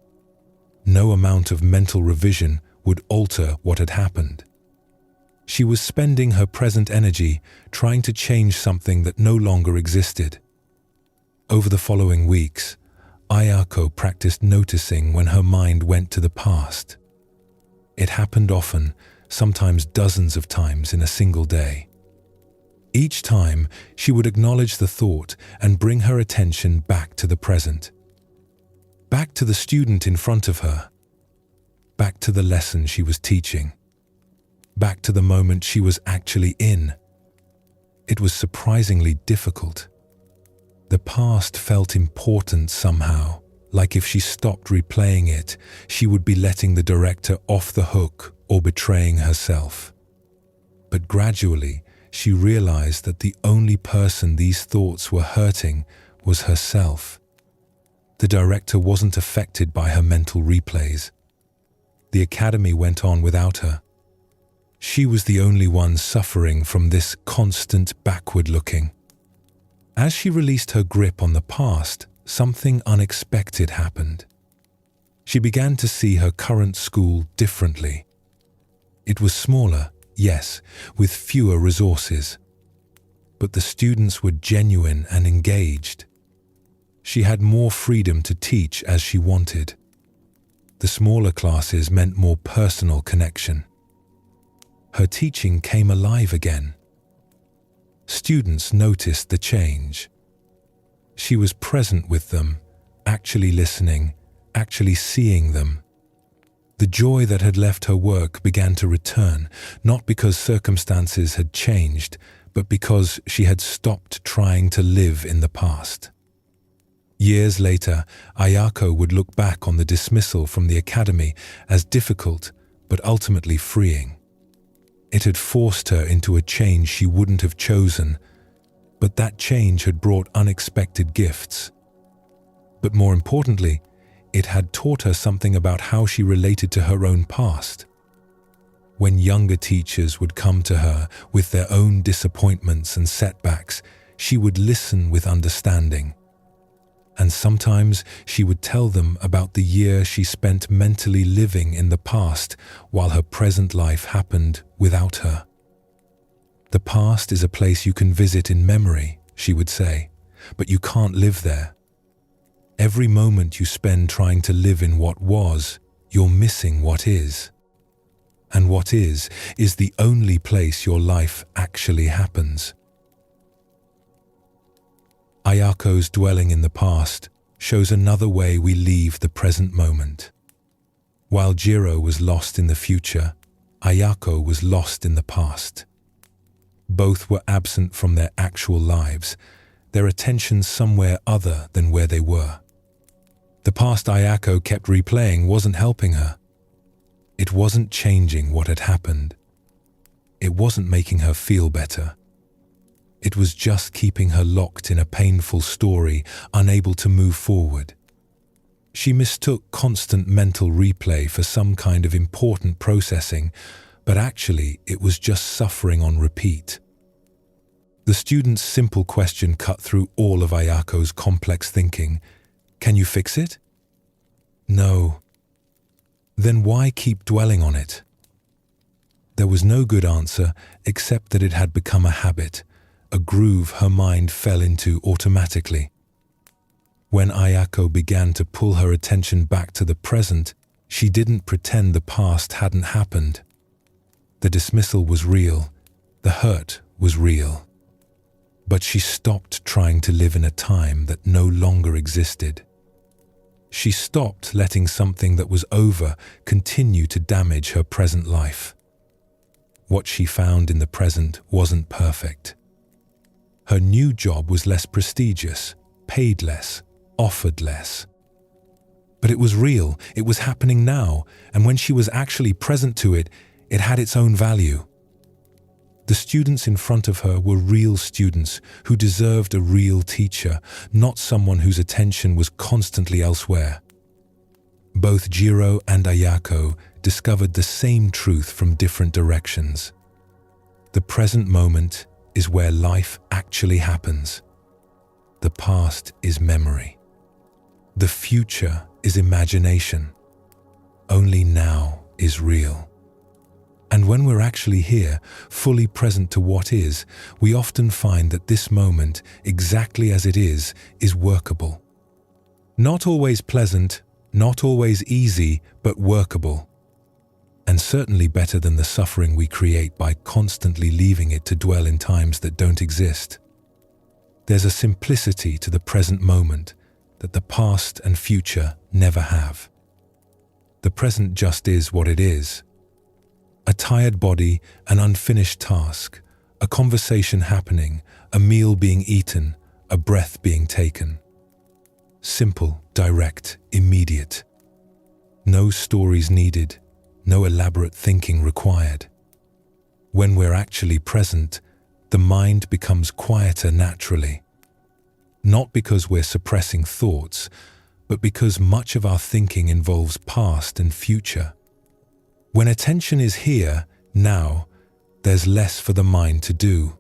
No amount of mental revision would alter what had happened. She was spending her present energy trying to change something that no longer existed. Over the following weeks, Ayako practiced noticing when her mind went to the past. It happened often, sometimes dozens of times in a single day. Each time, she would acknowledge the thought and bring her attention back to the present. Back to the student in front of her. Back to the lesson she was teaching. Back to the moment she was actually in. It was surprisingly difficult. The past felt important somehow, like if she stopped replaying it, she would be letting the director off the hook or betraying herself. But gradually, she realized that the only person these thoughts were hurting was herself. The director wasn't affected by her mental replays. The academy went on without her. She was the only one suffering from this constant backward looking. As she released her grip on the past, something unexpected happened. She began to see her current school differently. It was smaller, yes, with fewer resources. But the students were genuine and engaged. She had more freedom to teach as she wanted. The smaller classes meant more personal connection. Her teaching came alive again. Students noticed the change. She was present with them, actually listening, actually seeing them. The joy that had left her work began to return, not because circumstances had changed, but because she had stopped trying to live in the past. Years later, Ayako would look back on the dismissal from the academy as difficult, but ultimately freeing. It had forced her into a change she wouldn't have chosen, but that change had brought unexpected gifts. But more importantly, it had taught her something about how she related to her own past. When younger teachers would come to her with their own disappointments and setbacks, she would listen with understanding. And sometimes she would tell them about the year she spent mentally living in the past while her present life happened without her. The past is a place you can visit in memory, she would say, but you can't live there. Every moment you spend trying to live in what was, you're missing what is. And what is the only place your life actually happens. Ayako's dwelling in the past shows another way we leave the present moment. While Jiro was lost in the future, Ayako was lost in the past. Both were absent from their actual lives, their attention somewhere other than where they were. The past Ayako kept replaying wasn't helping her. It wasn't changing what had happened. It wasn't making her feel better. It was just keeping her locked in a painful story, unable to move forward. She mistook constant mental replay for some kind of important processing, but actually it was just suffering on repeat. The student's simple question cut through all of Ayako's complex thinking. Can you fix it? No. Then why keep dwelling on it? There was no good answer except that it had become a habit, a groove her mind fell into automatically. When Ayako began to pull her attention back to the present, she didn't pretend the past hadn't happened. The dismissal was real, the hurt was real. But she stopped trying to live in a time that no longer existed. She stopped letting something that was over continue to damage her present life. What she found in the present wasn't perfect. Her new job was less prestigious, paid less, offered less. But it was real, it was happening now, and when she was actually present to it, it had its own value. The students in front of her were real students who deserved a real teacher, not someone whose attention was constantly elsewhere. Both Jiro and Ayako discovered the same truth from different directions. The present moment is where life actually happens. The past is memory. The future is imagination. Only now is real. And when we're actually here, fully present to what is, we often find that this moment, exactly as it is workable. Not always pleasant, not always easy, but workable. And certainly better than the suffering we create by constantly leaving it to dwell in times that don't exist. There's a simplicity to the present moment that the past and future never have. The present just is what it is. A tired body, an unfinished task, a conversation happening, a meal being eaten, a breath being taken. Simple, direct, immediate. No stories needed, no elaborate thinking required. When we're actually present, the mind becomes quieter naturally. Not because we're suppressing thoughts, but because much of our thinking involves past and future. When attention is here, now, there's less for the mind to do.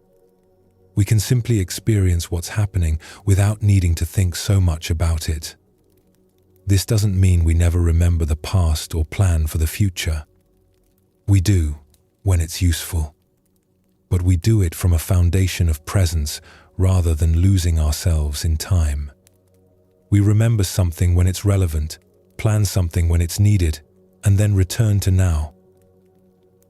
We can simply experience what's happening without needing to think so much about it. This doesn't mean we never remember the past or plan for the future. We do, when it's useful. But we do it from a foundation of presence rather than losing ourselves in time. We remember something when it's relevant, plan something when it's needed, and then return to now.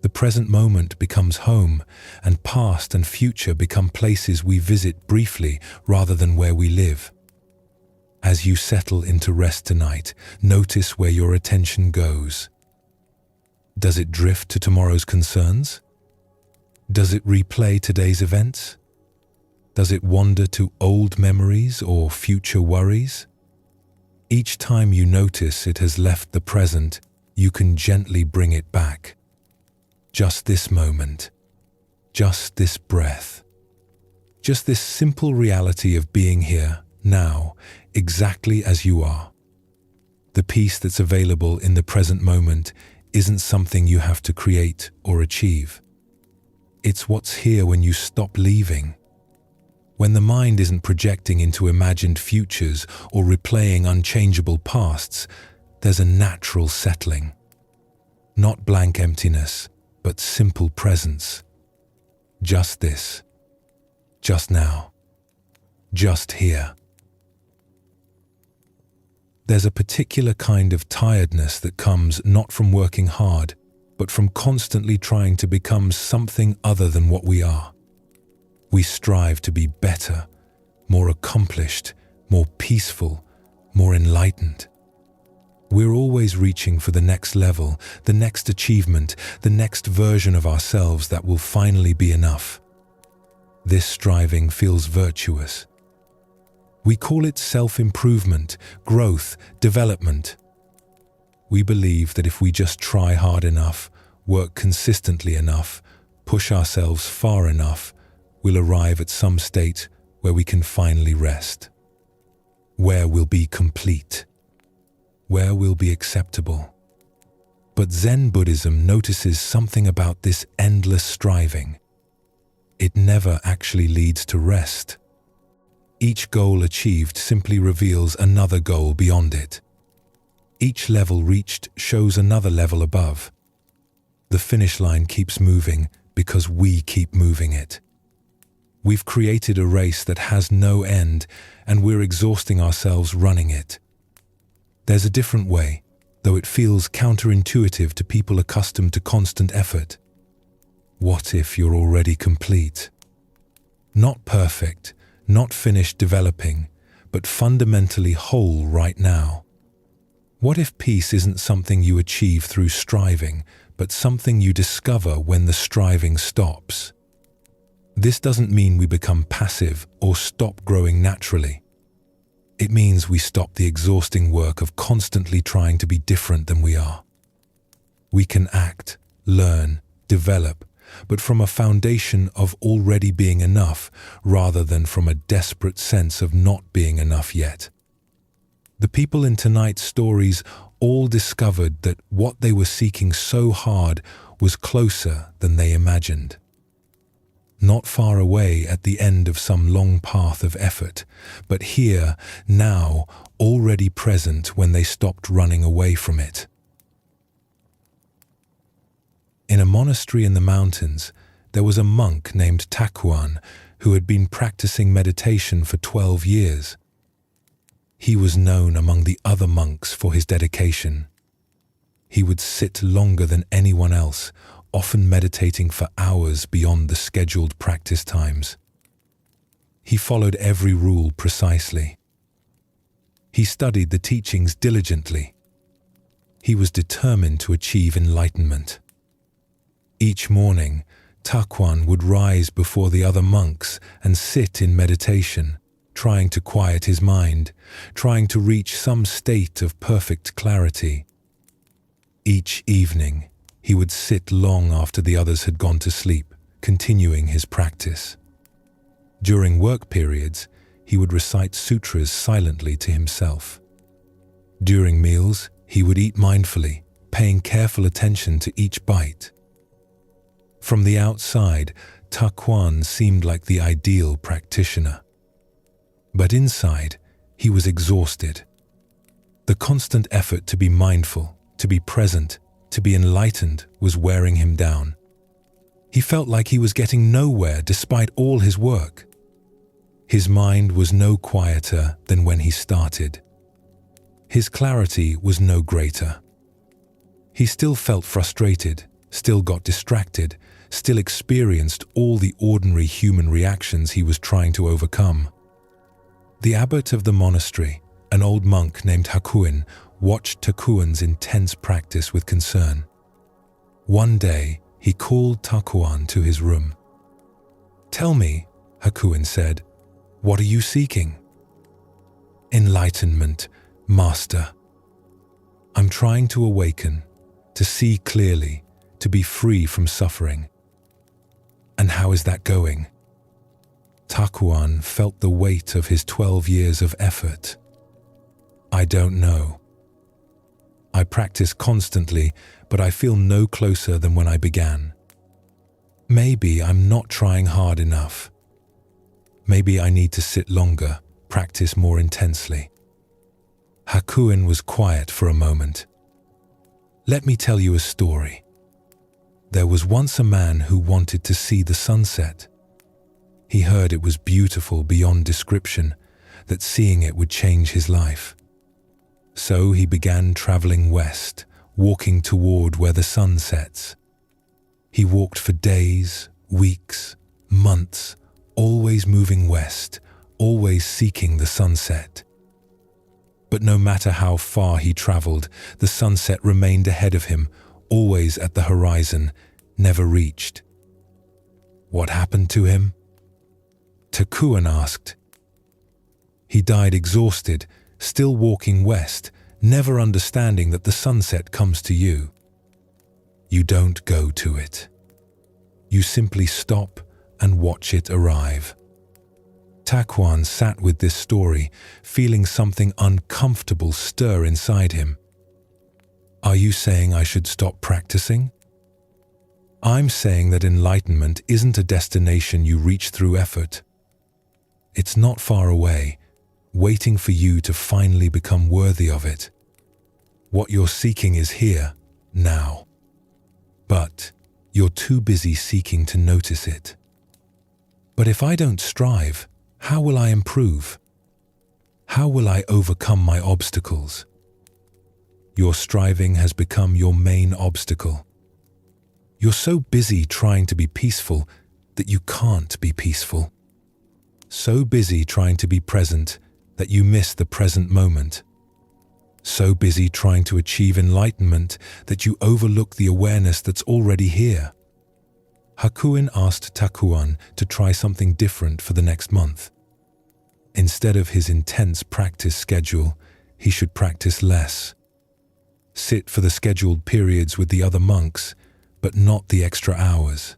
The present moment becomes home, and past and future become places we visit briefly rather than where we live. As you settle into rest tonight, notice where your attention goes. Does it drift to tomorrow's concerns? Does it replay today's events? Does it wander to old memories or future worries? Each time you notice it has left the present, you can gently bring it back. Just this moment, just this breath, just this simple reality of being here, now, exactly as you are. The peace that's available in the present moment isn't something you have to create or achieve. It's what's here when you stop leaving. When the mind isn't projecting into imagined futures or replaying unchangeable pasts, there's a natural settling. Not blank emptiness, but simple presence. Just this. Just now. just here. There's a particular kind of tiredness that comes not from working hard, but from constantly trying to become something other than what we are. We strive to be better, more accomplished, more peaceful, more enlightened. We're always reaching for the next level, the next achievement, the next version of ourselves that will finally be enough. This striving feels virtuous. We call it self-improvement, growth, development. We believe that if we just try hard enough, work consistently enough, push ourselves far enough, we'll arrive at some state where we can finally rest, where we'll be complete, where we'll be acceptable. But Zen Buddhism notices something about this endless striving. It never actually leads to rest. Each goal achieved simply reveals another goal beyond it. Each level reached shows another level above. The finish line keeps moving because we keep moving it. We've created a race that has no end, and we're exhausting ourselves running it. There's a different way, though it feels counterintuitive to people accustomed to constant effort. What if you're already complete? Not perfect, not finished developing, but fundamentally whole right now. What if peace isn't something you achieve through striving, but something you discover when the striving stops? This doesn't mean we become passive or stop growing naturally. It means we stop the exhausting work of constantly trying to be different than we are. We can act, learn, develop, but from a foundation of already being enough rather than from a desperate sense of not being enough yet. The people in tonight's stories all discovered that what they were seeking so hard was closer than they imagined. Not far away at the end of some long path of effort, but here, now, already present when they stopped running away from it. In a monastery in the mountains, there was a monk named Takuan who had been practicing meditation for 12 years. He was known among the other monks for his dedication. He would sit longer than anyone else, often meditating for hours beyond the scheduled practice times. He followed every rule precisely. He studied the teachings diligently. He was determined to achieve enlightenment. Each morning, Takuan would rise before the other monks and sit in meditation, trying to quiet his mind, trying to reach some state of perfect clarity. Each evening, he would sit long after the others had gone to sleep, continuing his practice. During work periods, he would recite sutras silently to himself. During meals, he would eat mindfully, paying careful attention to each bite. From the outside, Takuan seemed like the ideal practitioner. But inside, he was exhausted. The constant effort to be mindful, to be present, to be enlightened was wearing him down. He felt like he was getting nowhere despite all his work. His mind was no quieter than when he started. His clarity was no greater. He still felt frustrated, still got distracted, still experienced all the ordinary human reactions he was trying to overcome. The abbot of the monastery, an old monk named Hakuin, watched Takuan's intense practice with concern. One day, he called Takuan to his room. "Tell me," Hakuin said, "what are you seeking?" "Enlightenment, Master. I'm trying to awaken, to see clearly, to be free from suffering." "And how is that going?" Takuan felt the weight of his 12 years of effort. "I don't know. I practice constantly, but I feel no closer than when I began. Maybe I'm not trying hard enough. Maybe I need to sit longer, practice more intensely." Hakuin was quiet for a moment. "Let me tell you a story. There was once a man who wanted to see the sunset. He heard it was beautiful beyond description, that seeing it would change his life. So he began traveling west, walking toward where the sun sets. He walked for days, weeks, months, always moving west, always seeking the sunset. But no matter how far he traveled, the sunset remained ahead of him, always at the horizon, never reached. What happened to him? Takuan asked. He died exhausted, still walking west, never understanding that the sunset comes to you. You don't go to it. You simply stop and watch it arrive. Takuan sat with this story, feeling something uncomfortable stir inside him. Are you saying I should stop practicing? I'm saying that enlightenment isn't a destination you reach through effort. It's not far away, waiting for you to finally become worthy of it. What you're seeking is here, now. But you're too busy seeking to notice it. But if I don't strive, how will I improve? How will I overcome my obstacles? Your striving has become your main obstacle. You're so busy trying to be peaceful that you can't be peaceful. So busy trying to be present that you miss the present moment. So busy trying to achieve enlightenment that you overlook the awareness that's already here. Hakuin asked Takuan to try something different for the next month. Instead of his intense practice schedule, he should practice less. Sit for the scheduled periods with the other monks, but not the extra hours.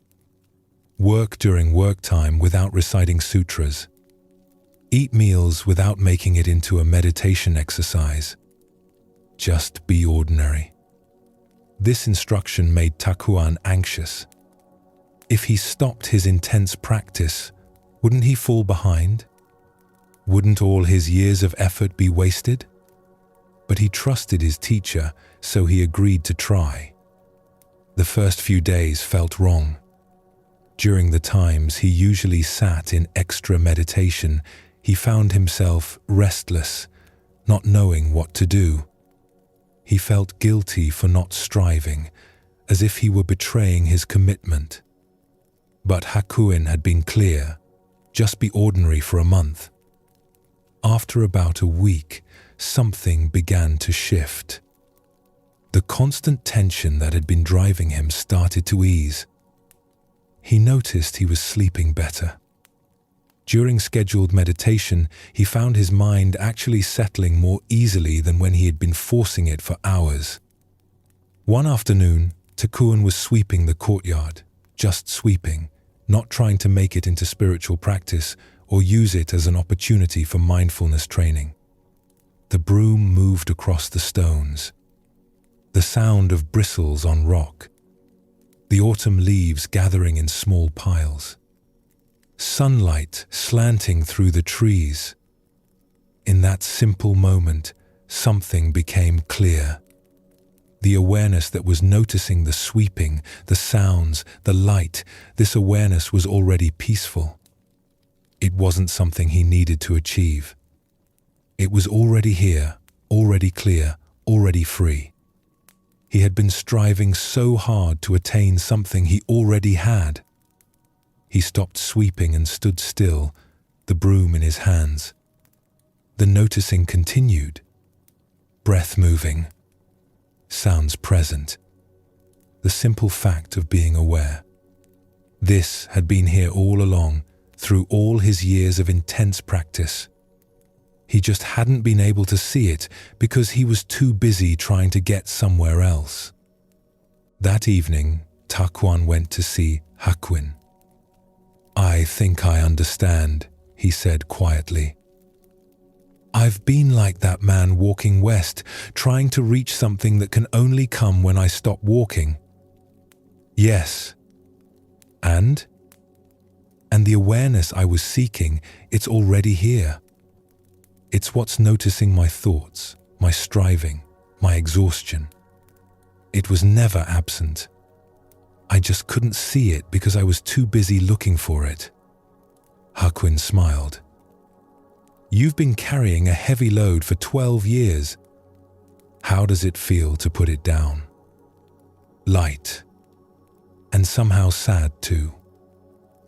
Work during work time without reciting sutras. Eat meals without making it into a meditation exercise. Just be ordinary. This instruction made Takuan anxious. If he stopped his intense practice, wouldn't he fall behind? Wouldn't all his years of effort be wasted? But he trusted his teacher, so he agreed to try. The first few days felt wrong. During the times he usually sat in extra meditation, he found himself restless, not knowing what to do. He felt guilty for not striving, as if he were betraying his commitment. But Hakuin had been clear, just be ordinary for a month. After about a week, something began to shift. The constant tension that had been driving him started to ease. He noticed he was sleeping better. During scheduled meditation, he found his mind actually settling more easily than when he had been forcing it for hours. One afternoon, Takuan was sweeping the courtyard, just sweeping, not trying to make it into spiritual practice or use it as an opportunity for mindfulness training. The broom moved across the stones. The sound of bristles on rock. The autumn leaves gathering in small piles. Sunlight slanting through the trees. In that simple moment, something became clear. The awareness that was noticing the sweeping, the sounds, the light, this awareness was already peaceful. It wasn't something he needed to achieve. It was already here, already clear, already free. He had been striving so hard to attain something he already had. He stopped sweeping and stood still, the broom in his hands. The noticing continued. Breath moving. Sounds present. The simple fact of being aware. This had been here all along, through all his years of intense practice. He just hadn't been able to see it because he was too busy trying to get somewhere else. That evening, Takuan went to see Hakuin. I think I understand, he said quietly. I've been like that man walking west, trying to reach something that can only come when I stop walking. Yes. And the awareness I was seeking, it's already here. It's what's noticing my thoughts, my striving, my exhaustion. It was never absent. I just couldn't see it because I was too busy looking for it. Hakuin smiled. You've been carrying a heavy load for 12 years. How does it feel to put it down? Light. And somehow sad too.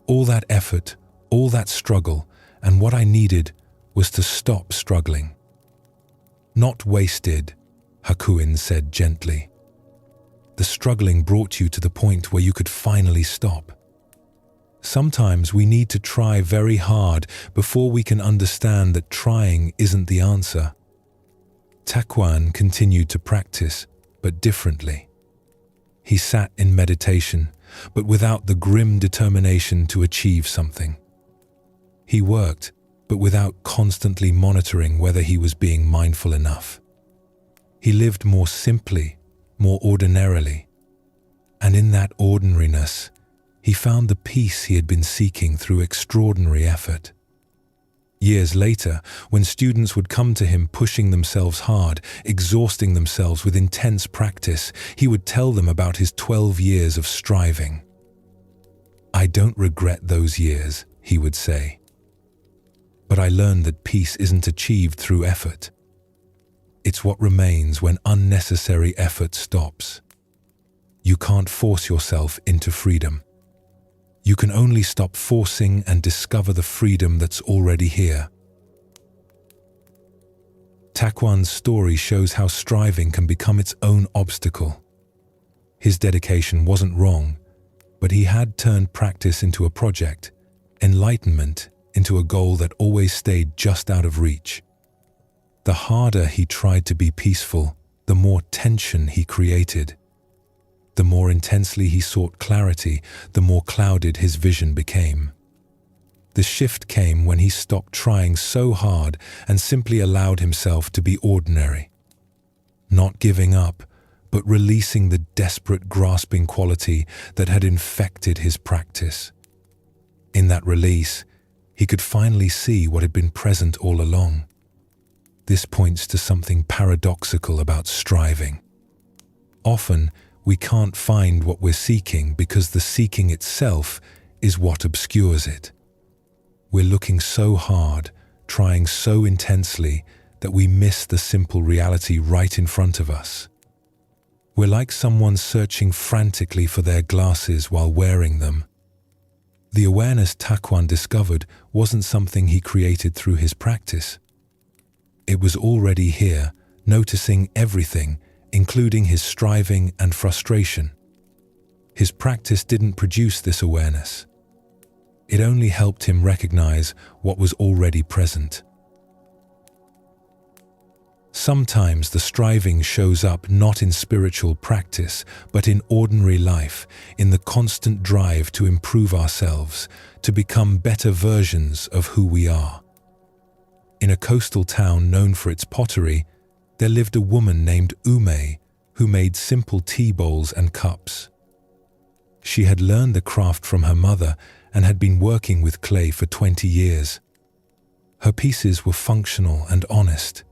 All that effort, all that struggle, and what I needed was to stop struggling. Not wasted, Hakuin said gently. The struggling brought you to the point where you could finally stop. Sometimes we need to try very hard before we can understand that trying isn't the answer. Takuan continued to practice, but differently. He sat in meditation, but without the grim determination to achieve something. He worked, but without constantly monitoring whether he was being mindful enough. He lived more simply, more ordinarily. And in that ordinariness, he found the peace he had been seeking through extraordinary effort. Years later, when students would come to him pushing themselves hard, exhausting themselves with intense practice, he would tell them about his 12 years of striving. I don't regret those years, he would say. But I learned that peace isn't achieved through effort. It's what remains when unnecessary effort stops. You can't force yourself into freedom. You can only stop forcing and discover the freedom that's already here. Takuan's story shows how striving can become its own obstacle. His dedication wasn't wrong, but he had turned practice into a project, enlightenment into a goal that always stayed just out of reach. The harder he tried to be peaceful, the more tension he created. The more intensely he sought clarity, the more clouded his vision became. The shift came when he stopped trying so hard and simply allowed himself to be ordinary. Not giving up, but releasing the desperate grasping quality that had infected his practice. In that release, he could finally see what had been present all along. This points to something paradoxical about striving. Often, we can't find what we're seeking because the seeking itself is what obscures it. We're looking so hard, trying so intensely, that we miss the simple reality right in front of us. We're like someone searching frantically for their glasses while wearing them. The awareness Takuan discovered wasn't something he created through his practice. It was already here, noticing everything, including his striving and frustration. His practice didn't produce this awareness. It only helped him recognize what was already present. Sometimes the striving shows up not in spiritual practice, but in ordinary life, in the constant drive to improve ourselves, to become better versions of who we are. In a coastal town known for its pottery, there lived a woman named Ume who made simple tea bowls and cups. She had learned the craft from her mother and had been working with clay for 20 years. Her pieces were functional and honest,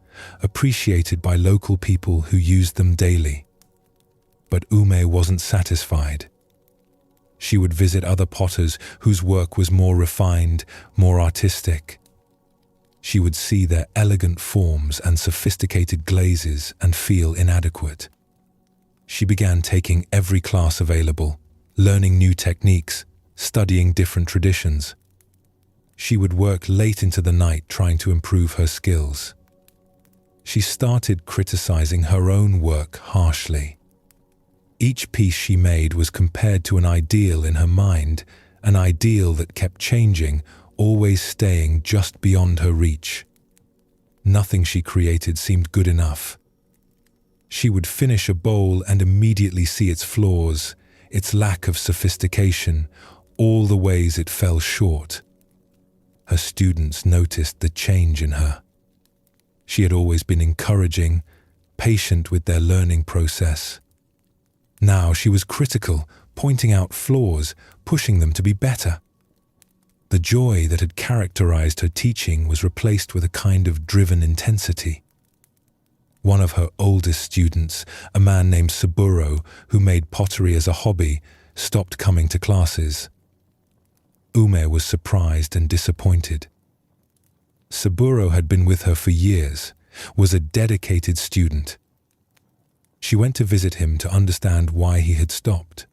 appreciated by local people who used them daily. But Ume wasn't satisfied. She would visit other potters whose work was more refined, more artistic. She would see their elegant forms and sophisticated glazes and feel inadequate. She began taking every class available, learning new techniques, studying different traditions. She would work late into the night trying to improve her skills. She started criticizing her own work harshly. Each piece she made was compared to an ideal in her mind, an ideal that kept changing, always staying just beyond her reach. Nothing she created seemed good enough. She would finish a bowl and immediately see its flaws, its lack of sophistication, all the ways it fell short. Her students noticed the change in her. She had always been encouraging, patient with their learning process. Now she was critical, pointing out flaws, pushing them to be better. The joy that had characterized her teaching was replaced with a kind of driven intensity. One of her oldest students, a man named Saburo, who made pottery as a hobby, stopped coming to classes. Ume was surprised and disappointed. Saburo had been with her for years, was a dedicated student. She went to visit him to understand why he had stopped.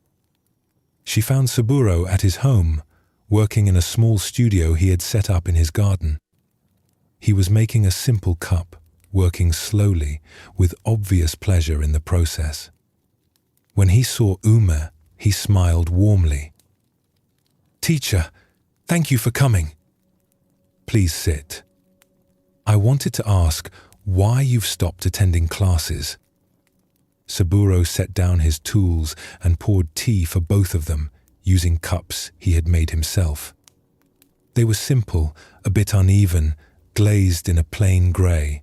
She found Saburo at his home, working in a small studio he had set up in his garden. He was making a simple cup, working slowly, with obvious pleasure in the process. When he saw Ume, he smiled warmly. "Teacher, thank you for coming. Please sit. I wanted to ask why you've stopped attending classes." Saburo set down his tools and poured tea for both of them, using cups he had made himself. They were simple, a bit uneven, glazed in a plain grey.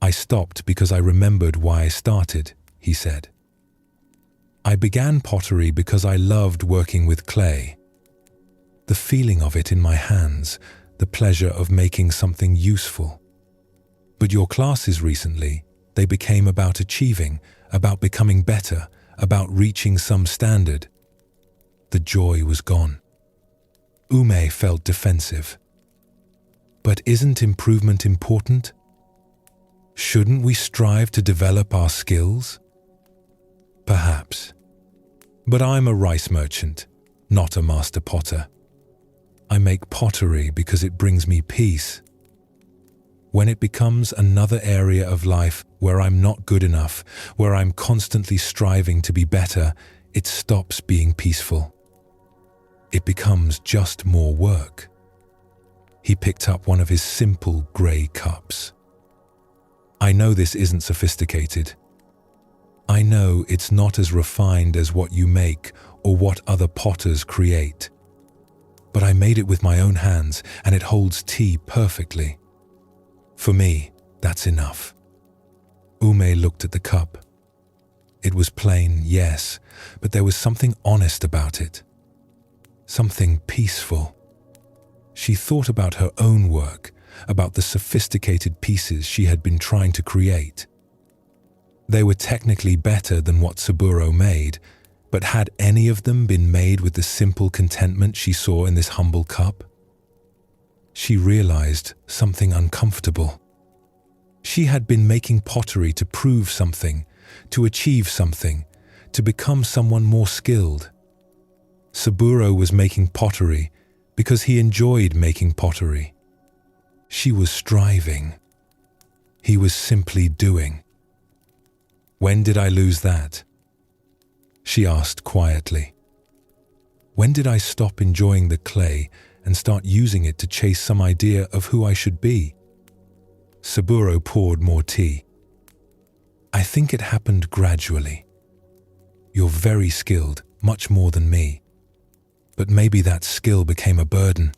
"I stopped because I remembered why I started," he said. "I began pottery because I loved working with clay. The feeling of it in my hands, the pleasure of making something useful. But your classes recently, they became about achieving, about becoming better, about reaching some standard." The joy was gone. Ume felt defensive. "But isn't improvement important? Shouldn't we strive to develop our skills?" "Perhaps. But I'm a rice merchant, not a master potter. I make pottery because it brings me peace. When it becomes another area of life where I'm not good enough, where I'm constantly striving to be better, it stops being peaceful. It becomes just more work." He picked up one of his simple grey cups. "I know this isn't sophisticated. I know it's not as refined as what you make or what other potters create. But I made it with my own hands, and it holds tea perfectly. For me, that's enough." Ume looked at the cup. It was plain, yes, but there was something honest about it. Something peaceful. She thought about her own work, about the sophisticated pieces she had been trying to create. They were technically better than what Saburo made, but had any of them been made with the simple contentment she saw in this humble cup? She realized something uncomfortable. She had been making pottery to prove something, to achieve something, to become someone more skilled. Saburo was making pottery because he enjoyed making pottery. She was striving. He was simply doing. "When did I lose that?" she asked quietly. "When did I stop enjoying the clay and start using it to chase some idea of who I should be?" Saburo poured more tea. "I think it happened gradually. You're very skilled, much more than me. But maybe that skill became a burden.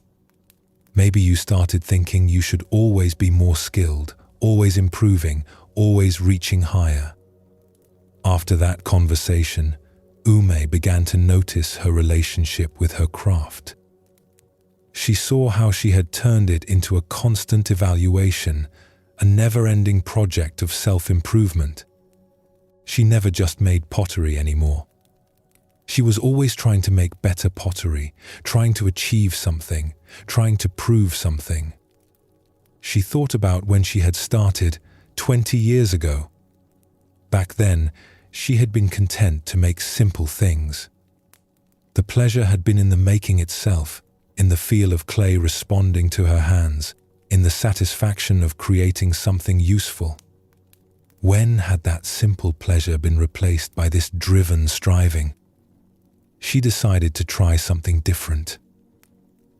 Maybe you started thinking you should always be more skilled, always improving, always reaching higher." After that conversation, Ume began to notice her relationship with her craft. She saw how she had turned it into a constant evaluation, a never-ending project of self-improvement. She never just made pottery anymore. She was always trying to make better pottery, trying to achieve something, trying to prove something. She thought about when she had started 20 years ago. Back then, she had been content to make simple things. The pleasure had been in the making itself, in the feel of clay responding to her hands, in the satisfaction of creating something useful. When had that simple pleasure been replaced by this driven striving? She decided to try something different.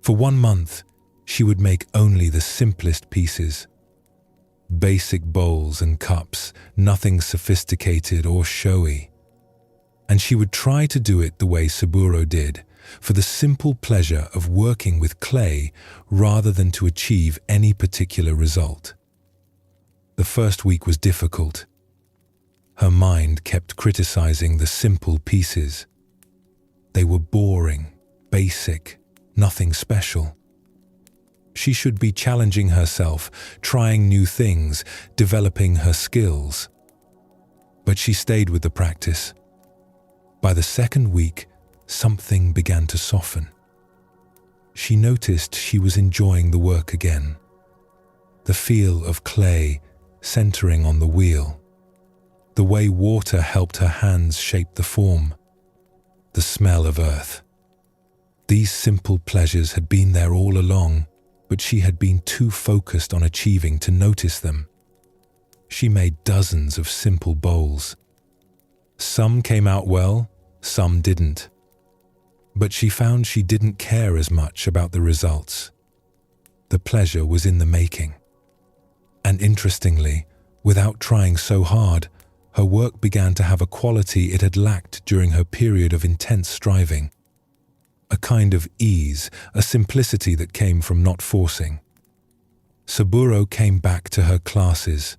For 1 month, she would make only the simplest pieces. Basic bowls and cups, nothing sophisticated or showy. And she would try to do it the way Saburo did, for the simple pleasure of working with clay rather than to achieve any particular result. The first week was difficult. Her mind kept criticizing the simple pieces. They were boring, basic, nothing special. She should be challenging herself, trying new things, developing her skills. But she stayed with the practice. By the second week, something began to soften. she noticed she was enjoying the work again. The feel of clay centering on the wheel, the way water helped her hands shape the form, the smell of earth. These simple pleasures had been there all along, but she had been too focused on achieving to notice them. She made dozens of simple bowls. Some came out well, some didn't. But she found she didn't care as much about the results. The pleasure was in the making. And interestingly, without trying so hard, her work began to have a quality it had lacked during her period of intense striving. A kind of ease, a simplicity that came from not forcing. Saburo came back to her classes.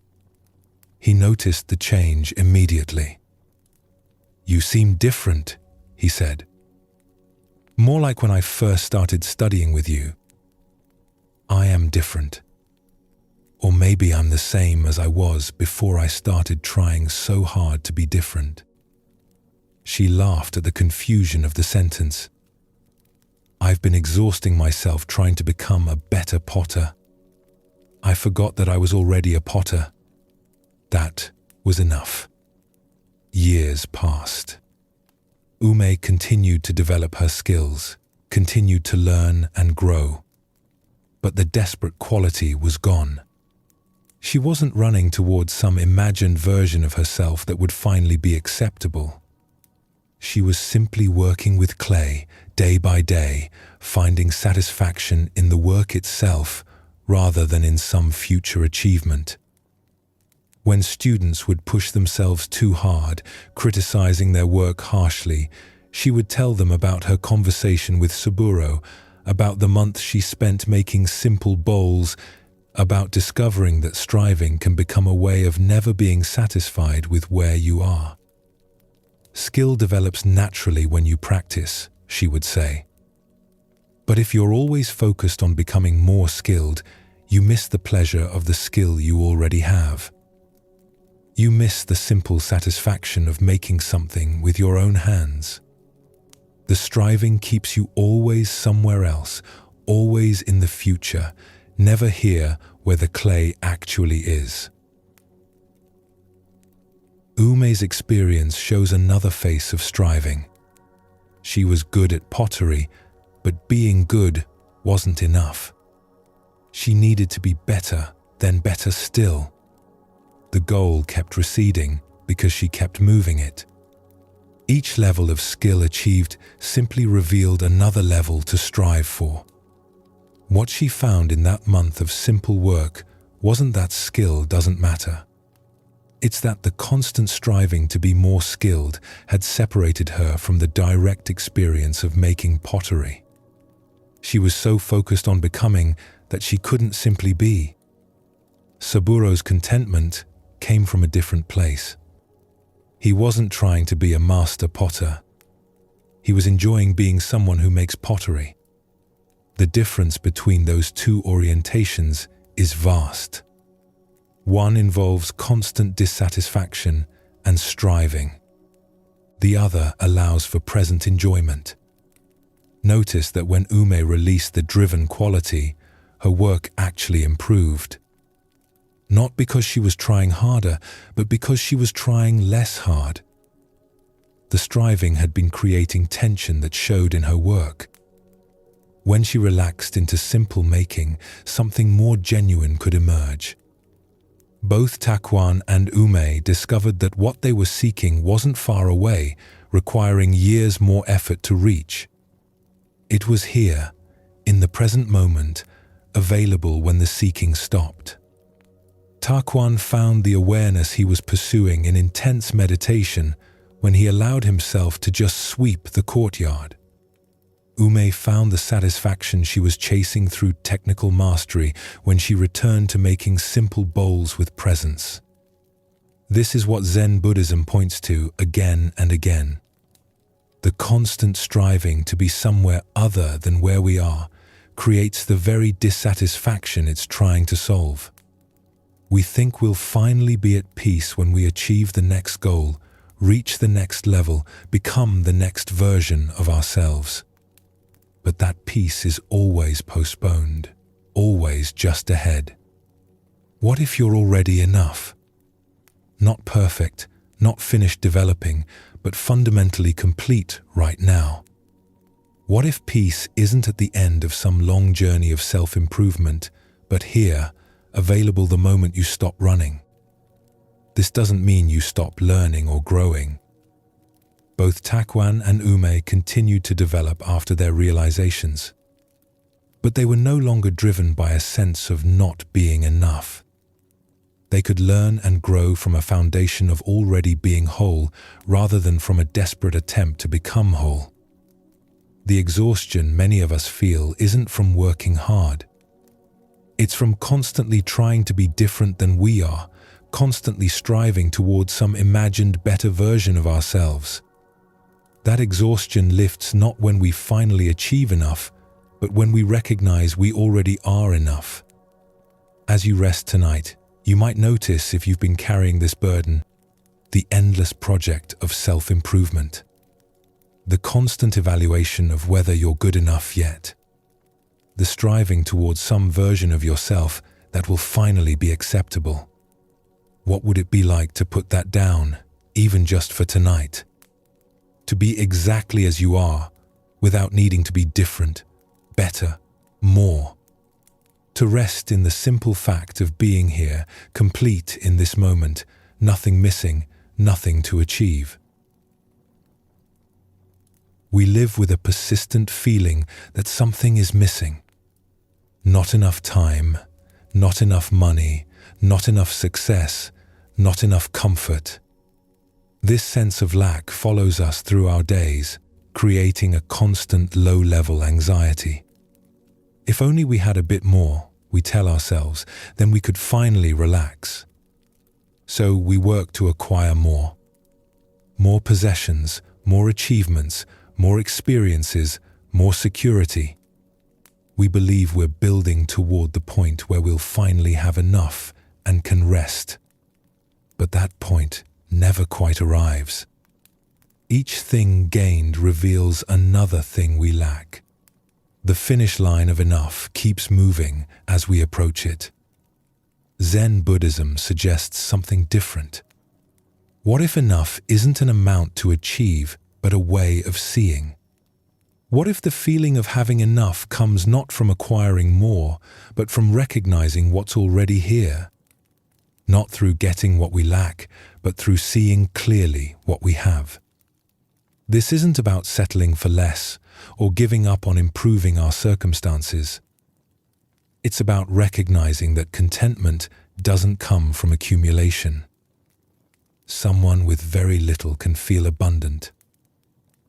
He noticed the change immediately. "You seem different," he said. "More like when I first started studying with you." "I am different. Or maybe I'm the same as I was before I started trying so hard to be different." She laughed at the confusion of the sentence. "I've been exhausting myself trying to become a better potter. I forgot that I was already a potter. That was enough." Years passed. Ume continued to develop her skills, continued to learn and grow. But the desperate quality was gone. She wasn't running towards some imagined version of herself that would finally be acceptable. She was simply working with clay, day by day, finding satisfaction in the work itself rather than in some future achievement. When students would push themselves too hard, criticizing their work harshly, she would tell them about her conversation with Saburo, about the month she spent making simple bowls, about discovering that striving can become a way of never being satisfied with where you are. "Skill develops naturally when you practice," she would say. "But if you're always focused on becoming more skilled, you miss the pleasure of the skill you already have. You miss the simple satisfaction of making something with your own hands. The striving keeps you always somewhere else, always in the future, never here where the clay actually is." Ume's experience shows another face of striving. She was good at pottery, but being good wasn't enough. She needed to be better, then better still. The goal kept receding because she kept moving it. Each level of skill achieved simply revealed another level to strive for. What she found in that month of simple work wasn't that skill doesn't matter. It's that the constant striving to be more skilled had separated her from the direct experience of making pottery. She was so focused on becoming that she couldn't simply be. Saburo's contentment came from a different place. He wasn't trying to be a master potter. He was enjoying being someone who makes pottery. The difference between those two orientations is vast. One involves constant dissatisfaction and striving. The other allows for present enjoyment. Notice that when Ume released the driven quality, her work actually improved. Not because she was trying harder, but because she was trying less hard. The striving had been creating tension that showed in her work. When she relaxed into simple making, something more genuine could emerge. Both Takuan and Ume discovered that what they were seeking wasn't far away, requiring years more effort to reach. It was here, in the present moment, available when the seeking stopped. Takuan found the awareness he was pursuing in intense meditation when he allowed himself to just sweep the courtyard. Ume found the satisfaction she was chasing through technical mastery when she returned to making simple bowls with presence. This is what Zen Buddhism points to again and again. The constant striving to be somewhere other than where we are creates the very dissatisfaction it's trying to solve. We think we'll finally be at peace when we achieve the next goal, reach the next level, become the next version of ourselves. but that peace is always postponed, always just ahead. What if you're already enough? Not perfect, not finished developing, but fundamentally complete right now. What if peace isn't at the end of some long journey of self-improvement, but here, available the moment you stop running? This doesn't mean you stop learning or growing. Both Taekwan and Ume continued to develop after their realizations. But they were no longer driven by a sense of not being enough. They could learn and grow from a foundation of already being whole rather than from a desperate attempt to become whole. The exhaustion many of us feel isn't from working hard. It's from constantly trying to be different than we are, constantly striving towards some imagined better version of ourselves. That exhaustion lifts not when we finally achieve enough, but when we recognize we already are enough. As you rest tonight, you might notice if you've been carrying this burden, the endless project of self-improvement. The constant evaluation of whether you're good enough yet. The striving towards some version of yourself that will finally be acceptable. What would it be like to put that down, even just for tonight? To be exactly as you are, without needing to be different, better, more. To rest in the simple fact of being here, complete in this moment, nothing missing, nothing to achieve. We live with a persistent feeling that something is missing. Not enough time, not enough money, not enough success, not enough comfort. This sense of lack follows us through our days, creating a constant low-level anxiety. If only we had a bit more, we tell ourselves, then we could finally relax. So we work to acquire more. More possessions, more achievements, more experiences, more security. We believe we're building toward the point where we'll finally have enough and can rest. But that point never quite arrives. Each thing gained reveals another thing we lack. The finish line of enough keeps moving as we approach it. Zen Buddhism suggests something different. What if enough isn't an amount to achieve, but a way of seeing? What if the feeling of having enough comes not from acquiring more, but from recognizing what's already here? Not through getting what we lack, but through seeing clearly what we have. This isn't about settling for less or giving up on improving our circumstances. It's about recognizing that contentment doesn't come from accumulation. Someone with very little can feel abundant.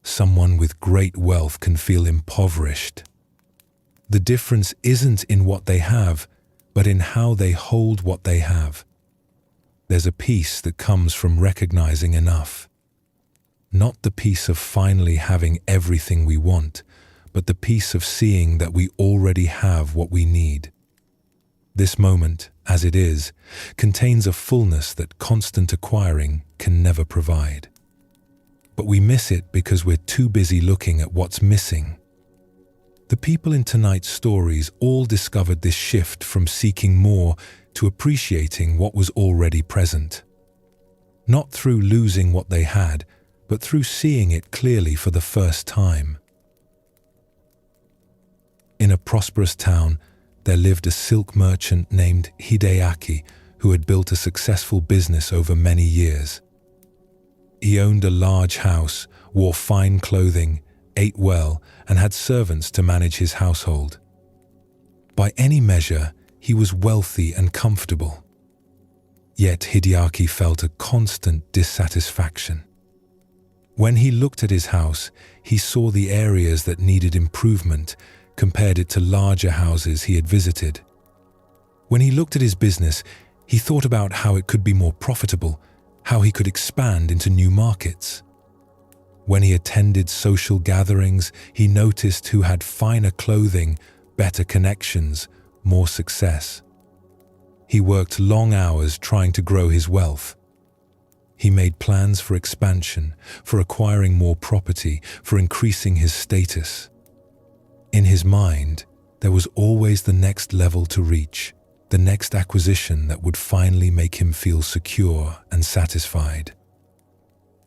Someone with great wealth can feel impoverished. The difference isn't in what they have, but in how they hold what they have. There's a peace that comes from recognizing enough. Not the peace of finally having everything we want, but the peace of seeing that we already have what we need. This moment, as it is, contains a fullness that constant acquiring can never provide. But we miss it because we're too busy looking at what's missing. The people in tonight's stories all discovered this shift from seeking more to appreciating what was already present. Not through losing what they had, but through seeing it clearly for the first time. In a prosperous town, there lived a silk merchant named Hideaki who had built a successful business over many years. He owned a large house, wore fine clothing, ate well, and had servants to manage his household. By any measure, he was wealthy and comfortable. Yet Hideaki felt a constant dissatisfaction. When he looked at his house, he saw the areas that needed improvement, compared it to larger houses he had visited. When he looked at his business, he thought about how it could be more profitable, how he could expand into new markets. When he attended social gatherings, he noticed who had finer clothing, better connections, more success. He worked long hours trying to grow his wealth. He made plans for expansion, for acquiring more property, for increasing his status. In his mind, there was always the next level to reach, the next acquisition that would finally make him feel secure and satisfied.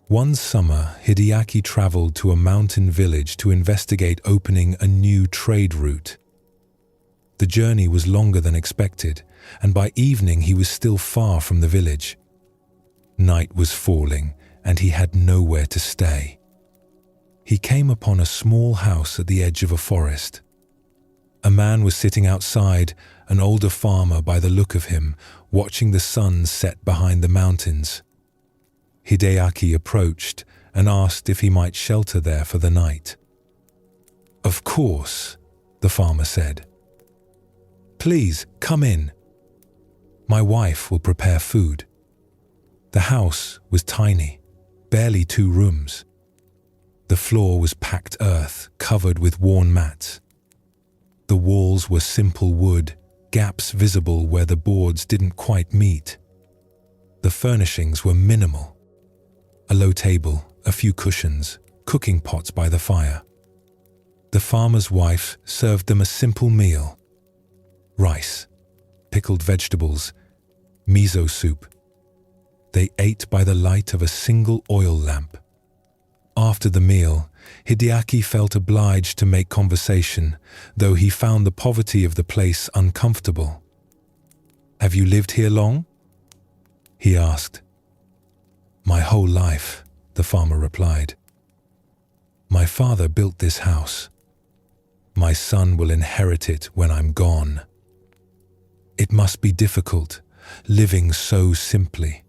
One summer, Hideaki traveled to a mountain village to investigate opening a new trade route. The journey was longer than expected, and by evening he was still far from the village. Night was falling, and he had nowhere to stay. He came upon a small house at the edge of a forest. A man was sitting outside, an older farmer by the look of him, watching the sun set behind the mountains. Hideaki approached and asked if he might shelter there for the night. "Of course," the farmer said. "Please, come in. My wife will prepare food." The house was tiny, barely 2 rooms. The floor was packed earth, covered with worn mats. The walls were simple wood, gaps visible where the boards didn't quite meet. The furnishings were minimal. A low table, a few cushions, cooking pots by the fire. The farmer's wife served them a simple meal: rice, pickled vegetables, miso soup. They ate by the light of a single oil lamp. After the meal, Hideaki felt obliged to make conversation, though he found the poverty of the place uncomfortable. "Have you lived here long?" he asked. "My whole life," the farmer replied. "My father built this house. My son will inherit it when I'm gone. It must be difficult, living so simply.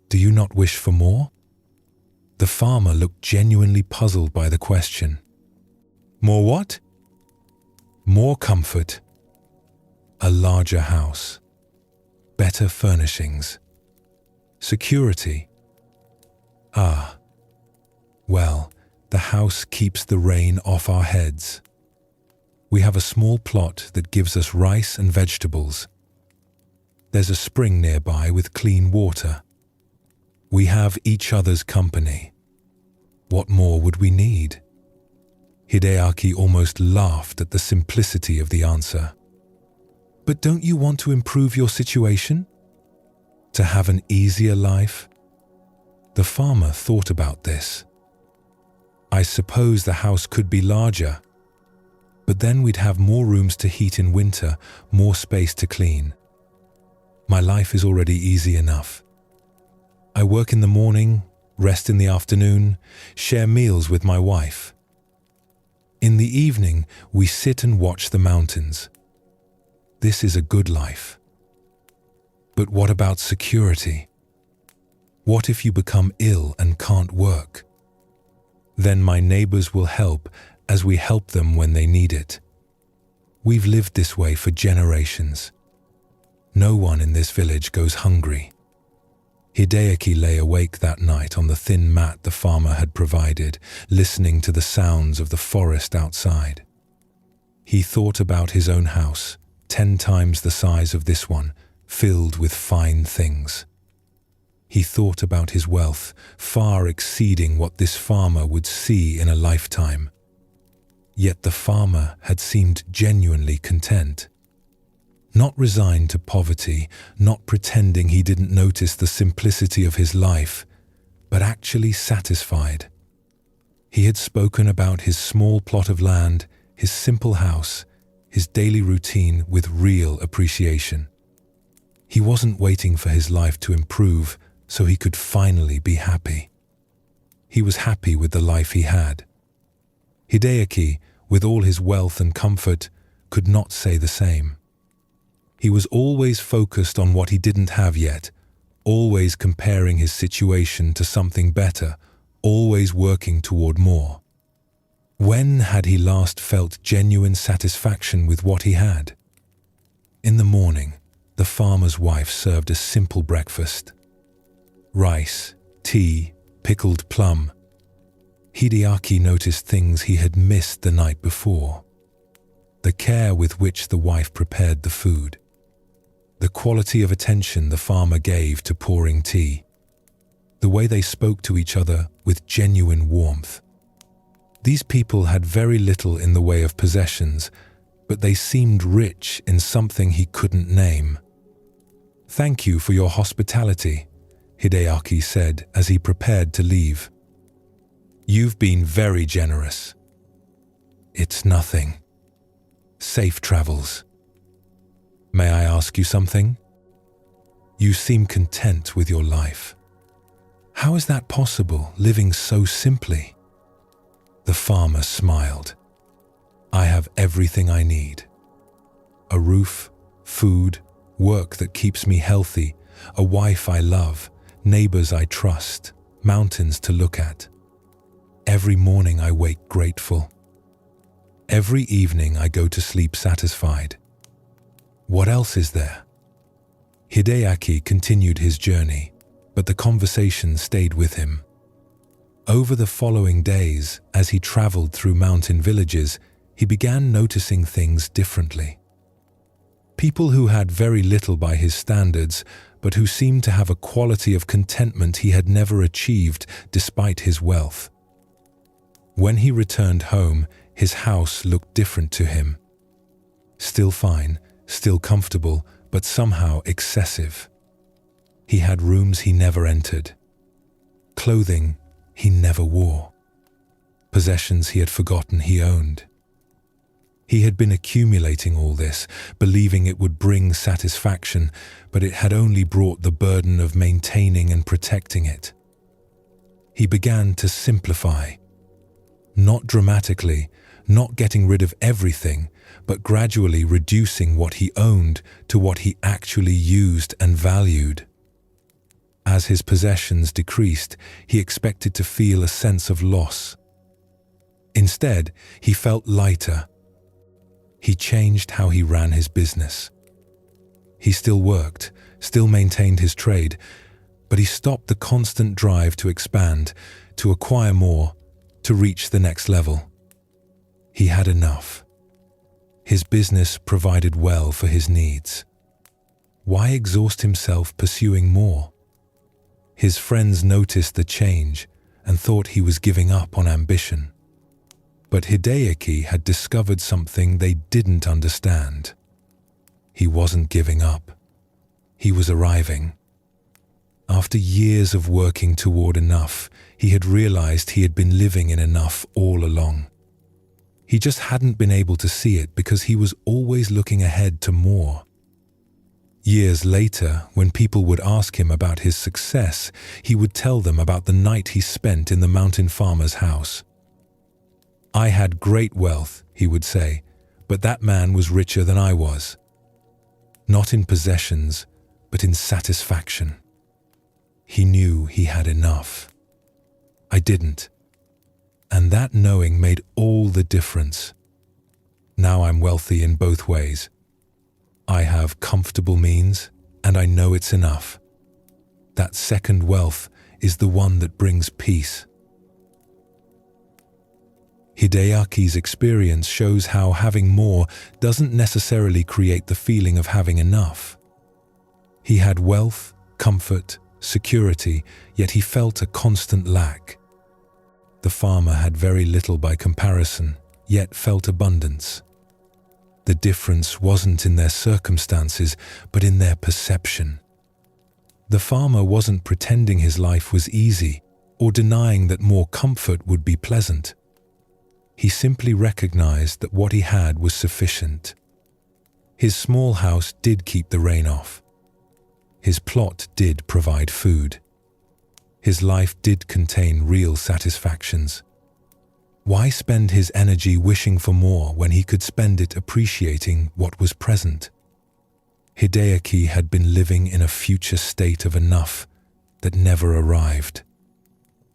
Do you not wish for more?" The farmer looked genuinely puzzled by the question. "More what?" "More comfort. A larger house. Better furnishings. Security. Ah, well, the house keeps the rain off our heads. We have a small plot that gives us rice and vegetables. There's a spring nearby with clean water. We have each other's company. What more would we need?" Hideaki almost laughed at the simplicity of the answer. "But don't you want to improve your situation? To have an easier life?" The farmer thought about this. "I suppose the house could be larger, but then we'd have more rooms to heat in winter, more space to clean. My life is already easy enough. I work in the morning, rest in the afternoon, share meals with my wife. In the evening, we sit and watch the mountains. This is a good life. But what about security? What if you become ill and can't work? Then my neighbors will help as we help them when they need it. We've lived this way for generations. No one in this village goes hungry." Hideaki lay awake that night on the thin mat the farmer had provided, listening to the sounds of the forest outside. He thought about his own house, 10 times the size of this one, filled with fine things. He thought about his wealth, far exceeding what this farmer would see in a lifetime. Yet the farmer had seemed genuinely content. Not resigned to poverty, not pretending he didn't notice the simplicity of his life, but actually satisfied. He had spoken about his small plot of land, his simple house, his daily routine with real appreciation. He wasn't waiting for his life to improve so he could finally be happy. He was happy with the life he had. Hideaki, with all his wealth and comfort, could not say the same. He was always focused on what he didn't have yet, always comparing his situation to something better, always working toward more. When had he last felt genuine satisfaction with what he had? In the morning, the farmer's wife served a simple breakfast. Rice, tea, pickled plum. Hideaki noticed things he had missed the night before. The care with which the wife prepared the food. The quality of attention the farmer gave to pouring tea. The way they spoke to each other with genuine warmth. These people had very little in the way of possessions, but they seemed rich in something he couldn't name. "Thank you for your hospitality," Hideaki said as he prepared to leave. "You've been very generous." "It's nothing. Safe travels." "May I ask you something?" "You seem content with your life. How is that possible, living so simply?" The farmer smiled. "I have everything I need. A roof, food, work that keeps me healthy, a wife I love, neighbors I trust, mountains to look at. Every morning I wake grateful. Every evening I go to sleep satisfied. What else is there?" Hideaki continued his journey, but the conversation stayed with him. Over the following days, as he traveled through mountain villages, he began noticing things differently. People who had very little by his standards, but who seemed to have a quality of contentment he had never achieved despite his wealth. When he returned home, his house looked different to him. Still fine, still comfortable, but somehow excessive. He had rooms he never entered. Clothing he never wore. Possessions he had forgotten he owned. He had been accumulating all this, believing it would bring satisfaction, but it had only brought the burden of maintaining and protecting it. He began to simplify. Not dramatically, not getting rid of everything, but gradually reducing what he owned to what he actually used and valued. As his possessions decreased, he expected to feel a sense of loss. Instead, he felt lighter. He changed how he ran his business. He still worked, still maintained his trade, but he stopped the constant drive to expand, to acquire more, to reach the next level. He had enough. His business provided well for his needs. Why exhaust himself pursuing more? His friends noticed the change and thought he was giving up on ambition. But Hideaki had discovered something they didn't understand. He wasn't giving up. He was arriving. After years of working toward enough, he had realized he had been living in enough all along. He just hadn't been able to see it because he was always looking ahead to more. Years later, when people would ask him about his success, he would tell them about the night he spent in the mountain farmer's house. "I had great wealth," he would say, "but that man was richer than I was. Not in possessions, but in satisfaction. He knew he had enough. I didn't. And that knowing made all the difference. Now I'm wealthy in both ways. I have comfortable means, and I know it's enough. That second wealth is the one that brings peace." Hideaki's experience shows how having more doesn't necessarily create the feeling of having enough. He had wealth, comfort, security, yet he felt a constant lack. The farmer had very little by comparison, yet felt abundance. The difference wasn't in their circumstances, but in their perception. The farmer wasn't pretending his life was easy or denying that more comfort would be pleasant. He simply recognized that what he had was sufficient. His small house did keep the rain off. His plot did provide food. His life did contain real satisfactions. Why spend his energy wishing for more when he could spend it appreciating what was present? Hideaki had been living in a future state of enough that never arrived.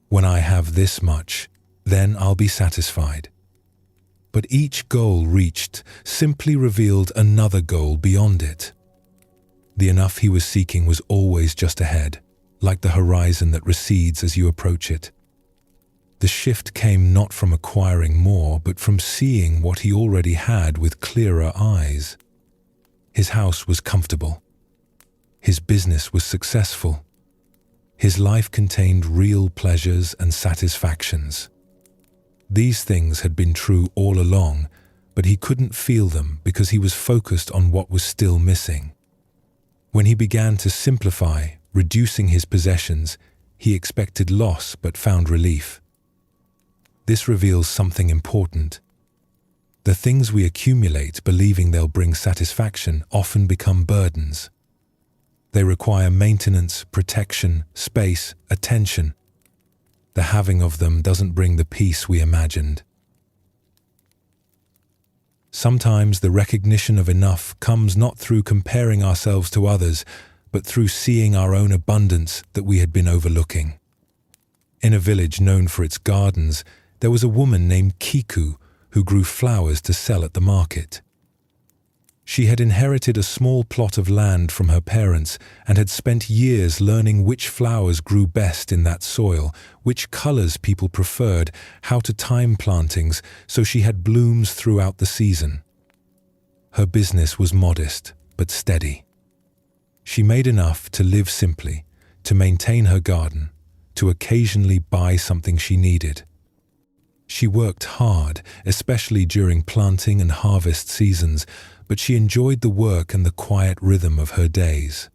When I have this much, then I'll be satisfied. But each goal reached simply revealed another goal beyond it. The enough he was seeking was always just ahead, like the horizon that recedes as you approach it. The shift came not from acquiring more, but from seeing what he already had with clearer eyes. His house was comfortable. His business was successful. His life contained real pleasures and satisfactions. These things had been true all along, but he couldn't feel them because he was focused on what was still missing. When he began to simplify, reducing his possessions, he expected loss but found relief. This reveals something important. The things we accumulate believing they'll bring satisfaction often become burdens. They require maintenance, protection, space, attention. The having of them doesn't bring the peace we imagined. Sometimes the recognition of enough comes not through comparing ourselves to others, but through seeing our own abundance that we had been overlooking. In a village known for its gardens, there was a woman named Kiku who grew flowers to sell at the market. She had inherited a small plot of land from her parents and had spent years learning which flowers grew best in that soil, which colors people preferred, how to time plantings so she had blooms throughout the season. Her business was modest but steady. She made enough to live simply, to maintain her garden, to occasionally buy something she needed. She worked hard, especially during planting and harvest seasons, but she enjoyed the work and the quiet rhythm of her days.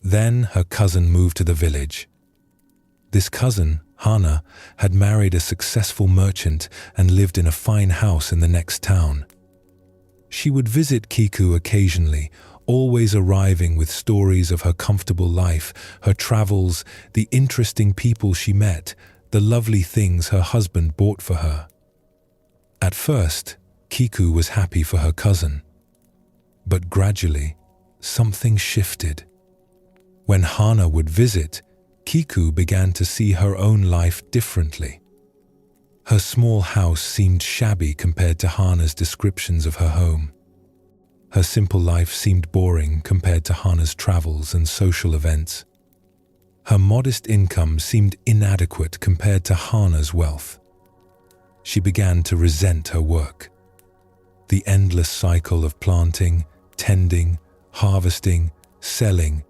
Then her cousin moved to the village. This cousin, Hana, had married a successful merchant and lived in a fine house in the next town. She would visit Kiku occasionally, always arriving with stories of her comfortable life, her travels, the interesting people she met, the lovely things her husband bought for her. At first, Kiku was happy for her cousin. But gradually, something shifted. When Hana would visit, Kiku began to see her own life differently. Her small house seemed shabby compared to Hana's descriptions of her home. Her simple life seemed boring compared to Hana's travels and social events. Her modest income seemed inadequate compared to Hana's wealth. She began to resent her work. The endless cycle of planting, tending, harvesting, selling.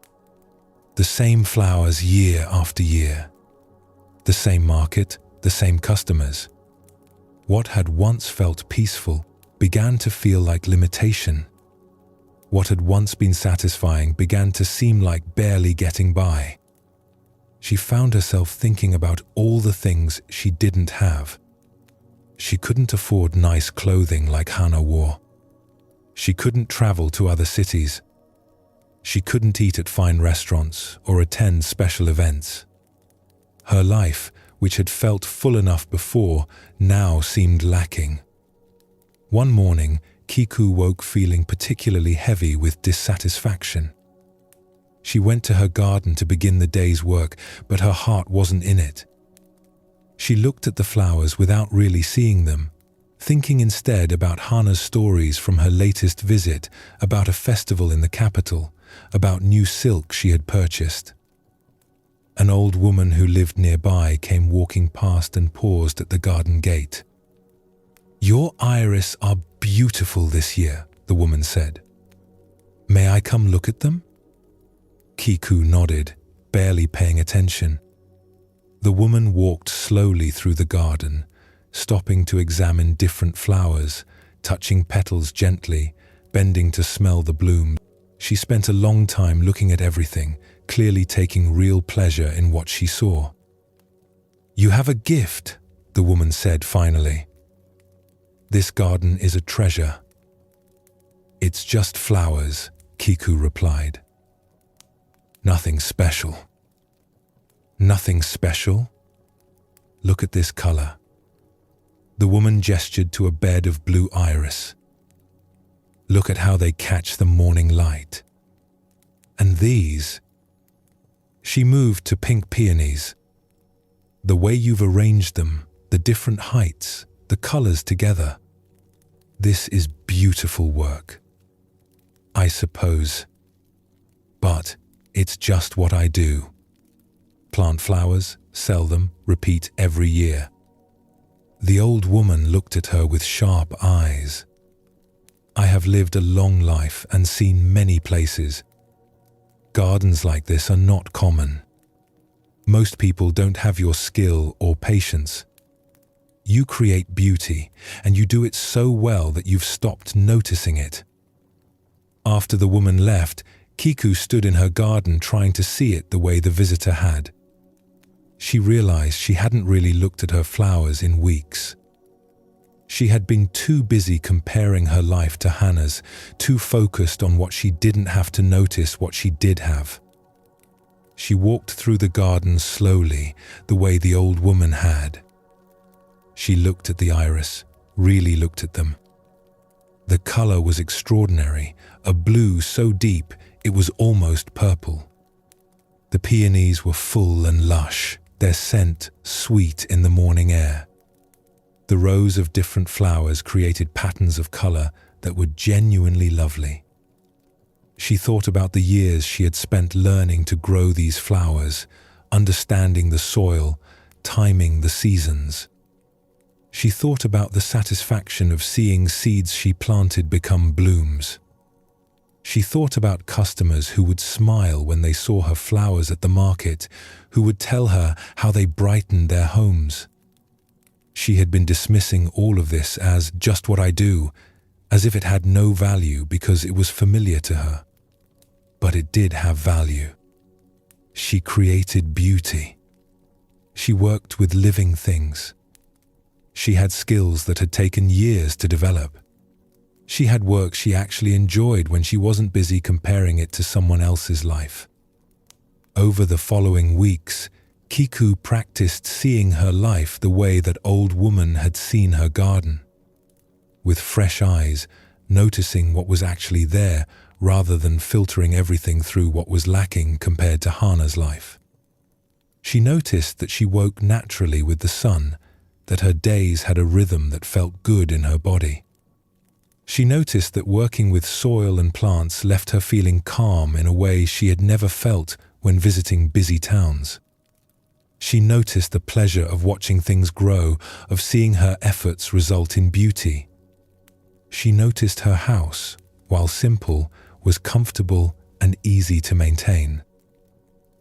The same flowers year after year. The same market, the same customers. What had once felt peaceful began to feel like limitation. What had once been satisfying began to seem like barely getting by. She found herself thinking about all the things she didn't have. She couldn't afford nice clothing like Hana wore. She couldn't travel to other cities. She couldn't eat at fine restaurants or attend special events. Her life, which had felt full enough before, now seemed lacking. One morning, Kiku woke feeling particularly heavy with dissatisfaction. She went to her garden to begin the day's work, but her heart wasn't in it. She looked at the flowers without really seeing them, thinking instead about Hana's stories from her latest visit, about a festival in the capital, about new silk she had purchased. An old woman who lived nearby came walking past and paused at the garden gate. "Your iris are beautiful this year," the woman said. "May I come look at them?" Kiku nodded, barely paying attention. The woman walked slowly through the garden, stopping to examine different flowers, touching petals gently, bending to smell the bloom. She spent a long time looking at everything, clearly taking real pleasure in what she saw. "You have a gift," the woman said finally. "This garden is a treasure." "It's just flowers," Kiku replied. "Nothing special." "Nothing special? Look at this color." The woman gestured to a bed of blue iris. "Look at how they catch the morning light. And these?" She moved to pink peonies. "The way you've arranged them, the different heights, the colors together. This is beautiful work." "I suppose. But it's just what I do. Plant flowers, sell them, repeat every year." The old woman looked at her with sharp eyes. "I have lived a long life and seen many places. Gardens like this are not common. Most people don't have your skill or patience. You create beauty, and you do it so well that you've stopped noticing it. After the woman left, Kiku stood in her garden trying to see it the way the visitor had. She realized she hadn't really looked at her flowers in weeks. She had been too busy comparing her life to Hannah's, too focused on what she didn't have to notice what she did have. She walked through the garden slowly, the way the old woman had. She looked at the iris, really looked at them. The color was extraordinary, a blue so deep it was almost purple. The peonies were full and lush, their scent sweet in the morning air. The rows of different flowers created patterns of color that were genuinely lovely. She thought about the years she had spent learning to grow these flowers, understanding the soil, timing the seasons. She thought about the satisfaction of seeing seeds she planted become blooms. She thought about customers who would smile when they saw her flowers at the market, who would tell her how they brightened their homes. She had been dismissing all of this as just what I do, as if it had no value because it was familiar to her. But it did have value. She created beauty. She worked with living things. She had skills that had taken years to develop. She had work she actually enjoyed when she wasn't busy comparing it to someone else's life. Over the following weeks, Kiku practiced seeing her life the way that old woman had seen her garden. With fresh eyes, noticing what was actually there rather than filtering everything through what was lacking compared to Hannah's life. She noticed that she woke naturally with the sun, that her days had a rhythm that felt good in her body. She noticed that working with soil and plants left her feeling calm in a way she had never felt when visiting busy towns. She noticed the pleasure of watching things grow, of seeing her efforts result in beauty. She noticed her house, while simple, was comfortable and easy to maintain.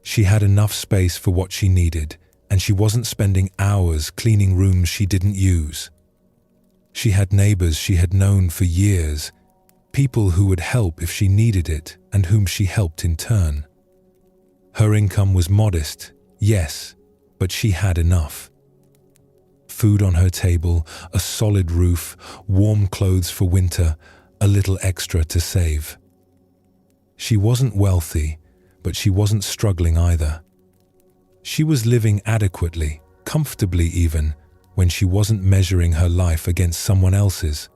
She had enough space for what she needed, and she wasn't spending hours cleaning rooms she didn't use. She had neighbors she had known for years, people who would help if she needed it and whom she helped in turn. Her income was modest, yes, but she had enough. Food on her table, a solid roof, warm clothes for winter, a little extra to save. She wasn't wealthy, but she wasn't struggling either. She was living adequately, comfortably even, when she wasn't measuring her life against someone else's.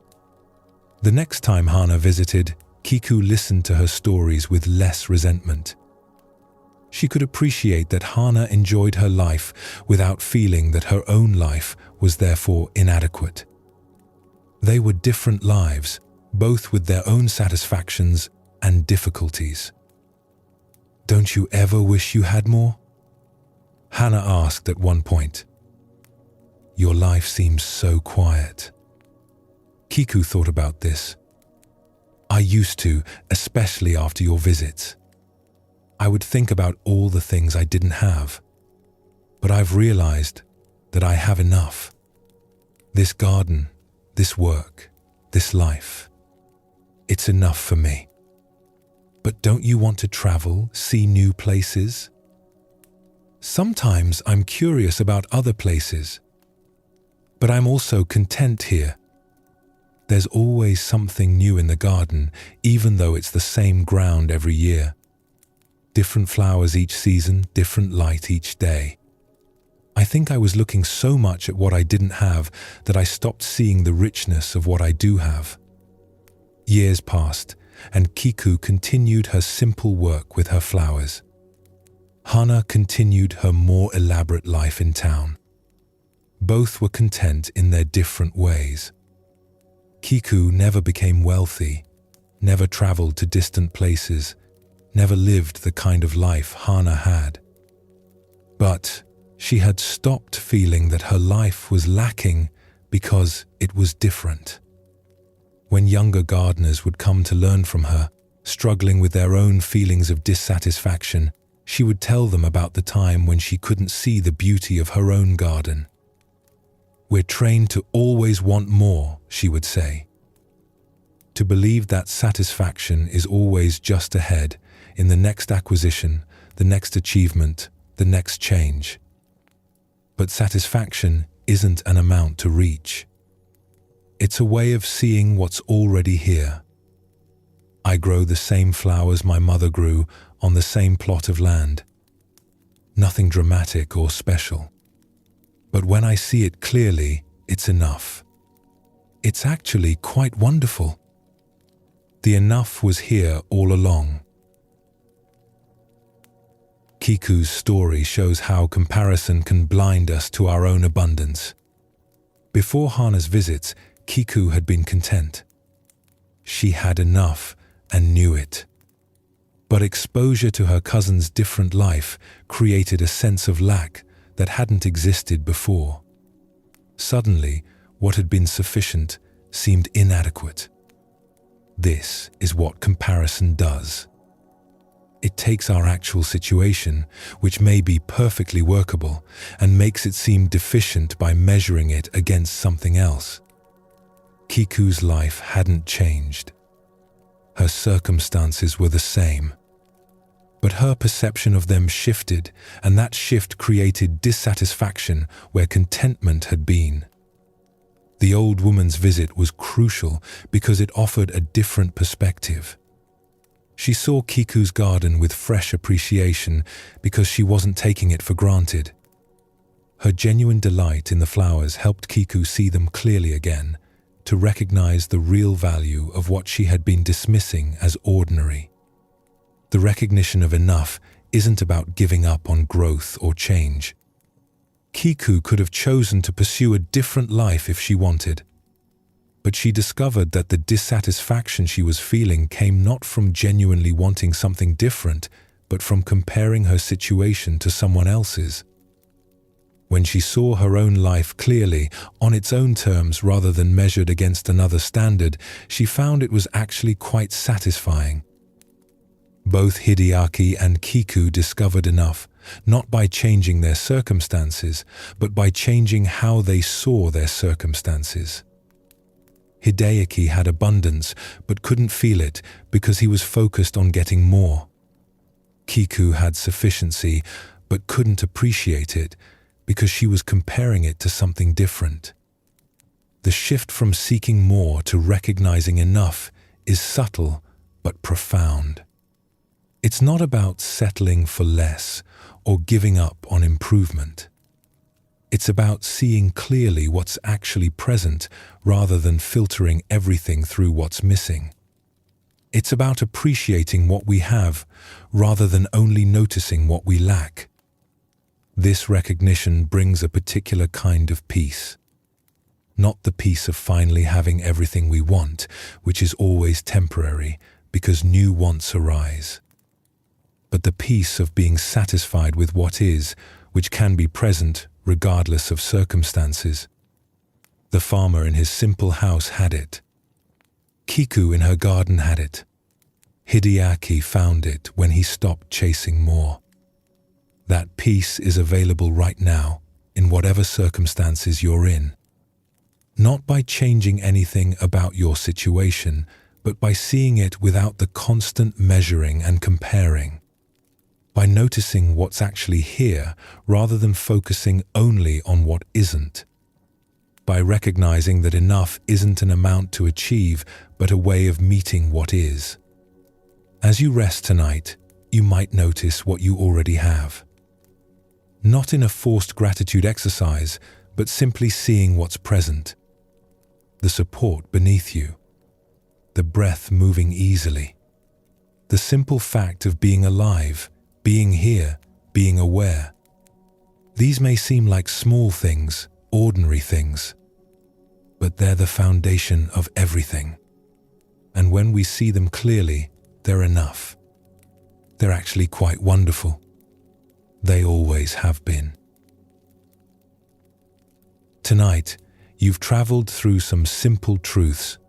The next time Hannah visited, Kiku listened to her stories with less resentment. She could appreciate that Hannah enjoyed her life without feeling that her own life was therefore inadequate. They were different lives, both with their own satisfactions and difficulties. "Don't you ever wish you had more?" Hannah asked at one point. "Your life seems so quiet." Kiku thought about this. "I used to, especially after your visits. I would think about all the things I didn't have. But I've realized that I have enough. This garden, this work, this life. It's enough for me. But don't you want to travel, see new places?" "Sometimes I'm curious about other places. But I'm also content here. There's always something new in the garden, even though it's the same ground every year. Different flowers each season, different light each day. I think I was looking so much at what I didn't have that I stopped seeing the richness of what I do have." Years passed, and Kiku continued her simple work with her flowers. Hannah continued her more elaborate life in town. Both were content in their different ways. Kiku never became wealthy, never traveled to distant places, never lived the kind of life Hannah had. But she had stopped feeling that her life was lacking because it was different. When younger gardeners would come to learn from her, struggling with their own feelings of dissatisfaction, she would tell them about the time when she couldn't see the beauty of her own garden. We're trained to always want more, she would say. To believe that satisfaction is always just ahead, in the next acquisition, the next achievement, the next change. But satisfaction isn't an amount to reach. It's a way of seeing what's already here. I grow the same flowers my mother grew on the same plot of land. Nothing dramatic or special. But when I see it clearly, it's enough. It's actually quite wonderful. The enough was here all along. Kiku's story shows how comparison can blind us to our own abundance. Before Hana's visits, Kiku had been content. She had enough and knew it. But exposure to her cousin's different life created a sense of lack that hadn't existed before. Suddenly, what had been sufficient seemed inadequate. This is what comparison does. It takes our actual situation, which may be perfectly workable, and makes it seem deficient by measuring it against something else. Kiku's life hadn't changed. Her circumstances were the same. But her perception of them shifted, and that shift created dissatisfaction where contentment had been. The old woman's visit was crucial because it offered a different perspective. She saw Kiku's garden with fresh appreciation because she wasn't taking it for granted. Her genuine delight in the flowers helped Kiku see them clearly again, to recognize the real value of what she had been dismissing as ordinary. The recognition of enough isn't about giving up on growth or change. Kiku could have chosen to pursue a different life if she wanted. But she discovered that the dissatisfaction she was feeling came not from genuinely wanting something different, but from comparing her situation to someone else's. When she saw her own life clearly, on its own terms rather than measured against another standard, she found it was actually quite satisfying. Both Hideaki and Kiku discovered enough, not by changing their circumstances, but by changing how they saw their circumstances. Hideaki had abundance, but couldn't feel it because he was focused on getting more. Kiku had sufficiency, but couldn't appreciate it because she was comparing it to something different. The shift from seeking more to recognizing enough is subtle but profound. It's not about settling for less or giving up on improvement. It's about seeing clearly what's actually present rather than filtering everything through what's missing. It's about appreciating what we have rather than only noticing what we lack. This recognition brings a particular kind of peace. Not the peace of finally having everything we want, which is always temporary because new wants arise. But the peace of being satisfied with what is, which can be present regardless of circumstances. The farmer in his simple house had it. Kiku in her garden had it. Hideaki found it when he stopped chasing more. That peace is available right now, in whatever circumstances you're in. Not by changing anything about your situation, but by seeing it without the constant measuring and comparing. By noticing what's actually here rather than focusing only on what isn't. By recognizing that enough isn't an amount to achieve, but a way of meeting what is. As you rest tonight, you might notice what you already have. Not in a forced gratitude exercise, but simply seeing what's present. The support beneath you. The breath moving easily. The simple fact of being alive, being here, being aware. These may seem like small things, ordinary things, but they're the foundation of everything. And when we see them clearly, they're enough. They're actually quite wonderful. They always have been. Tonight, you've traveled through some simple truths.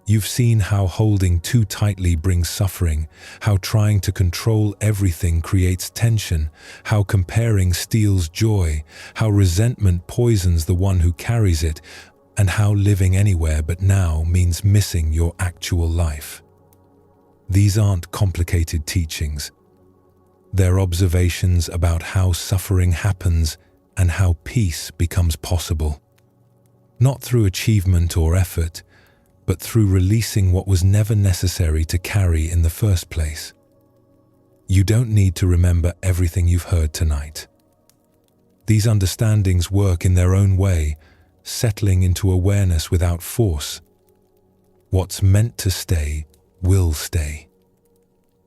You've seen how holding too tightly brings suffering, how trying to control everything creates tension, how comparing steals joy, how resentment poisons the one who carries it, and how living anywhere but now means missing your actual life. These aren't complicated teachings. They're observations about how suffering happens and how peace becomes possible. Not through achievement or effort, but through releasing what was never necessary to carry in the first place. You don't need to remember everything you've heard tonight. These understandings work in their own way, settling into awareness without force. What's meant to stay will stay.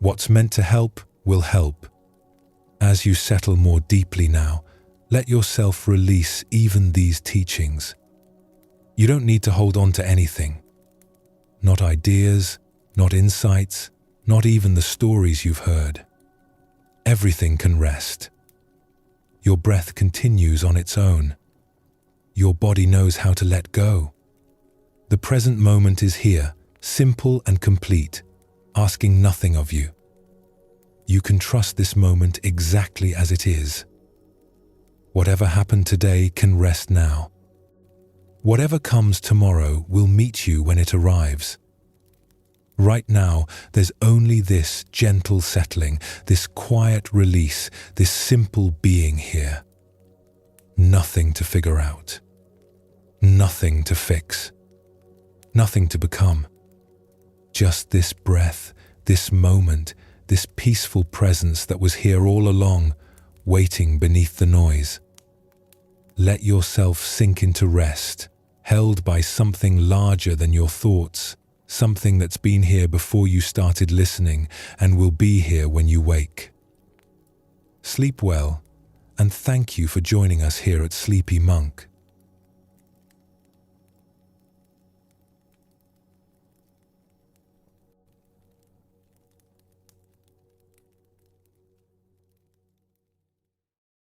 What's meant to help will help. As you settle more deeply now, let yourself release even these teachings. You don't need to hold on to anything. Not ideas, not insights, not even the stories you've heard. Everything can rest. Your breath continues on its own. Your body knows how to let go. The present moment is here, simple and complete, asking nothing of you. You can trust this moment exactly as it is. Whatever happened today can rest now. Whatever comes tomorrow will meet you when it arrives. Right now, there's only this gentle settling, this quiet release, this simple being here. Nothing to figure out. Nothing to fix. Nothing to become. Just this breath, this moment, this peaceful presence that was here all along, waiting beneath the noise. Let yourself sink into rest, held by something larger than your thoughts, something that's been here before you started listening and will be here when you wake. Sleep well, and thank you for joining us here at Sleepy Monk.